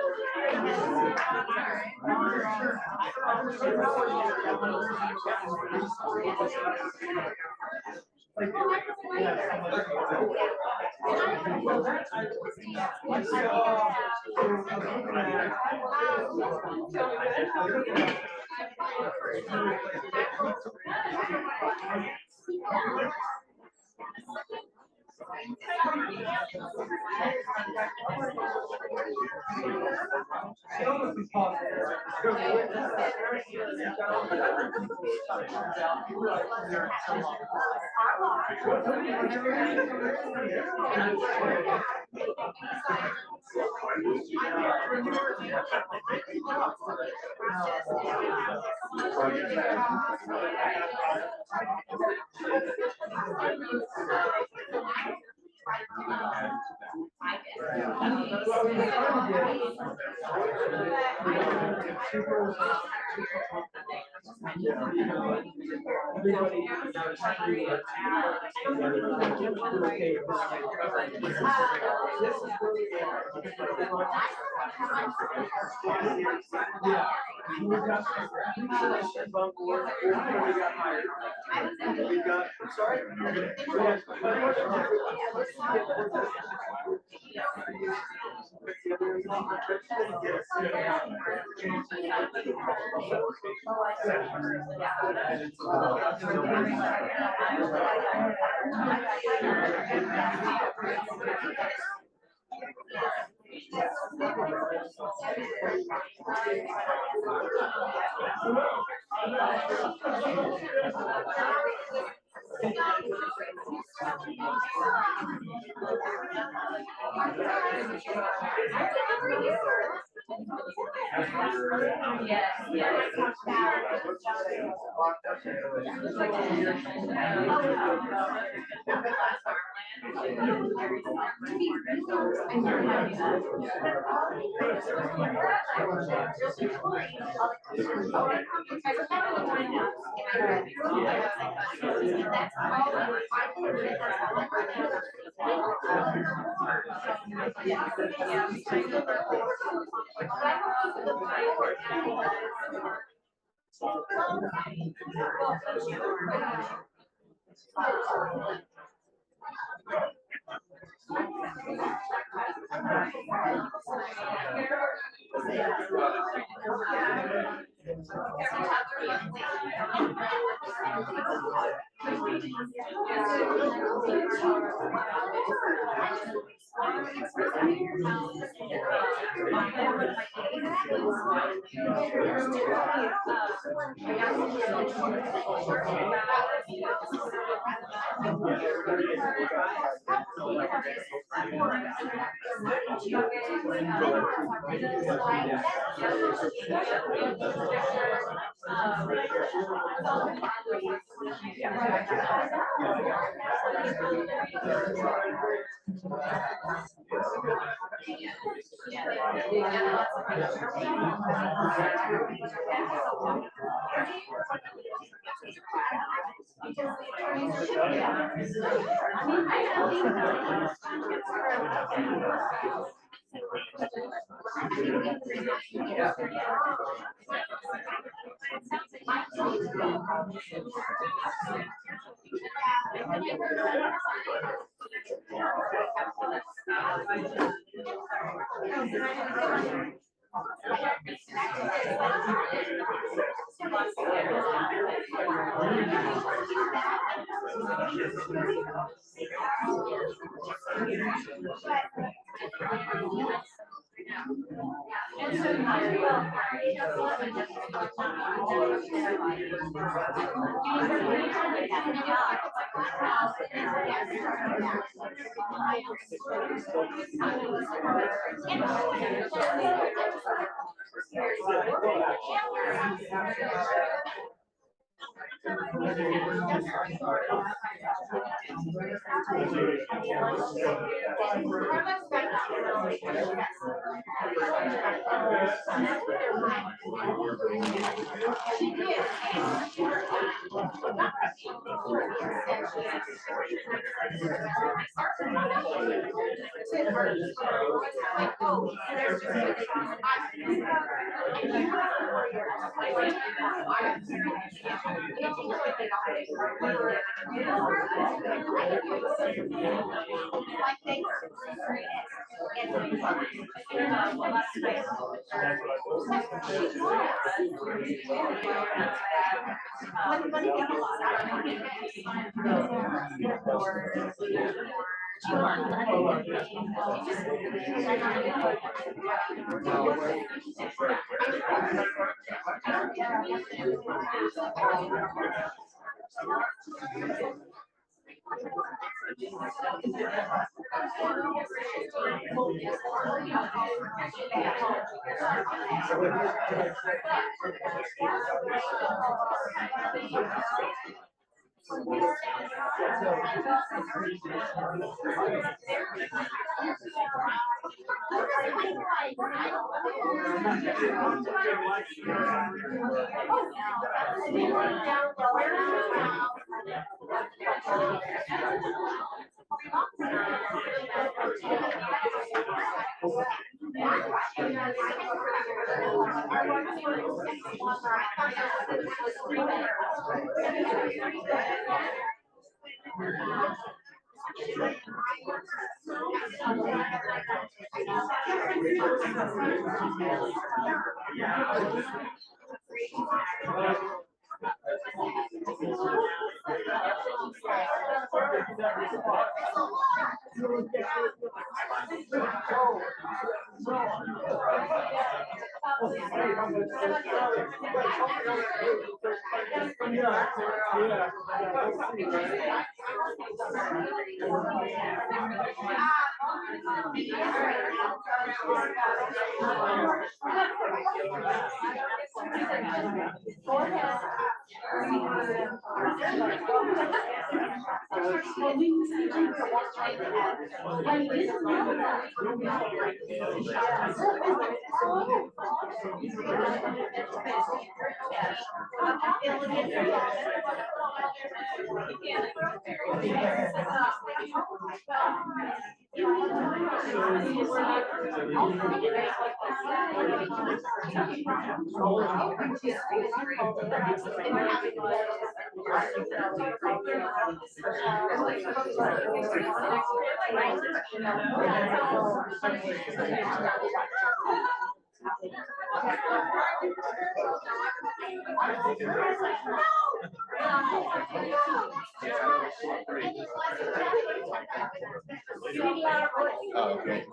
S6: Oh, okay.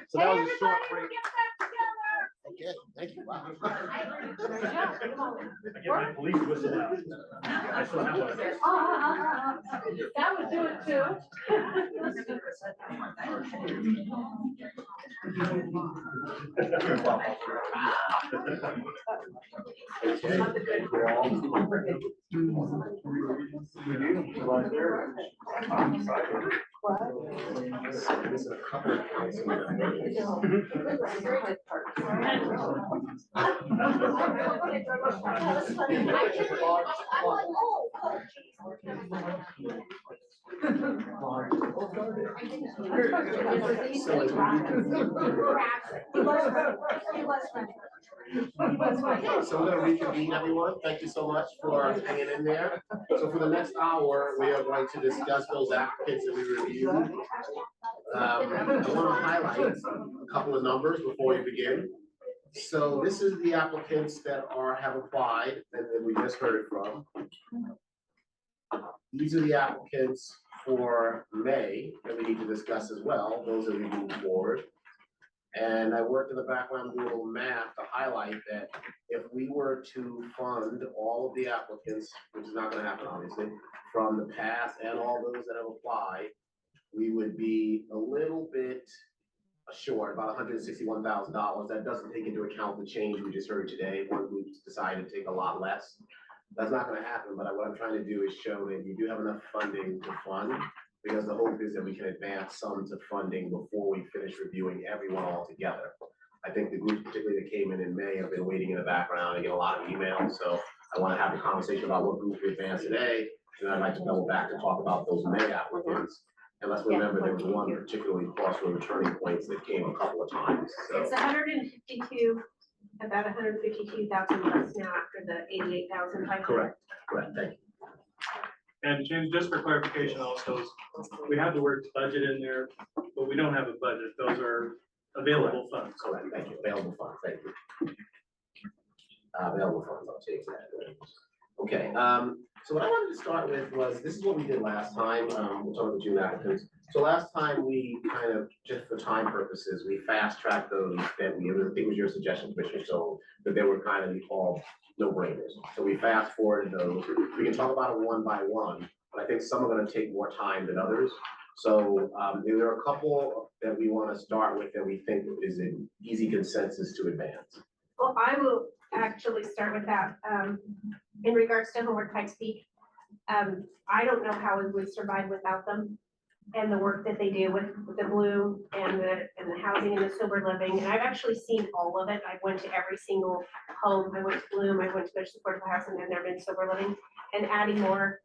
S6: So that was a short break. Okay, thank you. Wow.
S3: I get my police whistle out. I still have one.
S2: That would do it too.
S6: This is a couple of council members. So we're gonna reconvene, everyone. Thank you so much for hanging in there. So for the next hour, we are going to discuss those applicants that we reviewed. I want to highlight a couple of numbers before we begin. So this is the applicants that have applied and that we just heard from. These are the applicants for May that we need to discuss as well, those that we move forward. And I worked in the background, doing a little math to highlight that if we were to fund all of the applicants, which is not gonna happen, obviously, from the past and all those that have applied, we would be a little bit short, about $161,000. That doesn't take into account the change we just heard today. One group's decided to take a lot less. That's not gonna happen, but what I'm trying to do is show that you do have enough funding to fund, because the hope is that we can advance some to funding before we finish reviewing everyone all together. I think the groups particularly that came in May have been waiting in the background and get a lot of emails, so I wanna have a conversation about what group we advance today, and I'd like to double back to talk about those May applicants. And let's remember, there was one particularly crossroad turning points that came a couple of times, so.
S14: It's 152, about 152,000 less now after the 88,000.
S6: Correct, thank you.
S3: And James, just for clarification also, we have the word budget in there, but we don't have a budget. Those are available funds.
S6: Correct, thank you, available funds, thank you. Available funds, I'll take that. Okay, so what I wanted to start with was, this is what we did last time, we'll talk about the June applicants. So last time we kind of, just for time purposes, we fast tracked those that we, I think it was your suggestion, Commissioner, so that they were kind of called no-brainers. So we fast forwarded those. We can talk about it one by one, but I think some are gonna take more time than others. So there are a couple that we wanna start with that we think is an easy consensus to advance.
S14: Well, I will actually start with that. In regards to Homeward Pikes Peak, I don't know how we would survive without them and the work that they do with the Bloom and the housing and the sober living. And I've actually seen all of it. I went to every single home. I went to Bloom, I went to their supportive housing and their sober living, and adding more.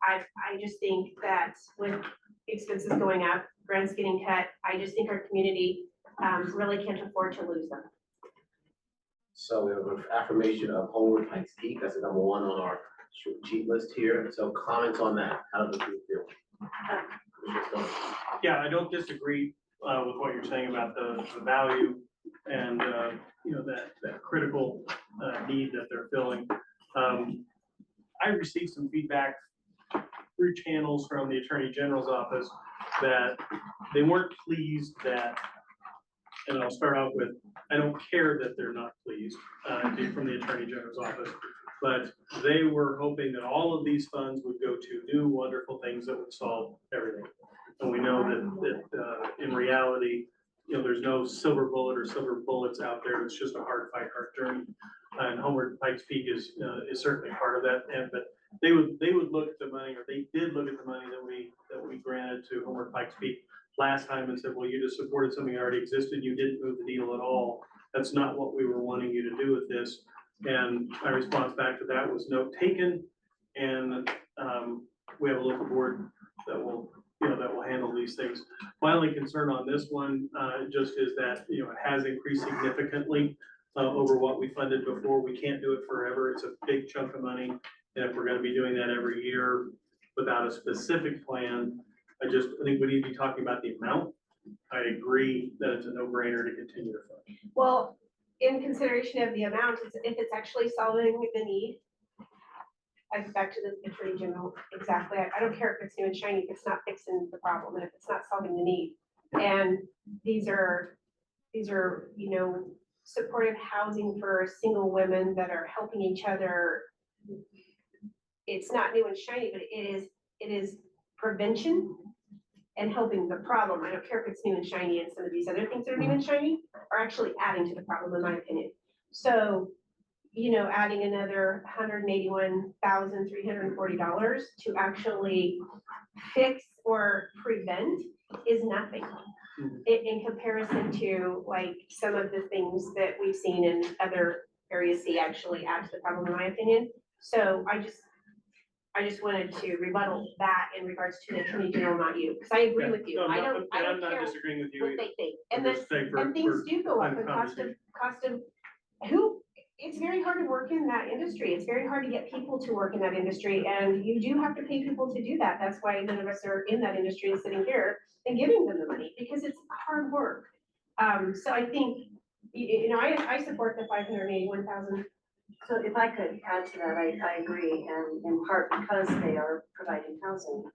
S14: I just think that with expenses going up, grants getting cut, I just think our community really can't afford to lose them.
S6: So we have an affirmation of Homeward Pikes Peak, that's the number one on our cheat list here. So comments on that, how does it feel?
S3: Yeah, I don't disagree with what you're saying about the value and, you know, that critical need that they're filling. I received some feedback through channels from the Attorney General's office that they weren't pleased that, and I'll start out with, I don't care that they're not pleased from the Attorney General's office, but they were hoping that all of these funds would go to new wonderful things that would solve everything. And we know that in reality, you know, there's no silver bullet or silver bullets out there. It's just a hard fight, hard journey. And Homeward Pikes Peak is certainly part of that. And but they would look at the money, or they did look at the money that we granted to Homeward Pikes Peak last time and said, well, you just supported something that already existed. You didn't move the needle at all. That's not what we were wanting you to do with this. And my response back to that was note taken. And we have a local board that will, you know, that will handle these things. My only concern on this one just is that, you know, it has increased significantly over what we funded before. We can't do it forever. It's a big chunk of money. And if we're gonna be doing that every year without a specific plan, I think we need to be talking about the amount. I agree that it's a no-brainer to continue to fund.
S14: Well, in consideration of the amount, if it's actually solving the need, I go back to the Attorney General, exactly. I don't care if it's new and shiny, if it's not fixing the problem and if it's not solving the need. And these are, you know, supportive housing for single women that are helping each other. It's not new and shiny, but it is prevention and helping the problem. I don't care if it's new and shiny, and some of these other things that are new and shiny are actually adding to the problem, in my opinion. So, you know, adding another $181,340 to actually fix or prevent is nothing in comparison to like some of the things that we've seen in other areas actually add to the problem, in my opinion. So I just wanted to rebuttal that in regards to the Attorney General, not you, because I agree with you.
S3: No,
S14: I don't
S3: I'm not
S14: care
S3: disagreeing with you
S14: what
S3: either.
S14: they think.
S3: I'm
S14: And
S3: just saying
S14: and things do go up, the cost of it's very hard to work in that industry. It's very hard to get people to work in that industry, and you do have to pay people to do that. That's why none of us are in that industry and sitting here and giving them the money, because it's hard work. So I think, you know, I support the 581,000.
S17: So if I could add to that, I agree, and in part because they are providing housing.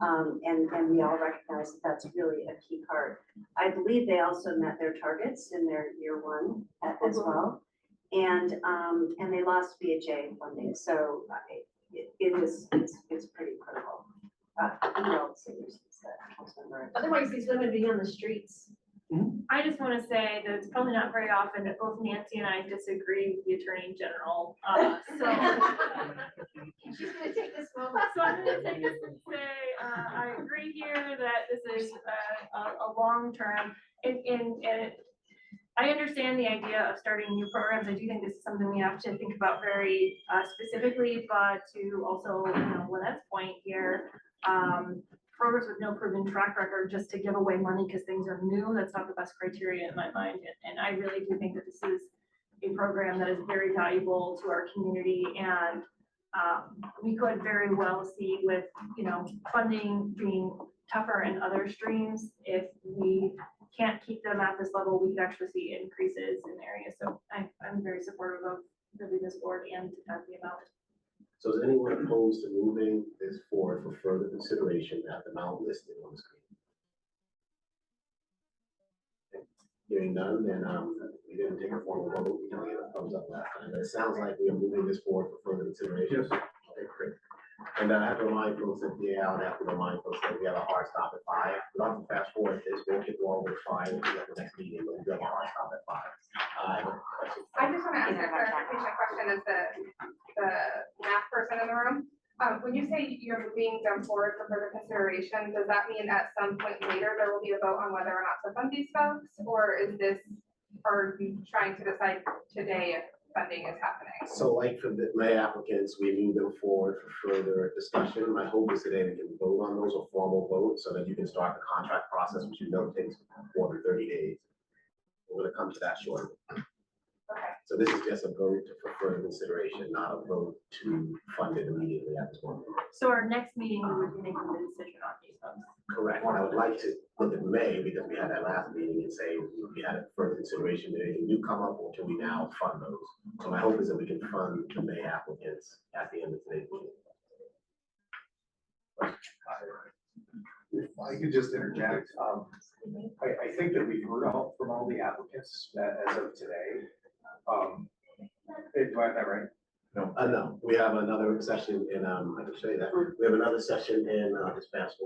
S17: And we all recognize that that's really a key part. I believe they also met their targets in their year one as well. And they lost VHA funding, so it's pretty critical.
S14: Otherwise, these women being on the streets.
S4: I just want to say that it's probably not very often that both Nancy and I disagree with the Attorney General. So
S17: She's gonna take this moment.
S4: So I'm gonna take this and say, I agree here that this is a long term, and I understand the idea of starting new programs. I do think this is something we have to think about very specifically, but to also, Lynette's point here, programs with no proven track record just to give away money because things are new, that's not the best criteria in my mind. And I really do think that this is a program that is very valuable to our community, and we could very well see with, funding being tougher in other streams. If we can't keep them at this level, we could actually see increases in areas. So I'm very supportive of really this board and to cut the amount.
S6: So is anyone opposed to moving this forward for further consideration at the amount listed on the screen? Okay. Hearing none, then we didn't take a formal vote, we can get a thumbs up last time, but it sounds like we are moving this forward for further consideration.
S3: Yes.
S6: Okay, great. And I have to remind folks that, I would have to remind folks that we have a hard stop at 5. We don't have to fast forward this, we'll get all with 5 and at the next meeting, but we have a hard stop at 5.
S13: I just want to ask a clarification question as the math person in the room. When you say you're moving them forward for further consideration, does that mean at some point later there will be a vote on whether or not to fund these folks? Or are we trying to decide today if funding is happening?
S6: So like for the May applicants, we move them forward for further discussion. My hope is today we can vote on those, a formal vote, so that you can start the contract process, which takes more than 30 days. We're gonna come to that shortly. So this is just a vote for further consideration, not a vote to fund it immediately at this moment.
S4: So our next meeting, we would be making the decision on these folks.
S6: Correct. And I would like to look at May, because we had that last meeting, and say we had a further consideration, that anything new come up, or can we now fund those? So my hope is that we can fund the May applicants at the end of today's meeting.
S22: If I could just interject, I think that we've heard from all the applicants as of today. Do I have that right?
S6: No, we have another session in, I can show you that. We have another session in, this past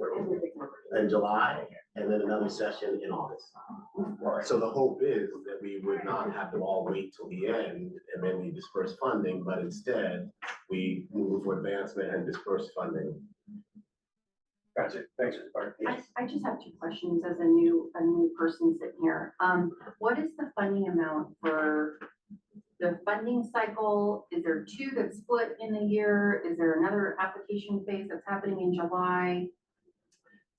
S6: in July, and then another session in August. So the hope is that we would not have to all wait till the end and then we disperse funding, but instead we move for advancement and disperse funding.
S22: Gotcha, thanks for the part.
S17: I just have 2 questions as a new person sitting here. What is the funding amount for the funding cycle? Is there 2 that's split in a year? Is there another application phase that's happening in July?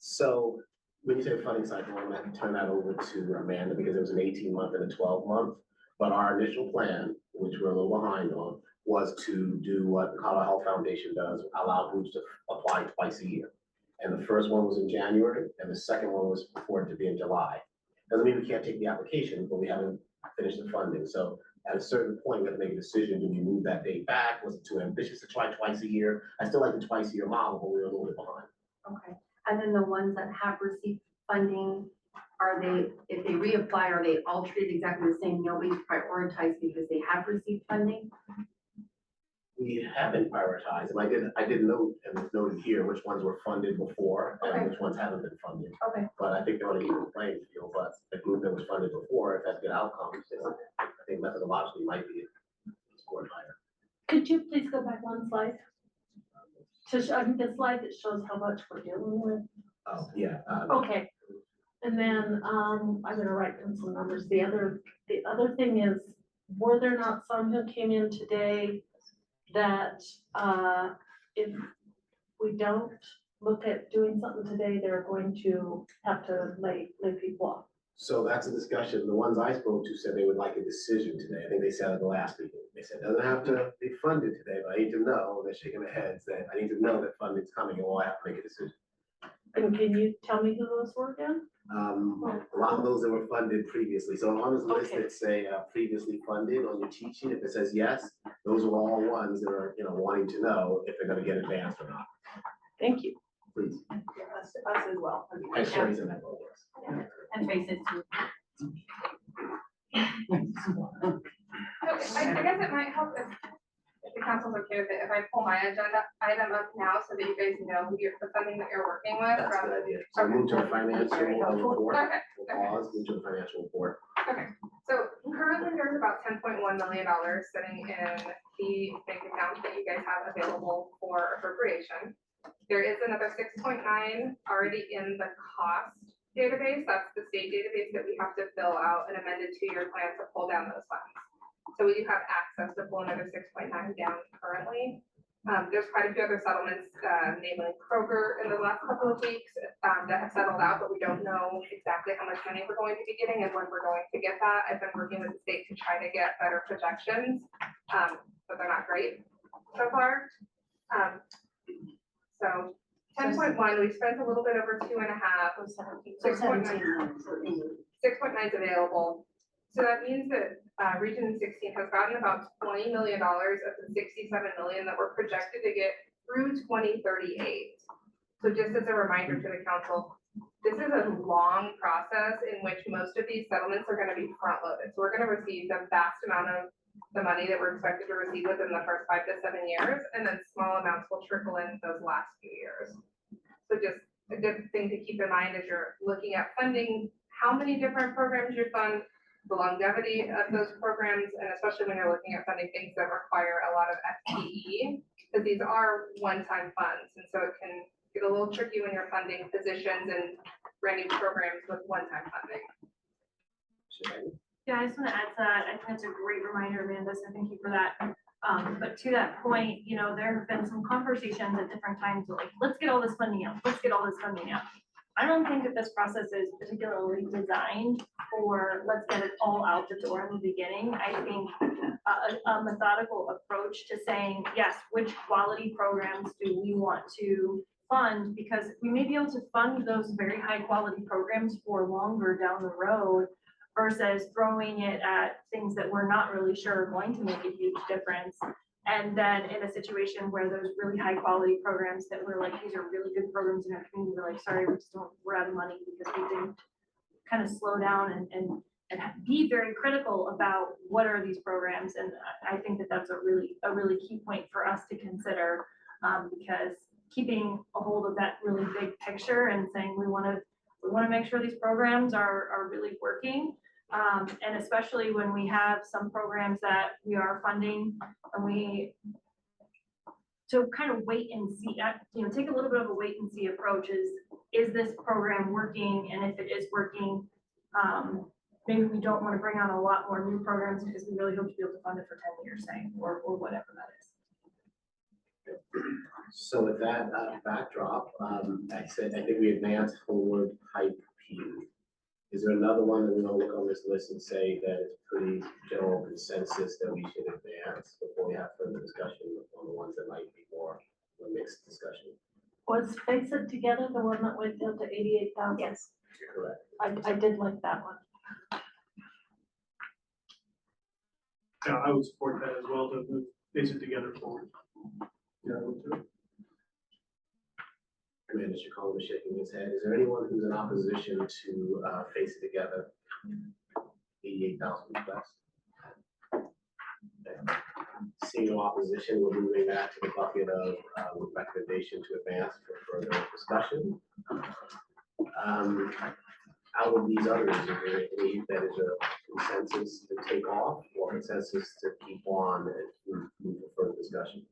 S6: So when you say funding cycle, I'm going to turn that over to Amanda, because it was an 18-month and a 12-month. But our initial plan, which we're a little behind on, was to do what the Colorado Health Foundation does, allow groups to apply twice a year. And the first one was in January, and the second one was for it to be in July. Doesn't mean we can't take the application, but we haven't finished the funding. So at a certain point, we have to make a decision. Do we move that date back? Was it too ambitious to try twice a year? I still like the twice a year model, but we're a little bit behind.
S17: Okay, and then the ones that have received funding, are they, if they reapply, are they all treated exactly the same? Nobody's prioritized because they have received funding?
S6: We haven't prioritized, and I did note, and it's noted here, which ones were funded before and which ones haven't been funded.
S17: Okay.
S6: But I think they're on an even playing field, but the group that was funded before, if that's good outcomes, I think methodologically might be scored higher.
S14: Could you please go back 1 slide? To show, the slide that shows how much we're dealing with.
S6: Oh, yeah.
S14: Okay. And then, I'm gonna write down some numbers. The other thing is, were there not some who came in today that, if we don't look at doing something today, they're going to have to lay people off?
S6: So that's a discussion. The ones I spoke to said they would like a decision today. I think they said at the last meeting. They said, doesn't have to be funded today, but I need to know, they're shaking their heads, that I need to know that funding's coming, and we'll have to make a decision.
S14: And can you tell me who those were again?
S6: A lot of those that were funded previously. So on this list that say previously funded on your cheat sheet, if it says yes, those are all ones that are, wanting to know if they're gonna get advanced or not.
S14: Thank you.
S6: please.
S2: Us as well.
S6: And Sherry's in that role, yes.
S18: And faces too.
S13: So I guess it might help if the council's okay with it, if I pull my agenda item up now so that you guys know the funding that you're working with
S6: That's a
S13: from.
S6: good idea. So move to a financial report.
S13: Okay,
S6: We'll pause, move to a financial report.
S13: okay. So currently there's about $10.1 million sitting in the bank account that you guys have available for appropriation. There is another 6.9 already in the cost database. That's the state database that we have to fill out an amended 2-year plan to pull down those funds. So we do have access to pull another 6.9 down currently. There's quite a few other settlements, namely Kroger in the last couple of weeks, that have settled out, but we don't know exactly how much money we're going to be getting and when we're going to get that. I've been working with the state to try to get better projections, but they're not great so far. So 10.1, we spent a little bit over 2.5. 6.9 is available. So that means that Region 16 has gotten about $20 million of the $67 million that we're projected to get through 2038. So just as a reminder to the council, this is a long process in which most of these settlements are going to be front loaded. So we're going to receive the vast amount of the money that we're expected to receive within the first 5 to 7 years, and then small amounts will trickle in those last few years. So just a good thing to keep in mind as you're looking at funding, how many different programs you fund, the longevity of those programs, and especially when you're looking at funding things that require a lot of FTE, because these are one-time funds, and so it can get a little tricky when you're funding positions and brand new programs with one-time funding.
S4: Yeah, I just want to add to that. I think it's a great reminder, Amanda, so thank you for that. But to that point, you know, there have been some conversations at different times, like, let's get all this funding out, let's get all this funding out. I don't think that this process is particularly designed for, let's get it all out the door in the beginning. I think a methodical approach to saying, yes, which quality programs do we want to fund? Because we may be able to fund those very high quality programs for longer down the road versus throwing it at things that we're not really sure are going to make a huge difference. And then in a situation where there's really high quality programs that we're like, these are really good programs in our community, we're like, sorry, we're out of money because we didn't kind of slow down and be very critical about what are these programs. And I think that that's a really key point for us to consider, because keeping a hold of that really big picture and saying we want to make sure these programs are really working. And especially when we have some programs that we are funding and we to kind of wait and see, you know, take a little bit of a wait and see approach. Is this program working? And if it is working, maybe we don't want to bring on a lot more new programs because we really hope to be able to fund it for 10 years, say, or whatever that is.
S6: So with that backdrop, I think we advanced forward Pipe P. Is there another one that we want to look on this list and say that it's pretty general consensus that we should advance before we have further discussion on the ones that might be more of a mixed discussion?
S15: Was Face It Together the one that went down to 88,000?
S5: Yes.
S6: Correct.
S15: I did like that one.
S3: Yeah, I would support that as well to move Face It Together forward. Yeah, I would too.
S6: Commander Chacon is shaking his head. Is there anyone who's in opposition to Face It Together? 88,000 requests. Okay. Seeing no opposition, we're moving back to the bucket of recommendation to advance for further discussion. Out of these others, is there any that is a consensus to take off or consensus to keep on and move for further discussion?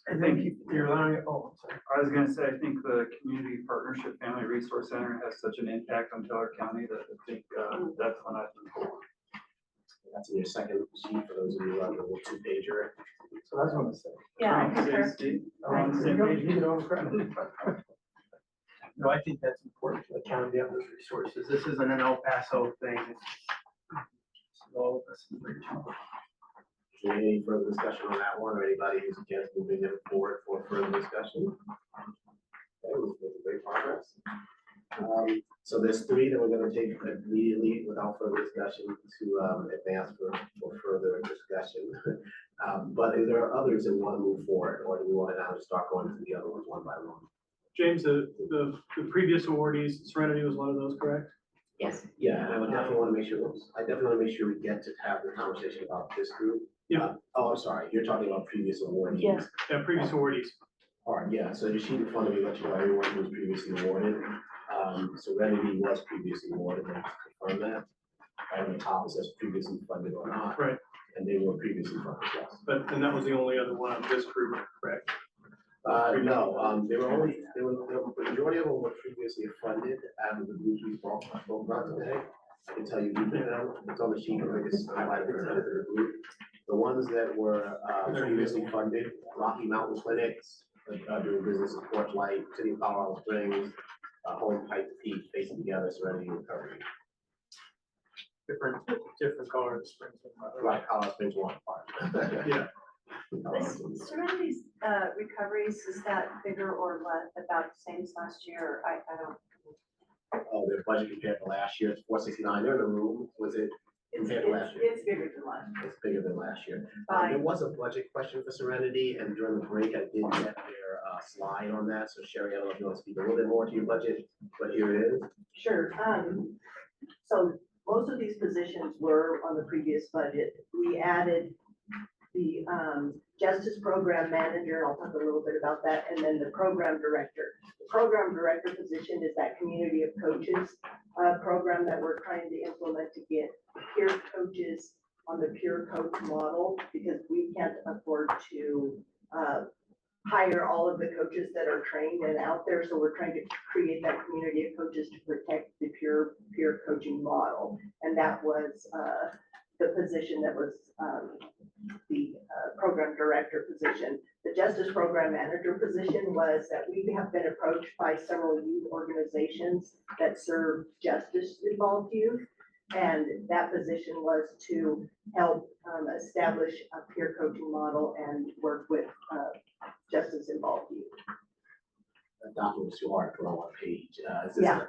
S7: I think you're allowing it, oh, sorry.
S10: I was gonna say, I think the Community Partnership Family Resource Center has such an impact on Teller County that I think that's when I think forward.
S6: That's in your second sheet for those of you who have the little 2-pager.
S7: So that's what I said.
S15: Yeah, I concur.
S7: On the same page, you get all the credit. No, I think that's important for the county to have those resources. This isn't an El Paso thing. It's all of us in Bridgetown.
S6: Any further discussion on that one, or anybody who's against moving it forward for further discussion? Okay, we're making great progress. So there's 3 that we're gonna take immediately without further discussion to advance for further discussion. But if there are others that want to move forward, or do we want to now just start going to the other ones one by one?
S3: James, the previous awardees, Serenity was one of those, correct?
S5: Yes.
S6: Yeah, and I would definitely want to make sure, we get to have the conversation about this group.
S3: Yeah.
S6: Oh, I'm sorry, you're talking about previous awardees.
S5: Yes.
S3: Yeah, previous awardees.
S6: All right, yeah, so the sheet in front of you lets you know everyone who was previously awarded. Serenity was previously awarded, and to confirm that. Right on the top, it says previously funded or not.
S3: Right.
S6: And they were previously funded, yes.
S3: And that was the only other one of this group, correct?
S6: No, the majority of them were previously funded out of the groups we spoke about today. I can tell you, it's on the sheet, I think it's highlighted for the group. The ones that were previously funded, Rocky Mountain Clinics, doing business in Porchlight, City of Colorado Springs, Home Pipe Peak, Facing Together, Serenity Recovery.
S3: Different colors.
S6: Right, Colorado Springs one part.
S3: Yeah.
S17: Serenity's recoveries, is that bigger or less, about the same as last year? I don't.
S6: Oh, their budget compared to last year, it's 469, they're in the room, was it compared to last year?
S2: It's bigger than last.
S6: It's bigger than last year.
S17: Fine.
S6: There was a budget question for Serenity, and during the break, I did get their slide on that, so Sherry, I don't know if you want to speak a little bit more to your budget, but here it is.
S2: Sure, so most of these positions were on the previous budget. We added the Justice Program Manager, I'll talk a little bit about that, and then the Program Director. The Program Director position is that Community of Coaches program that we're trying to implement to get peer coaches on the peer coach model, because we can't afford to hire all of the coaches that are trained and out there, so we're trying to create that community of coaches to protect the peer coaching model. And that was the position that was the program director position. The Justice Program Manager position was that we have been approached by several youth organizations that serve justice-involved youth. And that position was to help establish a peer coaching model and work with justice-involved youth.
S6: That document was too hard to put on one page.
S2: Yeah.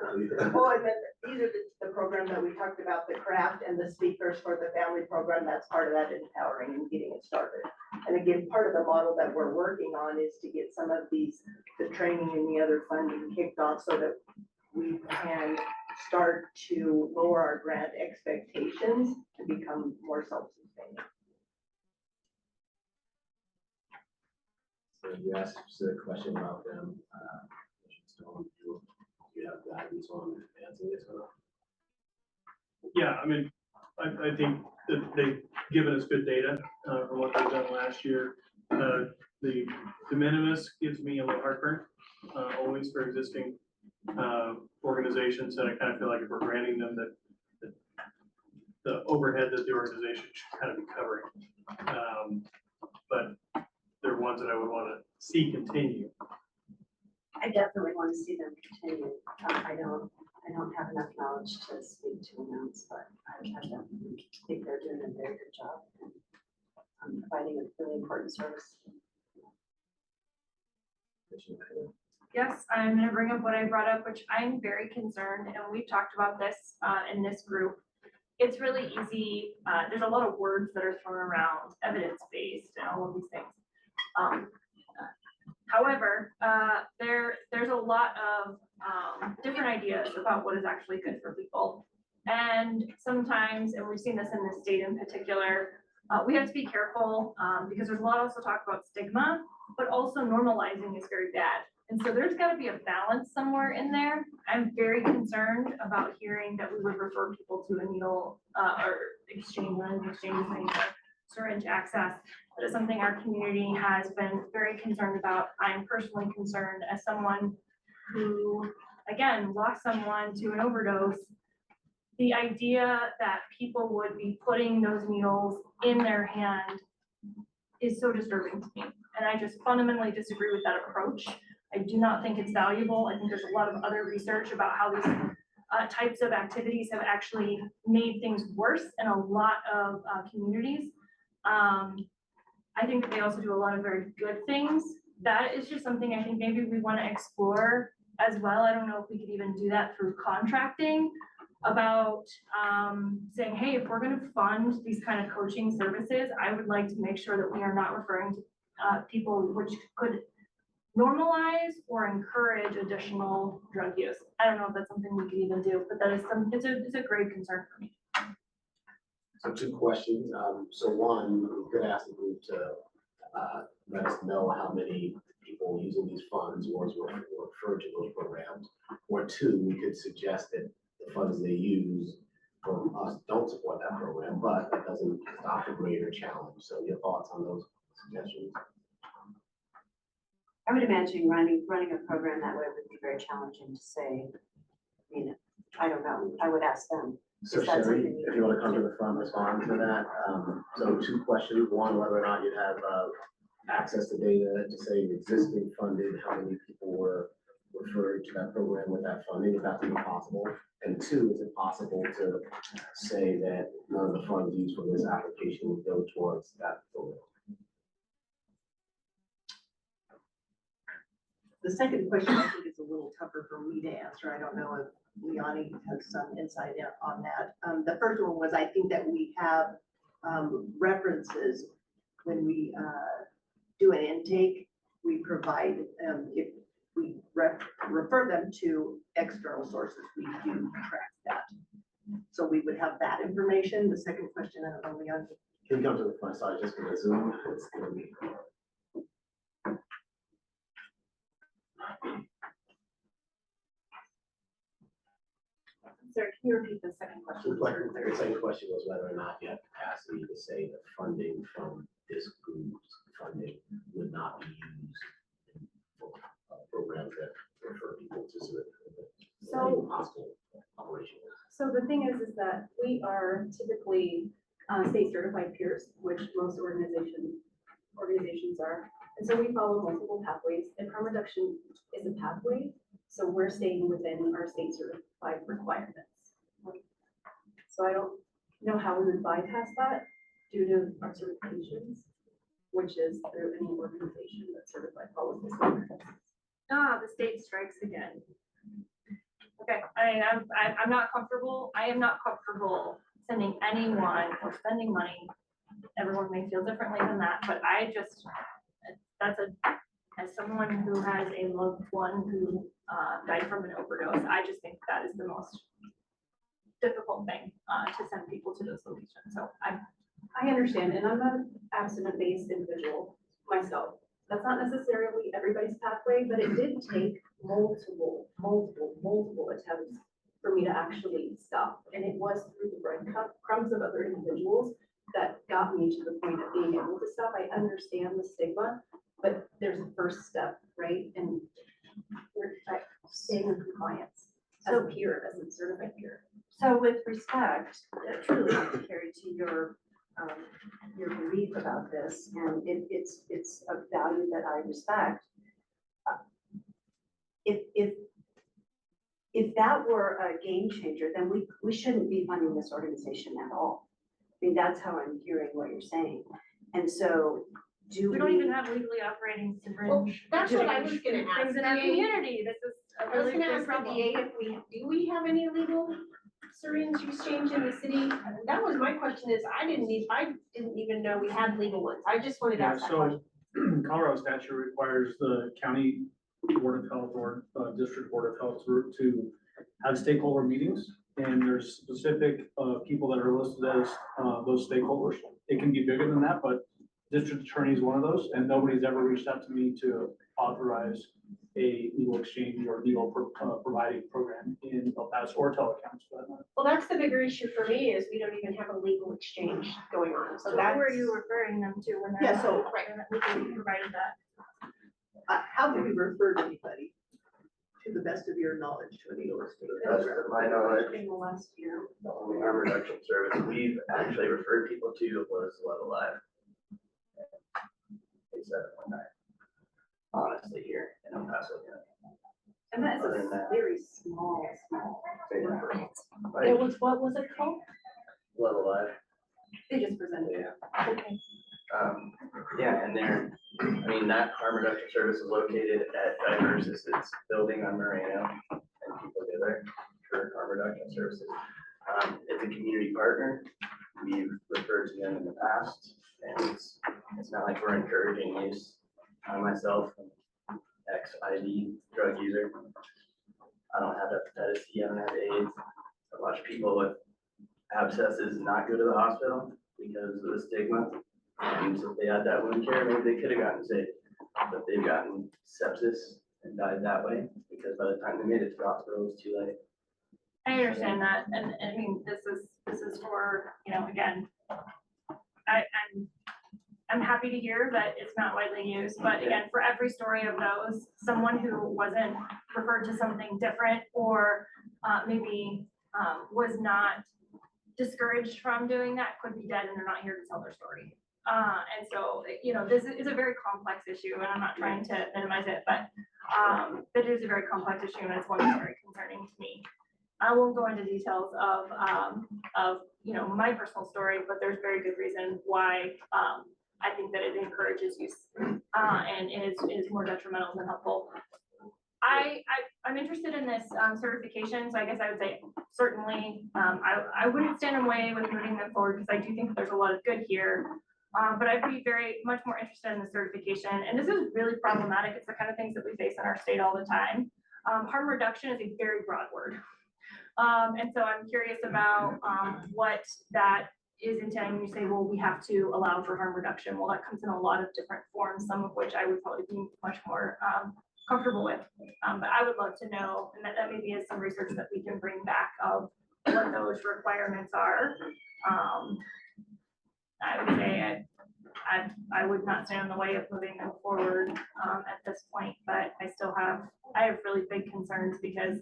S2: Oh, and then these are the programs that we talked about, the craft and the speakers for the family program. That's part of that empowering and getting it started. And again, part of the model that we're working on is to get some of these, the training and the other funding kicked off so that we can start to lower our grant expectations to become more self-sustaining.
S6: So you asked a specific question about them. Do you have guidance on answering this or not?
S3: Yeah, I mean, I think that they've given us good data from what they've done last year. The de minimis gives me a little heartburn, always for existing organizations, and I kind of feel like if we're granting them that the overhead that the organization should kind of be covering. But they're ones that I would want to see continue.
S17: I definitely want to see them continue. I don't have enough knowledge to speak to announce, but I definitely think they're doing a very good job and providing a really important service.
S4: Yes, I'm gonna bring up what I brought up, which I'm very concerned, and we've talked about this in this group. It's really easy, there's a lot of words that are thrown around, evidence-based and all of these things. However, there's a lot of different ideas about what is actually good for people. And sometimes, and we've seen this in this state in particular, we have to be careful because there's a lot also talk about stigma, but also normalizing is very bad. And so there's got to be a balance somewhere in there. I'm very concerned about hearing that we would refer people to a needle or exchange, syringe access. That is something our community has been very concerned about. I'm personally concerned as someone who, again, lost someone to an overdose. The idea that people would be putting those needles in their hand is so disturbing to me. And I just fundamentally disagree with that approach. I do not think it's valuable. I think there's a lot of other research about how these types of activities have actually made things worse in a lot of communities. I think that they also do a lot of very good things. That is just something I think maybe we want to explore as well. I don't know if we could even do that through contracting about saying, hey, if we're going to fund these kind of coaching services, I would like to make sure that we are not referring to people which could normalize or encourage additional drug use. I don't know if that's something we can even do, but that is it's a great concern for me.
S6: So two questions. So one, we could ask the group to let us know how many people using these funds were referred to those programs. Or two, we could suggest that the funds they use from us don't support that program, but that doesn't stop the greater challenge. So your thoughts on those suggestions?
S17: I would imagine running a program that way would be very challenging to say, I don't know, I would ask them.
S6: So
S17: Is that
S6: Sherry,
S17: something you
S6: if you want to come to the front, respond to that. So two questions. One, whether or not you'd have access to data to say existing funding, how many people were referred to that program with that funding, if that's even possible. And two, is it possible to say that none of the funds used for this application would go towards that program?
S2: The second question, I think, is a little tougher for me to answer. I don't know if Leonie has some insight on that. The first one was, I think that we have references when we do an intake, we provide, if we refer them to external sources, we do track that. So we would have that information. The second question, I don't know, Leonie.
S6: Can you come to the front? Sorry, just for the Zoom. It's gonna be.
S16: Sorry, can you repeat the second question?
S6: The second question was whether or not you have capacity to say the funding from this group's funding would not be used for programs that refer people to
S16: So-
S6: possible operation.
S16: So the thing is that we are typically state certified peers, which most organizations are. And so we follow multiple pathways, and harm reduction is a pathway. So we're staying within our state certified requirements. So I don't know how we would bypass that due to our certifications, which is through any organization that's certified follows the standards.
S4: The state strikes again. Okay, I'm not comfortable, I am not comfortable sending anyone or spending money. Everyone may feel differently than that, but I just, as someone who has a loved one who died from an overdose, I just think that is the most difficult thing to send people to those locations. So
S16: I understand, and I'm an abstinent-based individual myself. That's not necessarily everybody's pathway, but it did take multiple attempts for me to actually stop. And it was through the breadcrumbs of other individuals that got me to the point of being able to stop. I understand the stigma, but there's a first step, right? And we're staying in compliance as a peer, as a certified peer.
S17: So with respect, truly, to carry to your belief about this, and it's a value that I respect. If that were a game changer, then we shouldn't be funding this organization at all. I mean, that's how I'm hearing what you're saying. And so
S4: we don't even have legally operating syringe.
S14: That's what I was gonna ask.
S4: Things in our community, this is a
S14: I was
S4: really
S14: gonna
S4: big
S14: ask the
S4: problem.
S14: DA if do we have any legal syringe exchange in the city? That was my question is, I didn't even know we had legal ones. I just wanted to
S1: Yeah,
S14: ask that question.
S1: so Colorado statute requires the county board of health or district board of health to have stakeholder meetings. And there's specific people that are listed as those stakeholders. It can be bigger than that, but district attorney is one of those, and nobody's ever reached out to me to authorize a legal exchange or legal providing program in El Paso or telecounts for that matter.
S14: Well, that's the bigger issue for me is we don't even have a legal exchange going on. So
S4: So
S14: that's.
S4: who are you referring them to when they're?
S2: Yeah, so-
S4: We provided that.
S2: How do we refer to anybody, to the best of your knowledge, to any of us?
S12: That's my knowledge.
S14: In the last year.
S12: The only harm reduction service we've actually referred people to was Love Alive. They said it one night. Honestly, here in El Paso County.
S16: And that's
S12: Other than
S16: a
S12: that,
S16: very small.
S12: they refer.
S14: It was, what was it called?
S12: Love Alive.
S16: They just presented it.
S12: Yeah.
S16: Okay.
S12: Yeah, and there, I mean, that harm reduction service is located at Diverse's building on Moreno, and people go there for harm reduction services. It's a community partner. We've referred to them in the past, and it's not like we're encouraging use. I myself ex-IV drug user. I don't have hepatitis C, I don't have AIDS. A lot of people with abscesses not go to the hospital because of the stigma. And so if they had that wound care, maybe they could have gotten sick, but they've gotten sepsis and died that way because by the time they made it to the hospital, it was too late.
S4: I understand that, and I mean, this is for, you know, again, I'm happy to hear that it's not widely used, but again, for every story of those, someone who wasn't referred to something different or maybe was not discouraged from doing that could be dead and they're not here to tell their story. And so, you know, this is a very complex issue and I'm not trying to minimize it, but it is a very complex issue and it's one that's very concerning to me. I won't go into details of, you know, my personal story, but there's very good reason why I think that it encourages use and is more detrimental than helpful. I'm interested in this certification, so I guess I would say certainly I wouldn't stand in the way with moving them forward because I do think there's a lot of good here. But I'd be very much more interested in the certification, and this is really problematic. It's the kind of things that we face in our state all the time. Harm reduction is a very broad word. And so I'm curious about what that is intending. You say, well, we have to allow for harm reduction. Well, that comes in a lot of different forms, some of which I would probably be much more comfortable with. But I would love to know, and that maybe is some research that we can bring back of what those requirements are. I would say I would not stand in the way of moving them forward at this point, but I have really big concerns because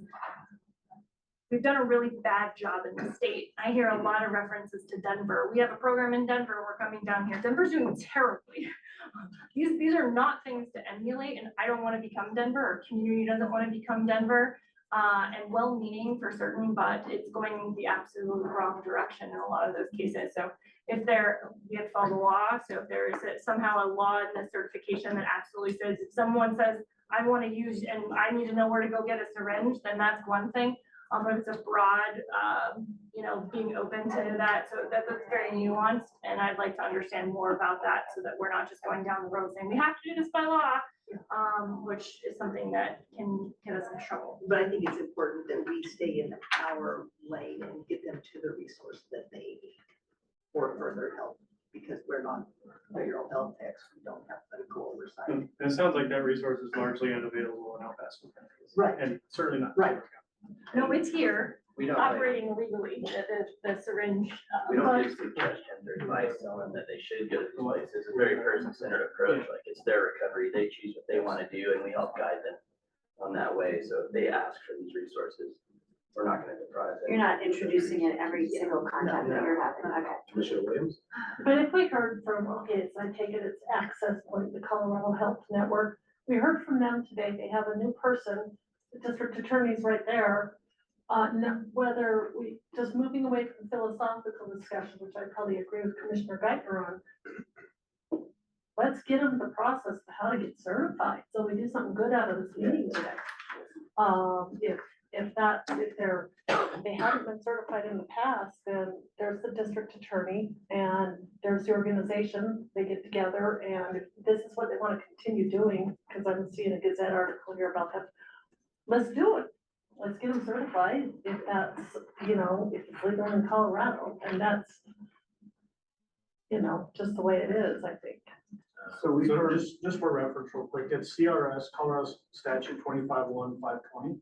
S4: we've done a really bad job in the state. I hear a lot of references to Denver. We have a program in Denver. We're coming down here. Denver's doing terribly. These are not things to emulate, and I don't want to become Denver. Our community doesn't want to become Denver. And well-meaning for certain, but it's going the absolute wrong direction in a lot of those cases. So if we have to follow the law. So if there is somehow a law in the certification that absolutely says, if someone says, I want to use, and I need to know where to go get a syringe, then that's one thing. But it's a broad, you know, being open to that. So that's very nuanced. And I'd like to understand more about that so that we're not just going down the road saying we have to do this by law, which is something that can get us in trouble.
S2: But I think it's important that we stay in our lane and get them to the resource that they need for further help, because we're not federal health techs, we don't have medical oversight.
S3: And it sounds like that resource is largely unavailable in El Paso.
S2: Right.
S3: And certainly not.
S2: Right.
S4: No, it's here,
S12: We don't,
S4: operating legally, the syringe.
S12: we don't give suggestions or advice on them that they should go to these places. It's a very person-centered approach, like it's their recovery, they choose what they want to do and we help guide them on that way. So if they ask for these resources, we're not going to deprive them.
S17: You're not introducing it every single contact that you're having, okay.
S6: Commissioner Williams?
S15: But if we heard from, okay, I take it it's Access Point, the Colorado Health Network. We heard from them today, they have a new person, the district attorney's right there. Whether we, just moving away from philosophical discussion, which I probably agree with Commissioner Geithner on. Let's get them the process of how to get certified, so we do something good out of this meeting today. If they haven't been certified in the past, then there's the district attorney and there's the organization, they get together, and if this is what they want to continue doing, because I'm seeing a Gazette article here about that, let's do it. Let's get them certified if that's, you know, if it's legal in Colorado, and that's, you know, just the way it is, I think.
S1: So we heard, just for reference real quick, it's CRS, Colorado Statute 251520.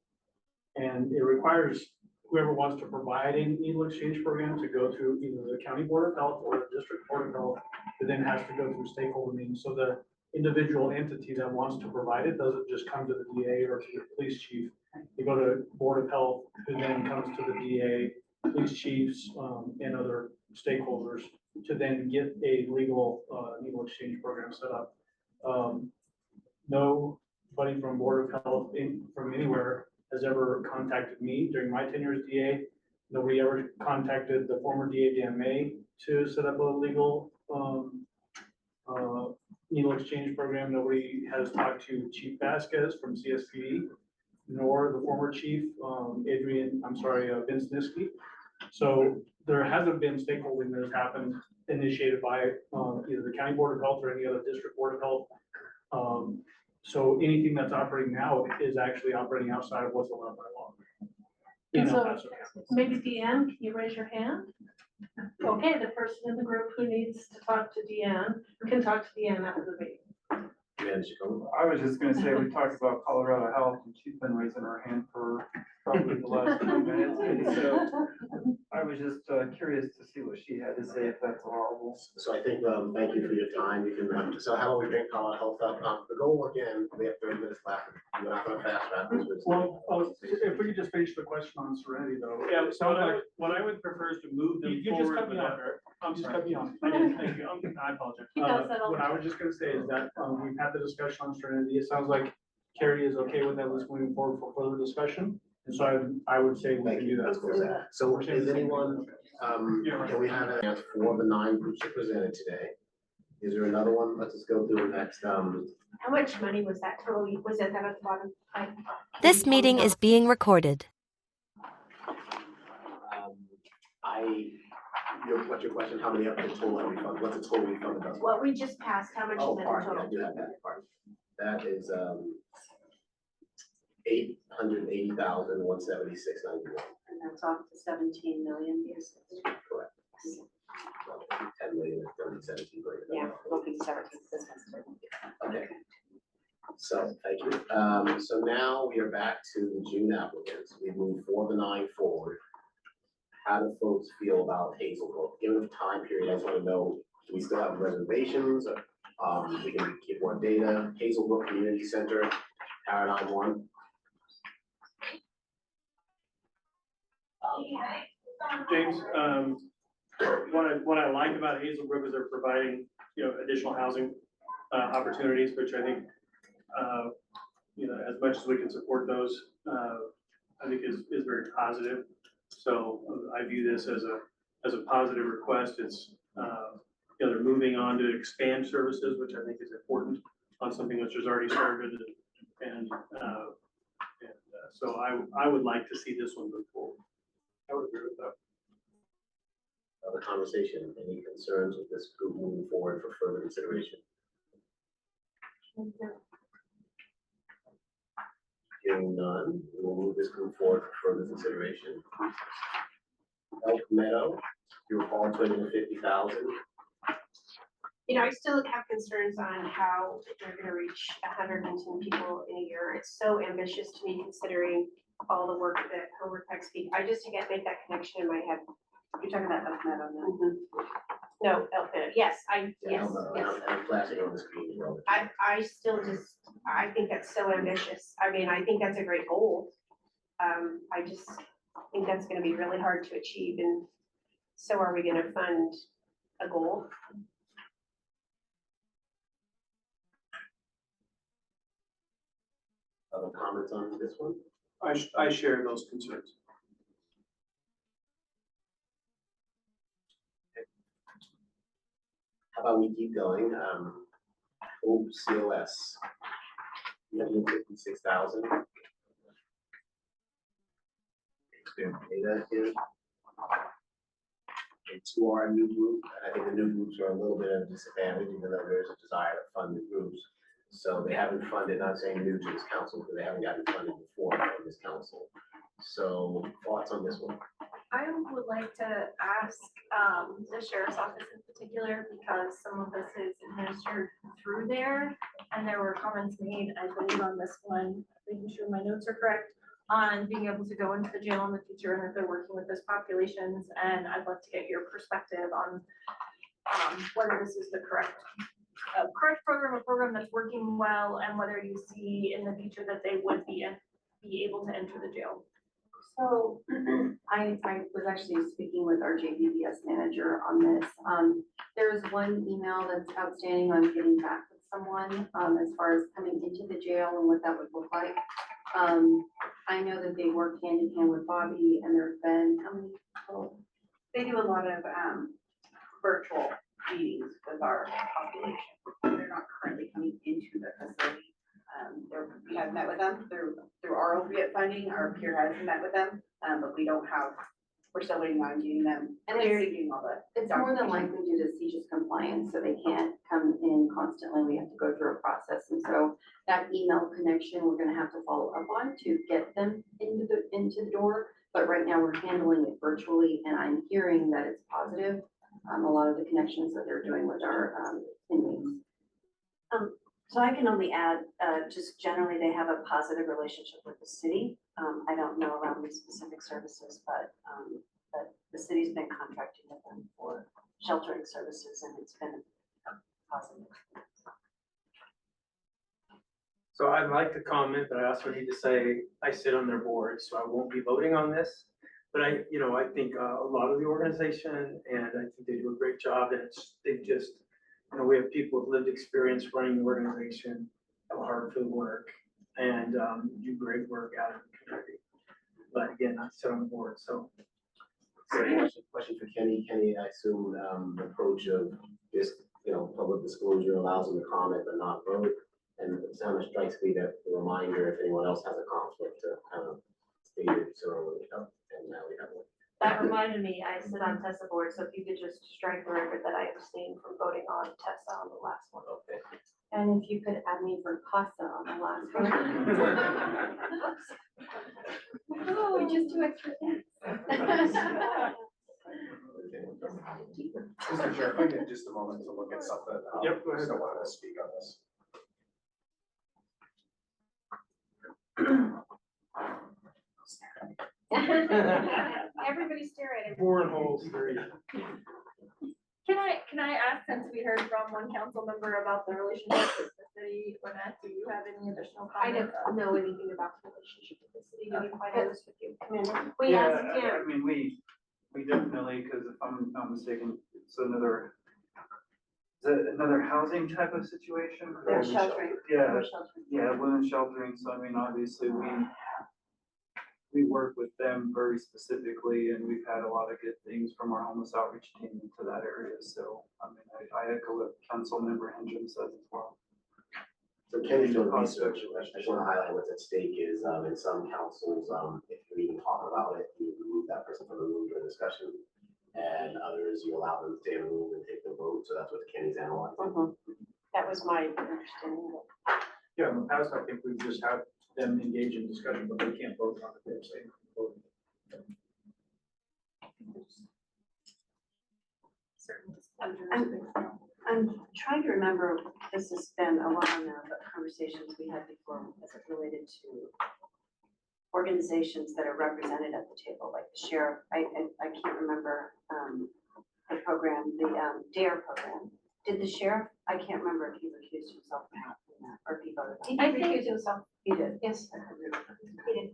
S1: And it requires whoever wants to provide a needle exchange program to go through either the county board of health or the district board of health, that then has to go through stakeholder meetings. So the individual entity that wants to provide it doesn't just come to the DA or to the police chief. You go to board of health, who then comes to the DA, police chiefs, and other stakeholders to then get a legal needle exchange program set up. Nobody from board of health from anywhere has ever contacted me during my tenure as DA. Nobody ever contacted the former DA, Dan May, to set up a legal needle exchange program. Nobody has talked to Chief Vasquez from CSPD, nor the former chief, Vince Niski. So there hasn't been stakeholding that has happened initiated by either the county board of health or any other district board of health. So anything that's operating now is actually operating outside of what's allowed by law. In
S15: And so-
S1: El Paso County.
S15: Maybe Deanne, can you raise your hand? Okay, the person in the group who needs to talk to Deanne can talk to Deanne after the meeting.
S10: I was just gonna say, we talked about Colorado Health and she's been raising her hand for probably the last few minutes. And so I was just curious to see what she had to say, if that's allowable.
S6: So I think, thank you for your time. You can, so how about we bring Colorado Health up? The goal again, we have 30 minutes left. We're not gonna fast track this.
S1: Well, if we could just finish the question on Serenity though.
S3: Yeah,
S1: It
S3: so
S1: sounds like,
S3: what I would prefer is to move them
S1: you just
S3: forward
S1: cut me
S3: with
S1: off,
S3: that.
S1: Eric.
S3: I'm
S1: You just
S3: sorry.
S1: cut me off.
S3: I didn't, thank you. I apologize.
S15: He does that all the
S1: What I
S15: time.
S1: was just gonna say is that, we've had the discussion on Serenity. It sounds like Carrie is okay with that. Let's moving forward for further discussion. And so I would say we can do that.
S6: So is anyone, can we have an answer for the 9 groups that presented today? Is there another one? Let's just go through the next,
S14: How much money was that total? Was that at the bottom?
S20: This meeting is being recorded.
S6: what's your question? How many up to total have we funded? What's the total we funded thus far?
S14: What we just passed, how much
S6: Oh,
S14: is that in
S6: pardon me,
S14: total?
S6: I do have that part. That is, 880,176.91.
S17: And that's off to 17 million, yes.
S6: Correct. 10 million is 17 million.
S17: Yeah, looking 17, this one's
S6: Okay. So, thank you. So now we are back to the June applicants. We moved 4 of the 9 forward. How do folks feel about Hazelbrook? Given the time period, I just want to know, do we still have reservations? We can get more data. Hazelbrook Community Center, Paradigm 1.
S3: James, what I like about Hazelbrook is they're providing, additional housing opportunities, which I think, as much as we can support those, I think is very positive. So I view this as a positive request. It's, they're moving on to expand services, which I think is important on something which has already started. And so I would like to see this one move forward. I would agree with that.
S6: The conversation, any concerns with this group moving forward for further consideration? Hearing none, we will move this group forward for further consideration. Elk Meadow, you're all 250,000.
S14: I still have concerns on how they're gonna reach 110 people in a year. It's so ambitious to me, considering all the work that Homework Tech Speak. I just can't make that connection in my head.
S17: You're talking about Elk Meadow now.
S14: No, Elk Meadow. Yes, yes.
S6: I'm flashing on the screen as well.
S14: I think that's so ambitious. I mean, I think that's a great goal. I just think that's gonna be really hard to achieve, and so are we gonna fund a goal?
S6: Other comments on this one?
S3: I share those concerns.
S6: How about we keep going? Hope COS, 156,000. Data here. And to our new group, and I think the new groups are a little bit of a disadvantage, even though there's a desire to fund the groups. So they haven't funded, not saying new to this council, because they haven't gotten funded before from this council. So thoughts on this one?
S16: I would like to ask the sheriff's office in particular, because some of this is administered through there. And there were comments made, I believe on this one, making sure my notes are correct, on being able to go into the jail in the future and that they're working with those populations. And I'd love to get your perspective on whether this is the correct program, a program that's working well, and whether you see in the future that they would be able to enter the jail.
S17: So I was actually speaking with our JVBS manager on this. There's one email that's outstanding on getting back with someone as far as coming into the jail and what that would look like. I know that they work hand in hand with Bobby, and there've been, how many people? They do a lot of virtual meetings with our population. They're not currently coming into the facility. We have met with them through our opiate funding. Our peer has met with them, but we don't have we're still waiting on getting them,
S15: And
S17: clearly getting all the.
S15: It's more than
S17: documentation.
S15: likely due to CJIS compliance, so they can't come in constantly. We have to go through a process. And so that email connection, we're gonna have to follow up on to get them into the door. But right now, we're handling it virtually, and I'm hearing that it's positive. A lot of the connections that they're doing with our inmates.
S17: So I can only add, just generally, they have a positive relationship with the city. I don't know around these specific services, but the city's been contracting with them for sheltering services, and it's been positive.
S7: So I'd like to comment, but I also need to say, I sit on their board, so I won't be voting on this. But I think a lot of the organization, and I think they do a great job, and we have people with lived experience running the organization, have a heart for the work, and do great work out in the community. But again, I sit on the board, so.
S6: Question for Kenny. Kenny, I assume the approach of this, public disclosure allows them to comment but not vote. And it kind of strikes me that the reminder, if anyone else has a conflict, to kind of state it so, and now we have one.
S15: That reminded me, I sit on TESA board, so if you could just strike the record that I abstained from voting on TESA on the last one.
S6: Okay.
S15: And if you could add me for CASA on the last one.
S9: Oh, just 2 extra things.
S22: Mr. Chair, if I get just a moment to look at something.
S1: Yep, go ahead.
S22: Still want to speak on this.
S9: Everybody stare at it.
S1: Cornhole theory.
S4: Can I ask, since we heard from one council member about the relationship with the city, Lynette, do you have any additional
S14: I
S4: comments?
S14: don't know anything about the relationship with the city, to be quite honest with you.
S15: Commander?
S14: We asked
S10: Yeah,
S14: him,
S10: I mean, we definitely, because if I'm not mistaken, it's is it another housing type of situation?
S15: They're sheltering.
S10: Yeah,
S15: They're sheltering.
S10: yeah, women's sheltering, so I mean, obviously, we work with them very specifically, and we've had a lot of good things from our homeless outreach team into that area, so, I mean, I echo what council member Hendren says as well.
S6: So Kenny's doing research. I just want to highlight what's at stake is, in some councils, if you even talk about it, you remove that person from the room during discussion. And others, you allow them to stay in the room and take the vote, so that's what Kenny's analyzing.
S15: That was my understanding.
S1: Yeah, in the past, I think we've just had them engage in discussion, but they can't vote on it. They're saying vote.
S17: I'm trying to remember, this has been a while now, but conversations we had before as it related to organizations that are represented at the table, like the sheriff, I can't remember, the program, the DARE program. Did the sheriff, I can't remember if he recused himself from that, or if he voted on it.
S14: he recused himself.
S17: He did.
S14: Yes, he did.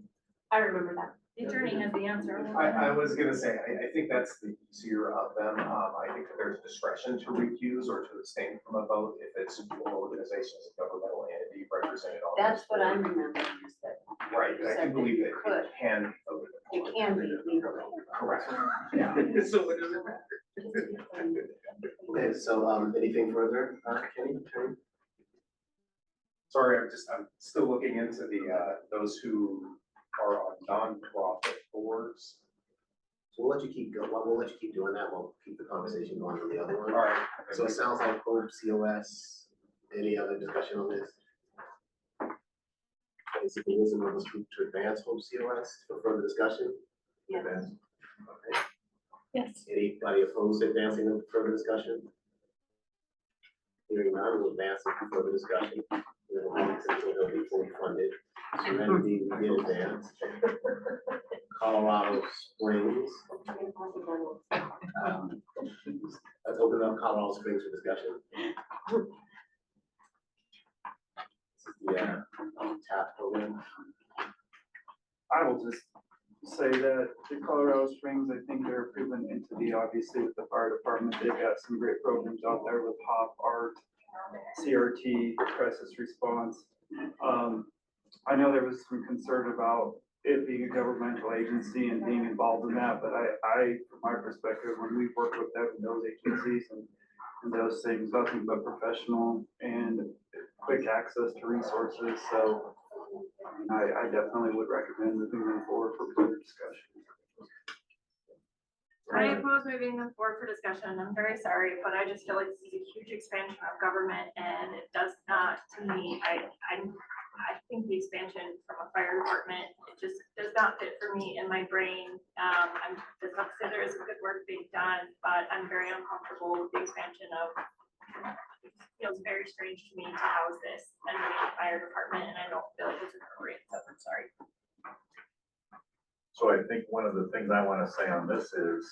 S14: I remember that.
S4: The attorney has the answer.
S22: I was gonna say, I think that's the easier of them. I think that there's discretion to recuse or to abstain from a vote if it's your organization as a governmental entity represented on.
S17: That's what I'm remembering is that.
S22: Right, but I do believe that
S17: Could.
S22: it can be voted
S17: It
S22: upon.
S17: can be legally.
S22: Correct. Yeah.
S1: So what does it matter?
S6: Okay, so, anything further, Kenny?
S22: Sorry, I'm still looking into those who are on nonprofit boards.
S6: So we'll let you keep doing that. We'll keep the conversation going on the other one.
S22: All right.
S6: So it sounds like Hope COS. Any other discussion on this? Is it the wisdom of this group to advance Hope COS for further discussion?
S17: Yes.
S6: Advance. Okay.
S4: Yes.
S6: Anybody opposed to advancing them for further discussion? Hearing none, we'll advance it for further discussion. It'll be fully funded. Serenity, we did advance. Colorado Springs. Let's open up Colorado Springs for discussion. This is the TAP program.
S10: I will just say that the Colorado Springs, I think they're a proven entity, obviously with the fire department. They've got some great programs out there with HOP, ART, CRT, crisis response. I know there was some concern about it being a governmental agency and being involved in that, but I, from my perspective, when we've worked with them in those agencies and those things, nothing but professional and quick access to resources. So I definitely would recommend moving them forward for further discussion.
S9: I oppose moving them forward for discussion. I'm very sorry, but I just feel like this is a huge expansion of government and it does not, to me, I think the expansion from a fire department, it just does not fit for me in my brain. As I said, there is some good work being done, but I'm very uncomfortable with the expansion of, it feels very strange to me to house this under the fire department and I don't feel like it's appropriate, so I'm sorry.
S22: So I think one of the things I want to say on this is,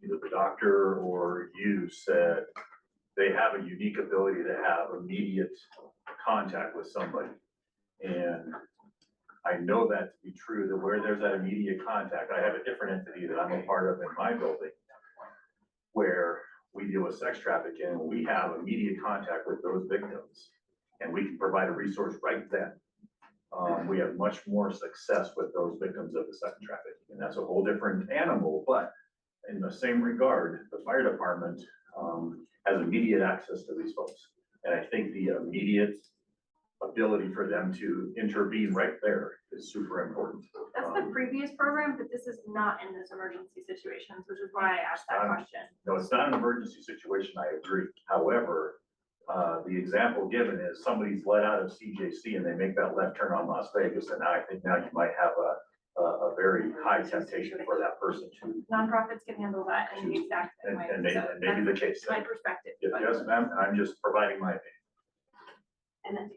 S22: either the doctor or you said they have a unique ability to have immediate contact with somebody. And I know that to be true, that where there's that immediate contact, I have a different entity that I'm a part of in my building, where we deal with sex trafficking, and we have immediate contact with those victims, and we can provide a resource right then. We have much more success with those victims of the sex trafficking, and that's a whole different animal, but in the same regard, the fire department has immediate access to these folks. And I think the immediate ability for them to intervene right there is super important.
S9: That's the previous program, but this is not in this emergency situations, which is why I asked that question.
S22: No, it's not an emergency situation, I agree. However, the example given is somebody's let out of CJC and they make that left turn on Las Vegas, and now I think now you might have a very high temptation for that person to.
S9: Nonprofits can handle that in the exact same way.
S22: And maybe,
S9: So
S22: maybe the case.
S9: that's my perspective.
S22: Yes, ma'am, and I'm just providing my opinion.
S17: And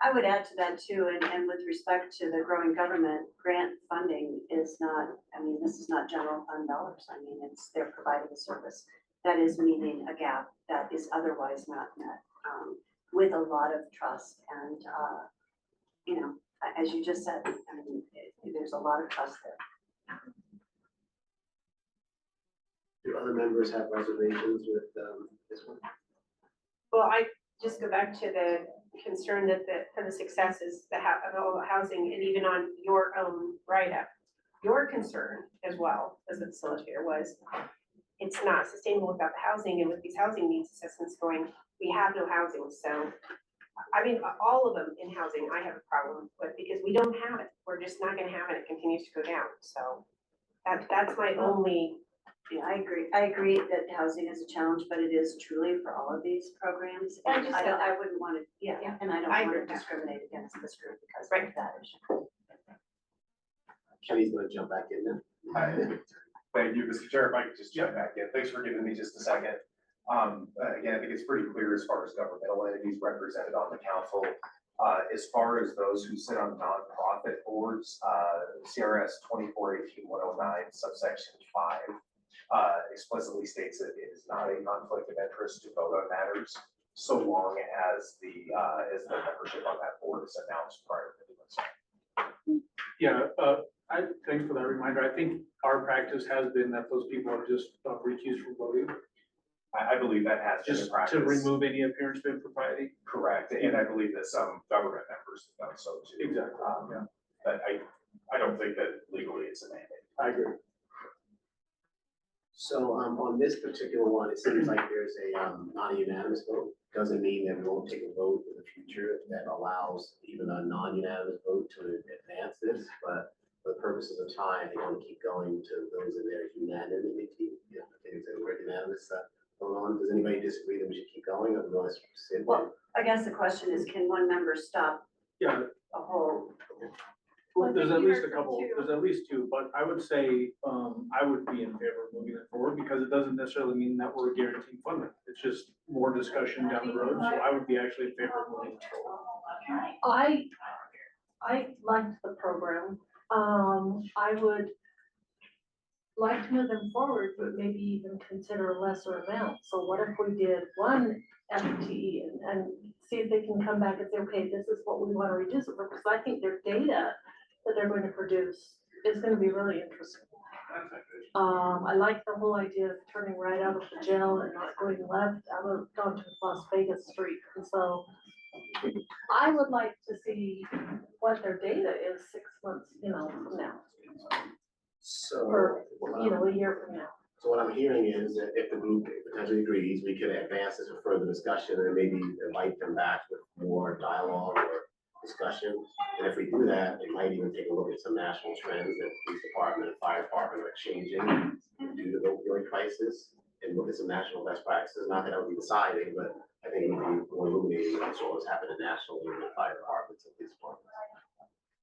S17: I would add to that too, and with respect to the growing government, grant funding is not, I mean, this is not general fund dollars. I mean, they're providing a service that is meeting a gap that is otherwise not met, with a lot of trust and, you know, as you just said, I mean, there's a lot of trust there.
S6: Do other members have reservations with this one?
S14: Well, I just go back to the concern that for the success is of all the housing and even on your own write-up. Your concern as well as the facilitator was it's not sustainable without the housing, and with these housing needs assessments going, we have no housing. So, I mean, all of them in housing, I have a problem with because we don't have it. We're just not gonna have it. It continues to go down. So that's my only.
S17: Yeah, I agree that housing is a challenge, but it is truly for all of these programs. And I wouldn't want to, yeah, and I don't want to discriminate against this group because of that issue.
S6: Kenny's gonna jump back in then.
S22: Thank you, Mr. Chair, if I could just jump back in. Thanks for giving me just a second. Again, I think it's pretty clear as far as governmental entities represented on the council. As far as those who sit on nonprofit boards, CRS 2418-109 subsection 5 explicitly states that it is not a conflict of interest to vote on matters so long as the membership on that board is announced prior to doing so.
S1: Yeah, thanks for that reminder. I think our practice has been that those people are just recused from voting.
S22: I believe that has been the
S1: Just
S22: practice.
S1: to remove any appearance of impropriety.
S22: Correct, and I believe that some government members have done so too.
S1: Exactly, yeah.
S22: But I don't think that legally it's a mandate.
S1: I agree.
S6: So on this particular one, it seems like there's a not a unanimous vote. Doesn't mean that we won't take a vote in the future that allows even a non-unanimous vote to advance this, but for the purposes of time, they want to keep going to those in their unanimity. Yeah, I think it's a word unanimous going on. Does anybody disagree that we should keep going, or do we want to sit?
S17: Well, I guess the question is, can one member stop
S1: Yeah.
S17: a whole?
S1: Well, there's at least a couple, there's at least two, but I would say, I would be in favor of moving it forward because it doesn't necessarily mean that we're guaranteeing funding. It's just more discussion down the road, so I would be actually in favor of moving it forward.
S19: I liked the program. I would like to move them forward, but maybe even consider a lesser amount. So what if we did one FTE and see if they can come back and say, okay, this is what we want to reduce it for, because I think their data that they're going to produce is going to be really interesting. I like the whole idea of turning right out of the jail and not going left out of onto Las Vegas Street. And so I would like to see what their data is 6 months, from now.
S6: So,
S19: Or, a year from now.
S6: So what I'm hearing is that if the group potentially agrees, we could advance this for further discussion and maybe invite them back with more dialogue or discussion. And if we do that, it might even take a look at some national trends that police department and fire department are changing due to the opioid crisis, and look at some national best practices. Not that I would be deciding, but I think it would be more illuminating than what's happening nationally in the fire departments and police departments.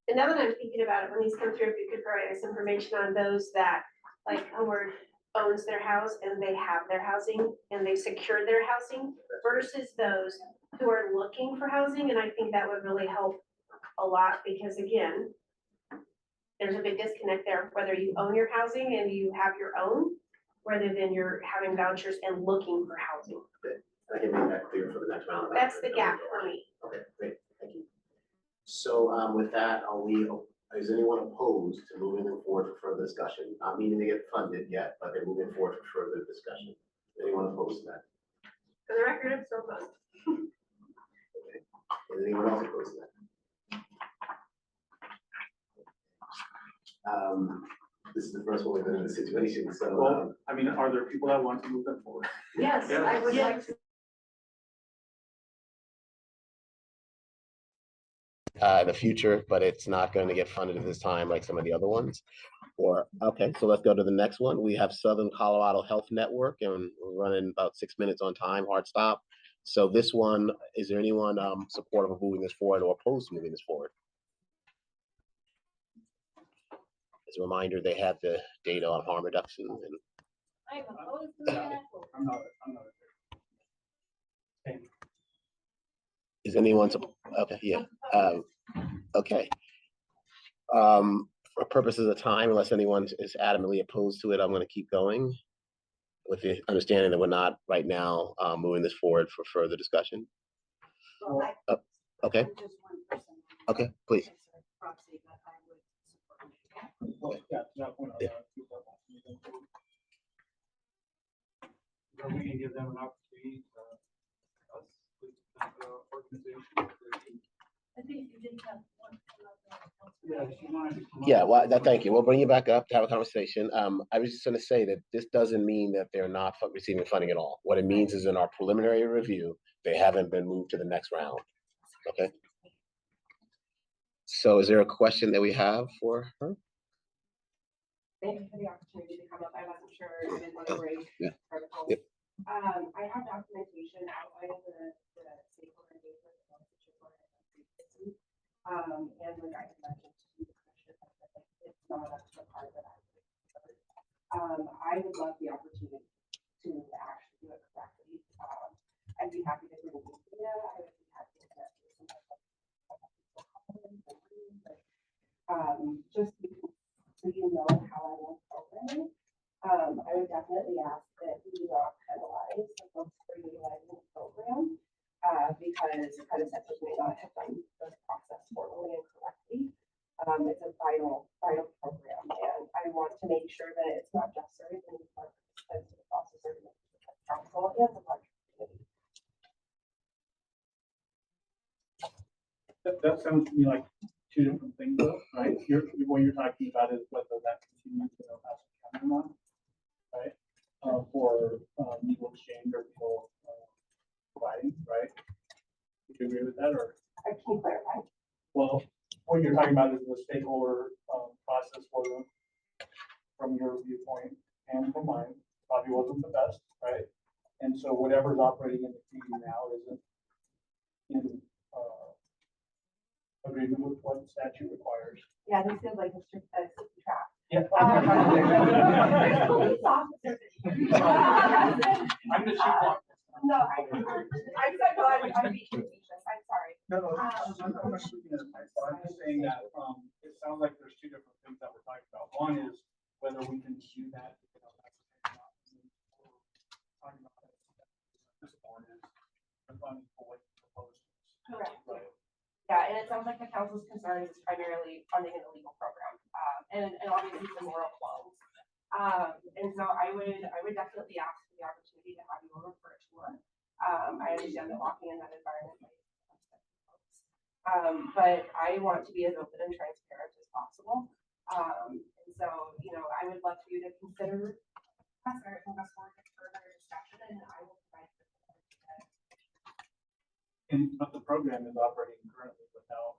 S14: And now that I'm thinking about it, when these come through, if you could provide us information on those that, like, Homeward owns their house and they have their housing and they secured their housing versus those who are looking for housing, and I think that would really help a lot, because again, there's a big disconnect there, whether you own your housing and you have your own, rather than you're having vouchers and looking for housing.
S6: I can make that clear for the next round.
S14: That's the gap for me.
S6: Okay, great, thank you. So with that, is anyone opposed to moving them forward for further discussion? Not meaning to get funded yet, but they're moving forward for further discussion. Anyone opposed to that?
S14: For the record, I'm still opposed.
S6: Is anyone else opposed to that? This is the first one we've been in this situation, so.
S1: Well, I mean, are there people that want to move them forward?
S2: Yes, I would like to.
S6: The future, but it's not going to get funded at this time like some of the other ones. Or, okay, so let's go to the next one. We have Southern Colorado Health Network, and we're running about 6 minutes on time, hard stop. So this one, is there anyone supportive of moving this forward or opposed to moving this forward? As a reminder, they have the data on harm reduction and
S19: I'm opposed to that.
S1: I'm not.
S6: is anyone, okay, yeah, okay. For purposes of time, unless anyone is adamantly opposed to it, I'm gonna keep going with the understanding that we're not right now moving this forward for further discussion. Okay. Okay, please.
S1: Are we gonna give them an opportunity organization?
S19: I think you did have one.
S6: Yeah, well, thank you. We'll bring you back up to have a conversation. I was just gonna say that this doesn't mean that they're not receiving funding at all. What it means is in our preliminary review, they haven't been moved to the next round. Okay. So is there a question that we have for her?
S5: Thank you for the opportunity to come up. I wasn't sure, I didn't want to break
S6: Yeah.
S5: protocol.
S6: Yep.
S5: I have documentation outlined of the stakeholder engagement. And like I had mentioned to the commission, it's not up to the part that I would. I would love the opportunity to actually do it correctly. I'd be happy to bring this data. I would be happy to get just so you know how I want programming. I would definitely ask that we not penalize the folks for utilizing the program. Because predecessors may not have done this process formally and correctly. It's a vital program, and I want to make sure that it's not just serving the participants, it's also serving the council and the larger community.
S1: That sounds to me like two different things, though, right? What you're talking about is whether that continues in El Paso County or not, right? For legal exchange or legal providing, right? Would you agree with that, or?
S5: I can clarify.
S1: Well, what you're talking about is the stakeholder process for them, from your viewpoint and from mine, probably wasn't the best, right? And so whatever's operating in the community now isn't in agreement with what the statute requires.
S5: Yeah, this feels like a strict trap.
S1: Yeah. I'm the chief one.
S5: No, I'm being facetious, I'm sorry.
S1: No, I'm not shooting at a pipe, but I'm just saying that, it sounds like there's two different things that we're talking about. One is whether we can do that. Talking about this board is funding for what proposed.
S5: Correct.
S1: Right.
S5: Yeah, and it sounds like the council's concern is primarily funding an illegal program, and obviously some moral qualms. And so I would definitely ask for the opportunity to have you over for a tour. I understand that walking in that environment might but I want to be as open and transparent as possible. And so, I would love for you to consider us or us forward to further discussion, and I will provide.
S1: But the program is operating currently without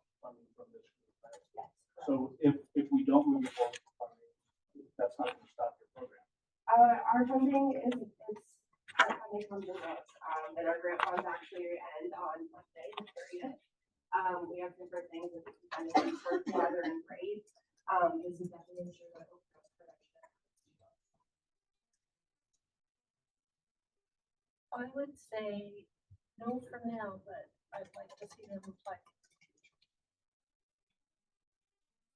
S1: So if we don't move it forward, that's not gonna stop your program.
S5: Our funding our funding comes and goes, and our grant funds actually end on Monday, the 30th. We have different things that we can kind of work together and grade. This is definitely sure that open up production.
S19: I would say no for now, but I'd like to see them apply.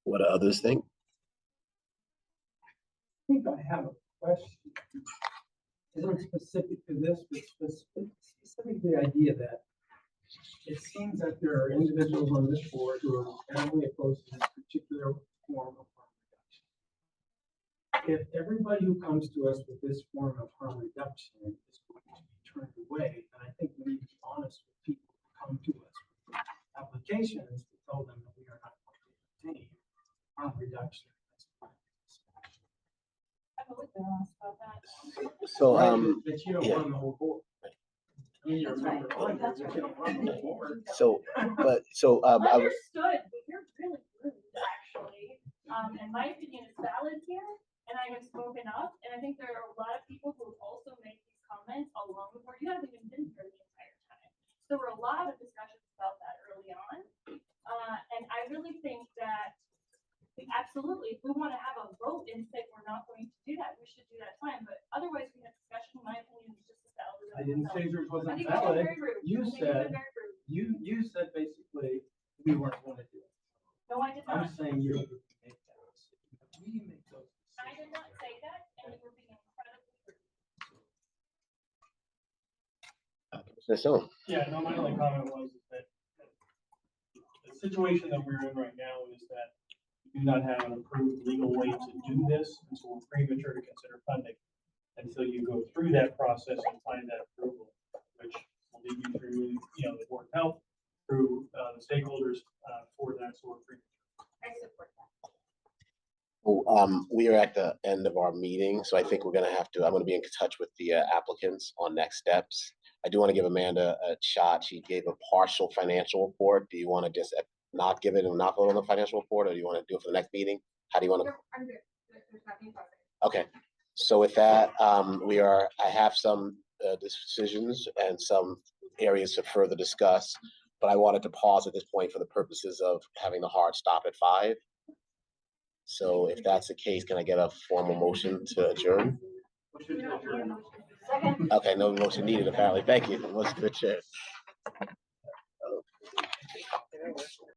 S6: What do others think?
S11: I think I have a question. Isn't specific to this, but specific to the idea that it seems that there are individuals on this board who are adamantly opposed to this particular form of harm reduction. If everybody who comes to us with this form of harm reduction is going to be turned away, then I think we need to be honest with people who come to us with applications to tell them that we are not going to obtain harm reduction.
S4: I've always been honest about that.
S6: So,
S11: Right, that you don't
S6: yeah.
S11: run the whole board. I mean, you're a member on there, but you don't run the whole board.
S6: So,
S4: Understood, but you're really rude, actually. And my opinion is valid here, and I have spoken up, and I think there are a lot of people who also make these comments along the board. You haven't even been here the entire time. So there were a lot of discussions about that early on. And I really think that absolutely, if we want to have a vote and say we're not going to do that, we should do that time. But otherwise, we have discussion. My opinion is just as valid.
S11: I didn't say yours
S4: I
S11: wasn't
S4: think it's been
S11: valid.
S4: very rude.
S11: You
S4: I think it's been
S11: said,
S4: very rude.
S11: you said basically we weren't going to do it.
S4: No, I did
S11: I'm
S4: not.
S11: saying you make that decision. We make those
S4: I did not say that, and you were being incredibly rude.
S6: So,
S1: Yeah, no, my only comment was that the situation that we're in right now is that we do not have an approved legal way to do this, and so we're premature to consider funding until you go through that process and find that approval, which will lead you through, the Board of Health, through the stakeholders for that, so we're premature.
S4: I support that.
S6: we are at the end of our meeting, so I think I'm gonna be in touch with the applicants on next steps. I do want to give Amanda a shot. She gave a partial financial report. Do you want to just not give it and not vote on the financial report, or do you want to do it for the next meeting? How do you want to?
S13: I'm good. There's nothing about
S6: Okay, so with that, I have some decisions and some areas to further discuss, but I wanted to pause at this point for the purposes of having the hard stop at 5. So if that's the case, can I get a formal motion to adjourn? Okay, no motion needed apparently. Thank you. Motion to adjourn.